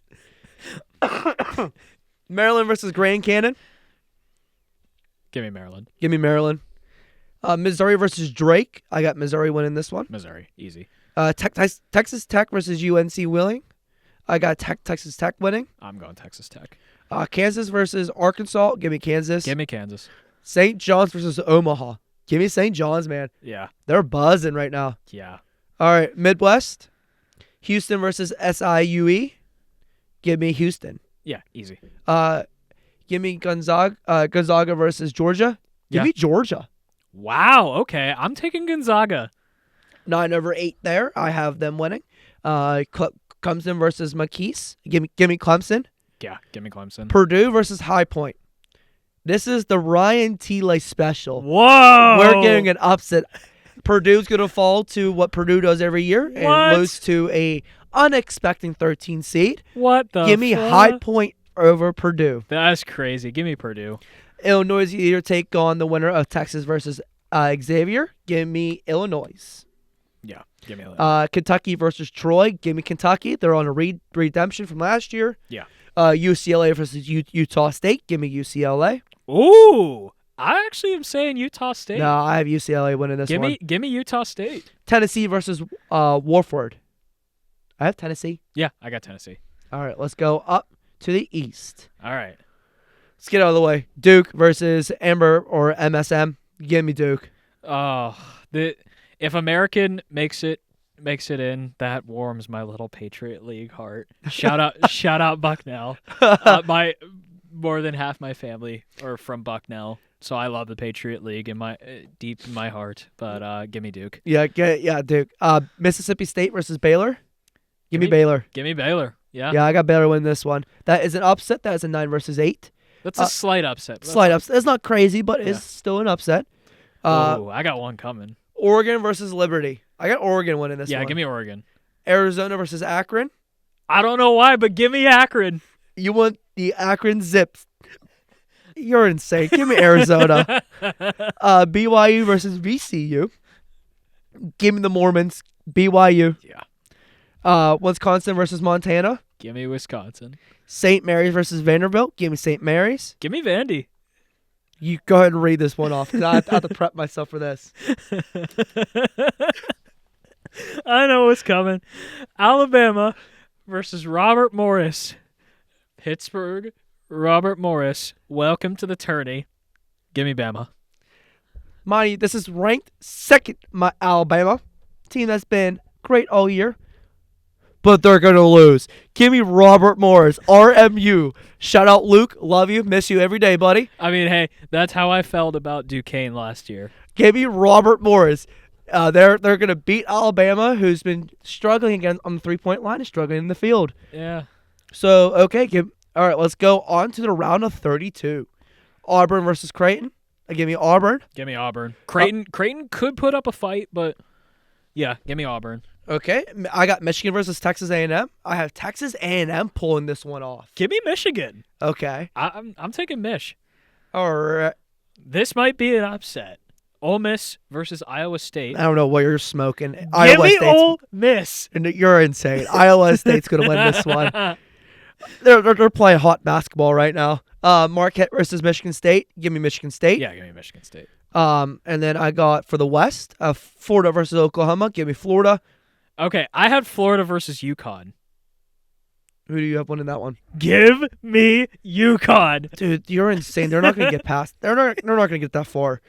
Maryland versus Grand Canyon. Give me Maryland. Give me Maryland. Missouri versus Drake. I got Missouri winning this one. Missouri. Easy. Texas Tech versus UNC Wheeling. I got Texas Tech winning. I'm going Texas Tech. Kansas versus Arkansas. Give me Kansas. Give me Kansas. St. John's versus Omaha. Give me St. John's, man. Yeah. They're buzzing right now. Yeah. All right, Midwest. Houston versus SIUE. Give me Houston. Yeah, easy. Give me Gonzaga versus Georgia. Give me Georgia. Wow, okay. I'm taking Gonzaga. 9/8 there. I have them winning. Clemson versus McKees. Give me Clemson. Yeah, give me Clemson. Purdue versus High Point. This is the Ryan Thielet special. Whoa! We're getting an upset. Purdue's going to fall to what Purdue does every year and lose to a unexpected 13 seed. What the Give me High Point over Purdue. That's crazy. Give me Purdue. Illinois either take on the winner of Texas versus Xavier. Give me Illinois. Yeah, give me Illinois. Kentucky versus Troy. Give me Kentucky. They're on a redemption from last year. Yeah. UCLA versus Utah State. Give me UCLA. Ooh, I actually am saying Utah State. No, I have UCLA winning this one. Give me Utah State. Tennessee versus Warford. I have Tennessee. Yeah, I got Tennessee. All right, let's go up to the East. All right. Let's get out of the way. Duke versus Amber or MSM. Give me Duke. Oh, if American makes it in, that warms my little Patriot League heart. Shout out Bucknell. My more than half my family are from Bucknell, so I love the Patriot League deep in my heart. But give me Duke. Yeah, Duke. Mississippi State versus Baylor. Give me Baylor. Give me Baylor. Yeah. Yeah, I got Baylor win this one. That is an upset. That is a 9 versus 8. That's a slight upset. Slight upset. It's not crazy, but it's still an upset. I got one coming. Oregon versus Liberty. I got Oregon winning this one. Yeah, give me Oregon. Arizona versus Akron. I don't know why, but give me Akron. You want the Akron Zips. You're insane. Give me Arizona. BYU versus VCU. Give me the Mormons. BYU. Yeah. Wisconsin versus Montana. Give me Wisconsin. St. Mary's versus Vanderbilt. Give me St. Mary's. Give me Vandy. You go ahead and read this one off because I have to prep myself for this. I know what's coming. Alabama versus Robert Morris. Pittsburgh, Robert Morris. Welcome to the tourney. Give me Bama. Mind you, this is ranked second, my Alabama team that's been great all year. But they're going to lose. Give me Robert Morris, RMU. Shout out, Luke. Love you. Miss you every day, buddy. I mean, hey, that's how I felt about Duquesne last year. Give me Robert Morris. They're going to beat Alabama, who's been struggling again on the three-point line and struggling in the field. Yeah. So, okay. All right, let's go on to the round of 32. Auburn versus Creighton. Give me Auburn. Give me Auburn. Creighton could put up a fight, but yeah, give me Auburn. Okay, I got Michigan versus Texas A&M. I have Texas A&M pulling this one off. Give me Michigan. Okay. I'm taking Mich. All right. This might be an upset. Ole Miss versus Iowa State. I don't know what you're smoking. Give me Ole Miss. You're insane. Iowa State's going to win this one. They're playing hot basketball right now. Marquette versus Michigan State. Give me Michigan State. Yeah, give me Michigan State. And then I got for the West, Florida versus Oklahoma. Give me Florida. Okay, I had Florida versus UConn. Who do you have winning that one? Give me UConn. Dude, you're insane. They're not going to get past. They're not going to get that far.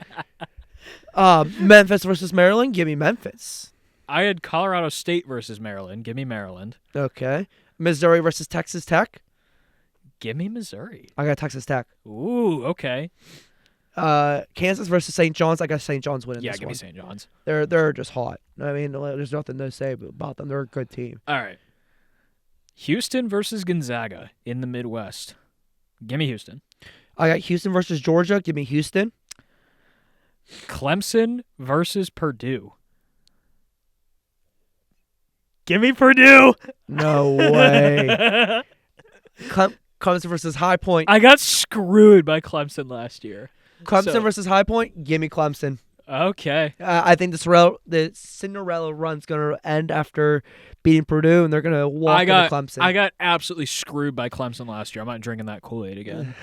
Memphis versus Maryland. Give me Memphis. I had Colorado State versus Maryland. Give me Maryland. Okay. Missouri versus Texas Tech. Give me Missouri. I got Texas Tech. Ooh, okay. Kansas versus St. John's. I got St. John's winning this one. Yeah, give me St. John's. They're just hot. I mean, there's nothing to say about them. They're a good team. All right. Houston versus Gonzaga in the Midwest. Give me Houston. I got Houston versus Georgia. Give me Houston. Clemson versus Purdue. Give me Purdue. No way. Clemson versus High Point. I got screwed by Clemson last year. Clemson versus High Point. Give me Clemson. Okay. I think the Cinderella run's going to end after beating Purdue, and they're going to walk into Clemson. I got absolutely screwed by Clemson last year. I'm not drinking that Kool-Aid again.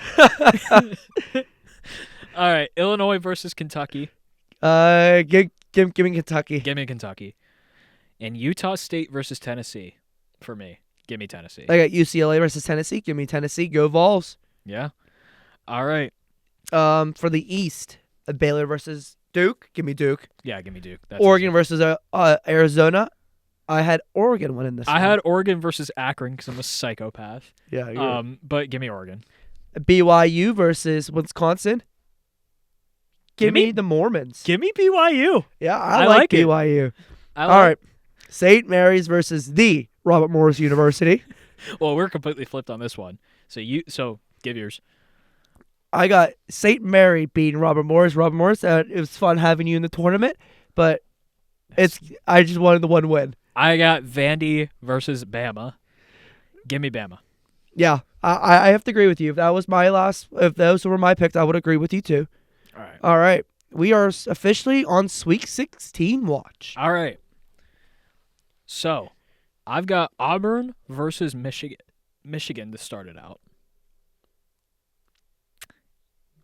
All right. Illinois versus Kentucky. Give me Kentucky. Give me Kentucky. And Utah State versus Tennessee for me. Give me Tennessee. I got UCLA versus Tennessee. Give me Tennessee. Go Vols. Yeah. All right. For the East, Baylor versus Duke. Give me Duke. Yeah, give me Duke. That's Oregon easy. versus Arizona. I had Oregon winning this. I had Oregon versus Akron because I'm a psychopath. Yeah. But give me Oregon. BYU versus Wisconsin. Give me the Mormons. Give me BYU. Yeah, I like BYU. All right. St. Mary's versus the Robert Morris University. Well, we're completely flipped on this one. So give yours. I got St. Mary beating Robert Morris. Robert Morris, it was fun having you in the tournament, but I just wanted the one win. I got Vandy versus Bama. Give me Bama. Yeah, I have to agree with you. If those were my picks, I would agree with you too. All right. We are officially on Sweet 16 watch. All right. So, I've got Auburn versus Michigan to start it out.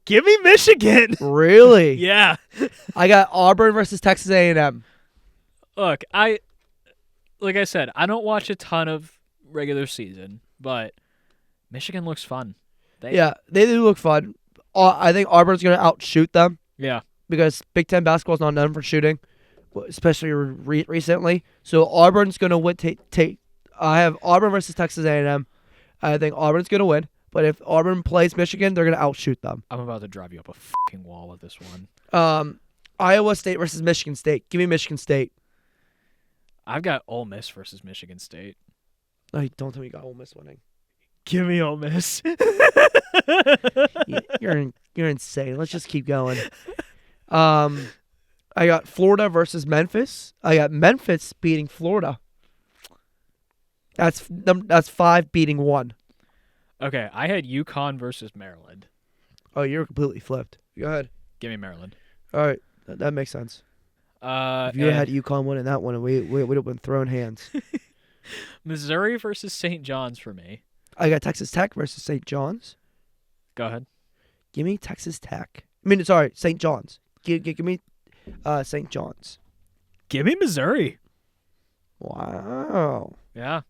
Give me Michigan. Really? Yeah. I got Auburn versus Texas A&M. Look, like I said, I don't watch a ton of regular season, but Michigan looks fun. They do look fun. I think Auburn's going to outshoot them. Yeah. Because Big Ten basketball is not known for shooting, especially recently. So Auburn's going to take. I have Auburn versus Texas A&M. I think Auburn's going to win. But if Auburn plays Michigan, they're going to outshoot them. I'm about to drive you up a fucking wall with this one. Iowa State versus Michigan State. Give me Michigan State. I've got Ole Miss versus Michigan State. Oh, don't tell me you got Ole Miss winning. Give me Ole Miss. You're insane. Let's just keep going. I got Florida versus Memphis. I got Memphis beating Florida. That's 5 beating 1. Okay, I had UConn versus Maryland. Oh, you're completely flipped. Go ahead. Give me Maryland. All right, that makes sense. If you And had UConn winning that one, we would have been throwing hands. Missouri versus St. John's for me. I got Texas Tech versus St. John's. Go ahead. Give me Texas Tech. I mean, sorry, St. John's. Give me St. John's. Give me Missouri. Wow. Yeah.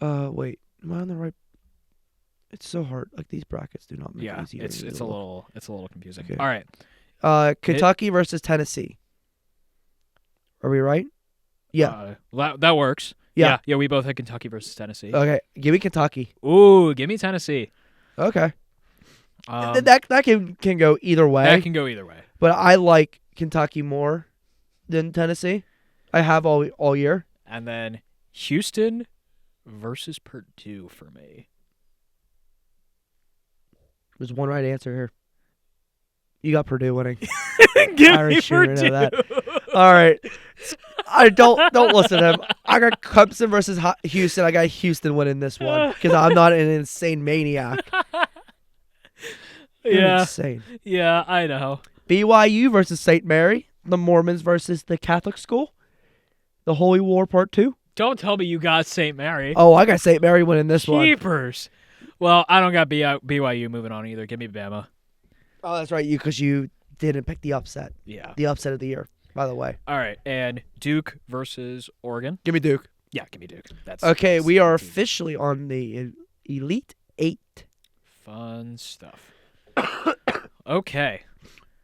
Wait, am I on the right? It's so hard. Like these brackets do not make it easy. It's a little confusing. Okay. All right. Kentucky versus Tennessee. Are we right? Yeah. That works. Yeah. Yeah. We both had Kentucky versus Tennessee. Okay. Give me Kentucky. Ooh, give me Tennessee. Okay. That can go either way. That can go either way. But I like Kentucky more than Tennessee. I have all year. And then Houston versus Purdue for me. There's one right answer here. You got Purdue winning. Give I already me sure Purdue. know that. All right. I don't listen to him. I got Clemson versus Houston. I got Houston winning this one because I'm not an insane maniac. You're Yeah. insane. Yeah, I know. BYU versus St. Mary. The Mormons versus the Catholic school. The Holy War Part 2. Don't tell me you got St. Mary. Oh, I got St. Mary winning this one. Keepers. Well, I don't got BYU moving on either. Give me Bama. Oh, that's right. Because you didn't pick the upset. Yeah. The upset of the year, by the way. All right. And Duke versus Oregon. Give me Duke. Yeah, give me Duke. That's Okay, we are easy. officially on the Elite 8. Fun stuff. Okay.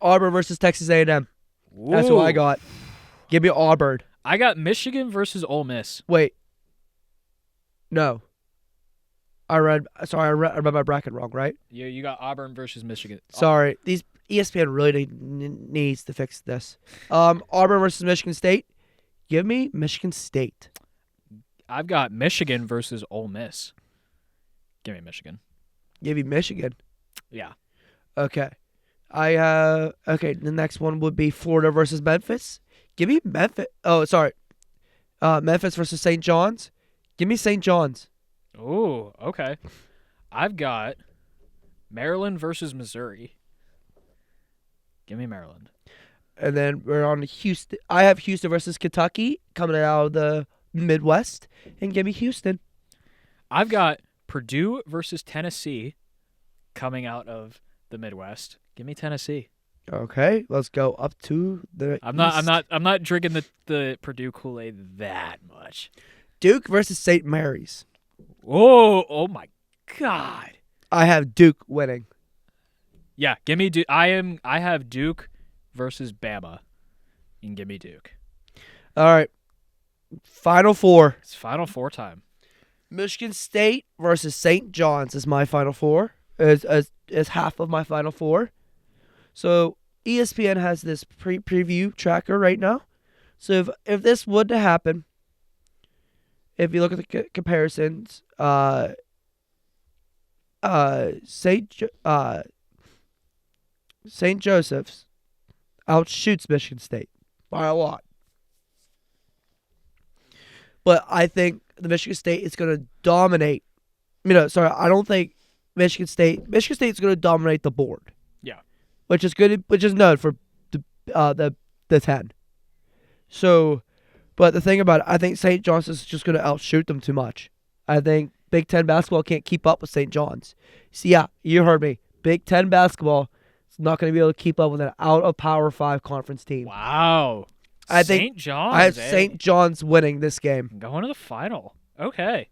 Auburn versus Texas A&M. That's what I Ooh. got. Give me Auburn. I got Michigan versus Ole Miss. Wait. No. I read my bracket wrong, right? Yeah, you got Auburn versus Michigan. Sorry. These ESPN really needs to fix this. Auburn versus Michigan State. Give me Michigan State. I've got Michigan versus Ole Miss. Give me Michigan. Give me Michigan. Yeah. Okay. Okay, the next one would be Florida versus Memphis. Give me Memphis. Oh, sorry. Memphis versus St. John's. Give me St. John's. Ooh, okay. I've got Maryland versus Missouri. Give me Maryland. And then we're on Houston. I have Houston versus Kentucky coming out of the Midwest. And give me Houston. I've got Purdue versus Tennessee coming out of the Midwest. Give me Tennessee. Okay, let's go up to the I'm East. not drinking the Purdue Kool-Aid that much. Duke versus St. Mary's. Oh my God. I have Duke winning. Yeah, give me Duke. I have Duke versus Bama. You can give me Duke. All right. Final four. It's Final Four time. Michigan State versus St. John's is my Final Four. Is half of my Final Four. So ESPN has this preview tracker right now. So if this would to happen, if you look at the comparisons, St. Joseph's outshoots Michigan State by a lot. But I think the Michigan State is going to dominate. I don't think Michigan State's going to dominate the board. Yeah. Which is good. Which is known for the 10. So, but the thing about it, I think St. John's is just going to outshoot them too much. I think Big Ten basketball can't keep up with St. John's. So yeah, you heard me. Big Ten basketball is not going to be able to keep up with an out of Power 5 conference team. Wow. I think St. John's. I have St. John's winning this game. Going to the final. Okay.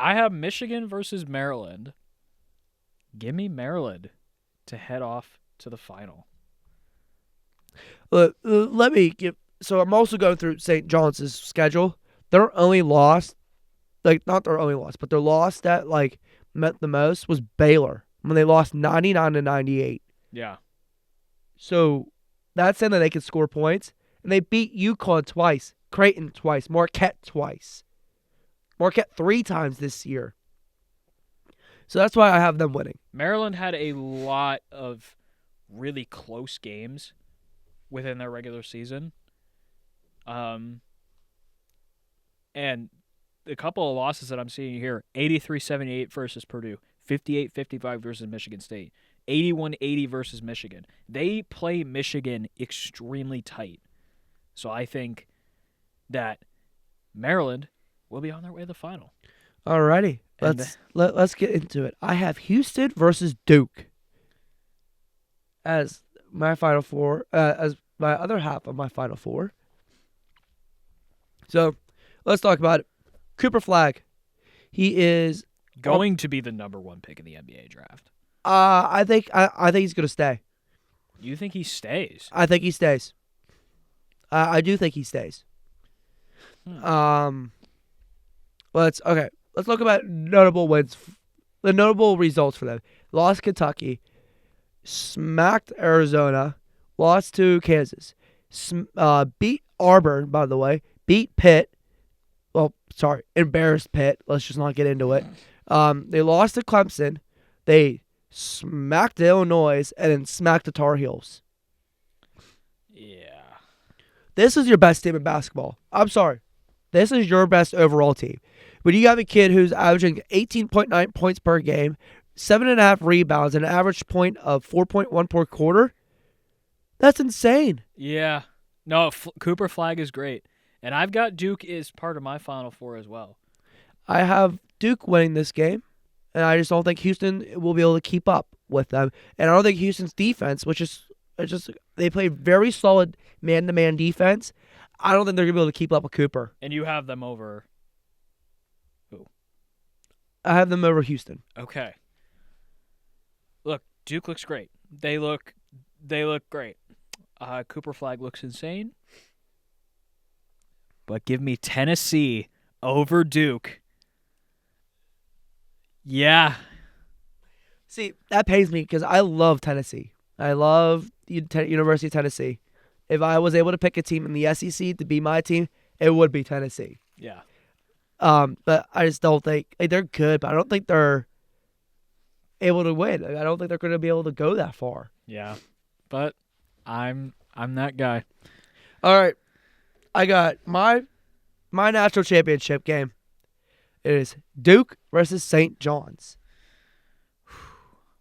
I have Michigan versus Maryland. Give me Maryland to head off to the final. Let me give. So I'm also going through St. John's schedule. Their only loss, not their only loss, but their loss that meant the most was Baylor when they lost 99-98. Yeah. So that's saying that they could score points, and they beat UConn twice, Creighton twice, Marquette twice, Marquette 3 times this year. So that's why I have them winning. Maryland had a lot of really close games within their regular season. And a couple of losses that I'm seeing here, 83-78 versus Purdue, 58-55 versus Michigan State, 81-80 versus Michigan. They play Michigan extremely tight. So I think that Maryland will be on their way to the final. Alrighty. Let's get into it. I have Houston versus Duke as my final four, as my other half of my final four. So let's talk about it. Cooper Flagg. He is going to be the number one pick in the NBA draft. I think he's gonna stay. You think he stays? I think he stays. I do think he stays. Let's talk about notable wins. The notable results for them: lost Kentucky, smacked Arizona, lost to Kansas, beat Auburn, by the way, beat Pitt. Well, sorry, embarrassed Pitt. Let's just not get into it. They lost to Clemson. They smacked Illinois and then smacked the Tar Heels. Yeah. This is your best team in basketball. I'm sorry. This is your best overall team. But you have a kid who's averaging 18.9 points per game, 7.5 rebounds, and an average point of 4.1 per quarter. That's insane. Yeah. No, Cooper Flagg is great. And I've got Duke as part of my Final Four as well. I have Duke winning this game, and I just don't think Houston will be able to keep up with them. And I don't think Houston's defense, which is just they play very solid man-to-man defense, I don't think they're going to be able to keep up with Cooper. And you have them over who? I have them over Houston. Okay. Look, Duke looks great. They look great. Cooper Flagg looks insane. But give me Tennessee over Duke. Yeah. See, that pains me because I love Tennessee. I love University of Tennessee. If I was able to pick a team in the SEC to be my team, it would be Tennessee. Yeah. But I just don't think they're good, but I don't think they're able to win. I don't think they're going to be able to go that far. Yeah. But I'm that guy. All right. I got my national championship game. It is Duke versus St. John's.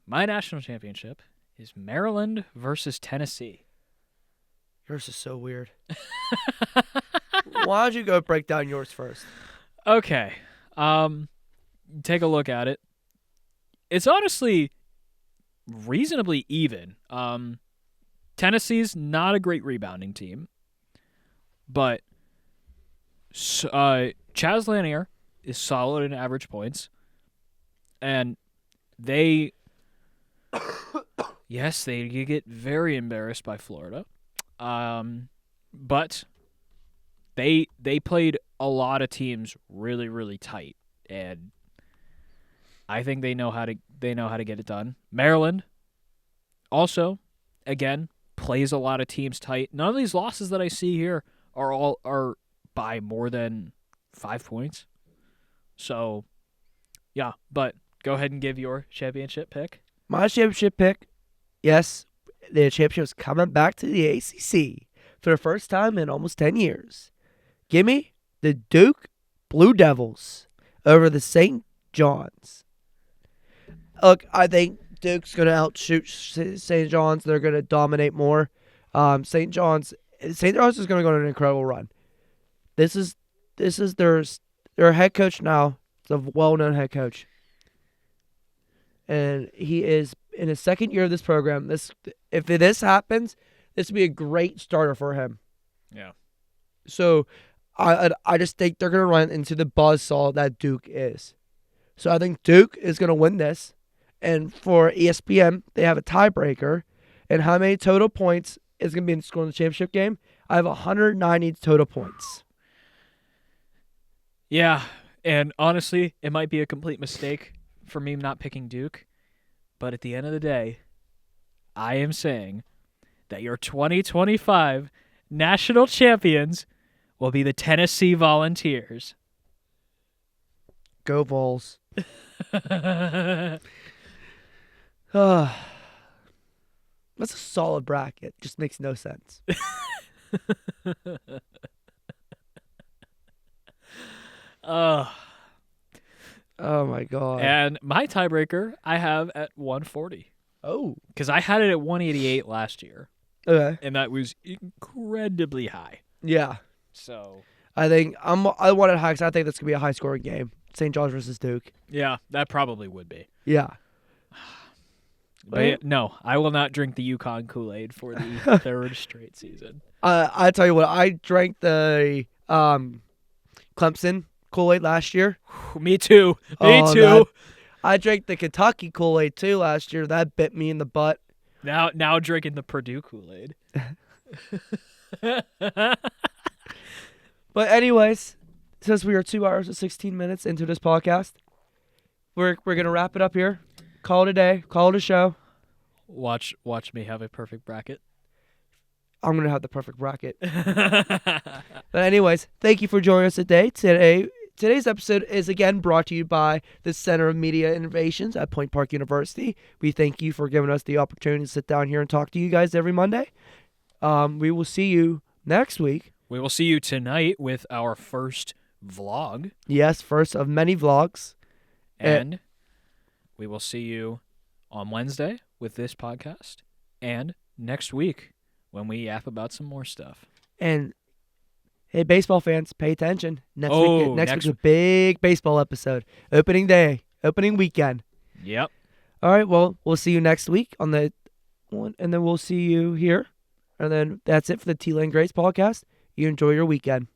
My national championship is Maryland versus Tennessee. Yours is so weird. Why don't you go break down yours first? Okay. Take a look at it. It's honestly reasonably even. Tennessee's not a great rebounding team. But Chaz Lanier is solid in average points. And they get very embarrassed by Florida. But they played a lot of teams really, really tight. And I think they know how to get it done. Maryland also, again, plays a lot of teams tight. None of these losses that I see here are by more than 5 points. So, yeah, but go ahead and give your championship pick. My championship pick, yes, the championship is coming back to the ACC for the first time in almost 10 years. Give me the Duke Blue Devils over the St. John's. Look, I think Duke's going to outshoot St. John's. They're going to dominate more. St. John's is going to go on an incredible run. This is their head coach now. It's a well-known head coach. And he is in his second year of this program. If this happens, this would be a great starter for him. Yeah. So I just think they're going to run into the buzzsaw that Duke is. So I think Duke is going to win this. And for ESPN, they have a tiebreaker. And how many total points is going to be scored in the championship game? I have 190 total points. Yeah, and honestly, it might be a complete mistake for me not picking Duke. But at the end of the day, I am saying that your 2025 national champions will be the Tennessee Volunteers. Go Vols. That's a solid bracket. Just makes no sense. uh, Oh my god. and my tiebreaker I have at 140 Oh. because I had it at 188 last year, Okay. and that was incredibly high. Yeah. So I think I want it high because I think that's gonna be a high scoring game. St. John's versus Duke. yeah, that probably would be. Yeah. But yeah, no, I will not drink the Yukon Kool-Aid for the third straight season. I tell you what, I drank the Clemson Kool-Aid last year. Me too. Me Oh, too. I drank the Kentucky Kool-Aid too last year. That bit me in the butt. Now drinking the Purdue Kool-Aid. But anyways, since we are 2 hours and 16 minutes into this podcast, we're gonna wrap it up here. Call it a day. Call it a show. Watch me have a perfect bracket. I'm gonna have the perfect bracket. But anyways, thank you for joining us today. Today's episode is again brought to you by the Center of Media Innovations at Point Park University. We thank you for giving us the opportunity to sit down here and talk to you guys every Monday. We will see you next week. We will see you tonight with our first vlog. Yes, first of many vlogs. And we will see you on Wednesday with this podcast. And next week when we yap about some more stuff. And hey, baseball fans, pay attention. Next week's a big baseball episode. Opening day, opening weekend. Yep. All right, well, we'll see you next week on the one, and then we'll see you here. And then that's it for the Thielet and Graves podcast. You enjoy your weekend.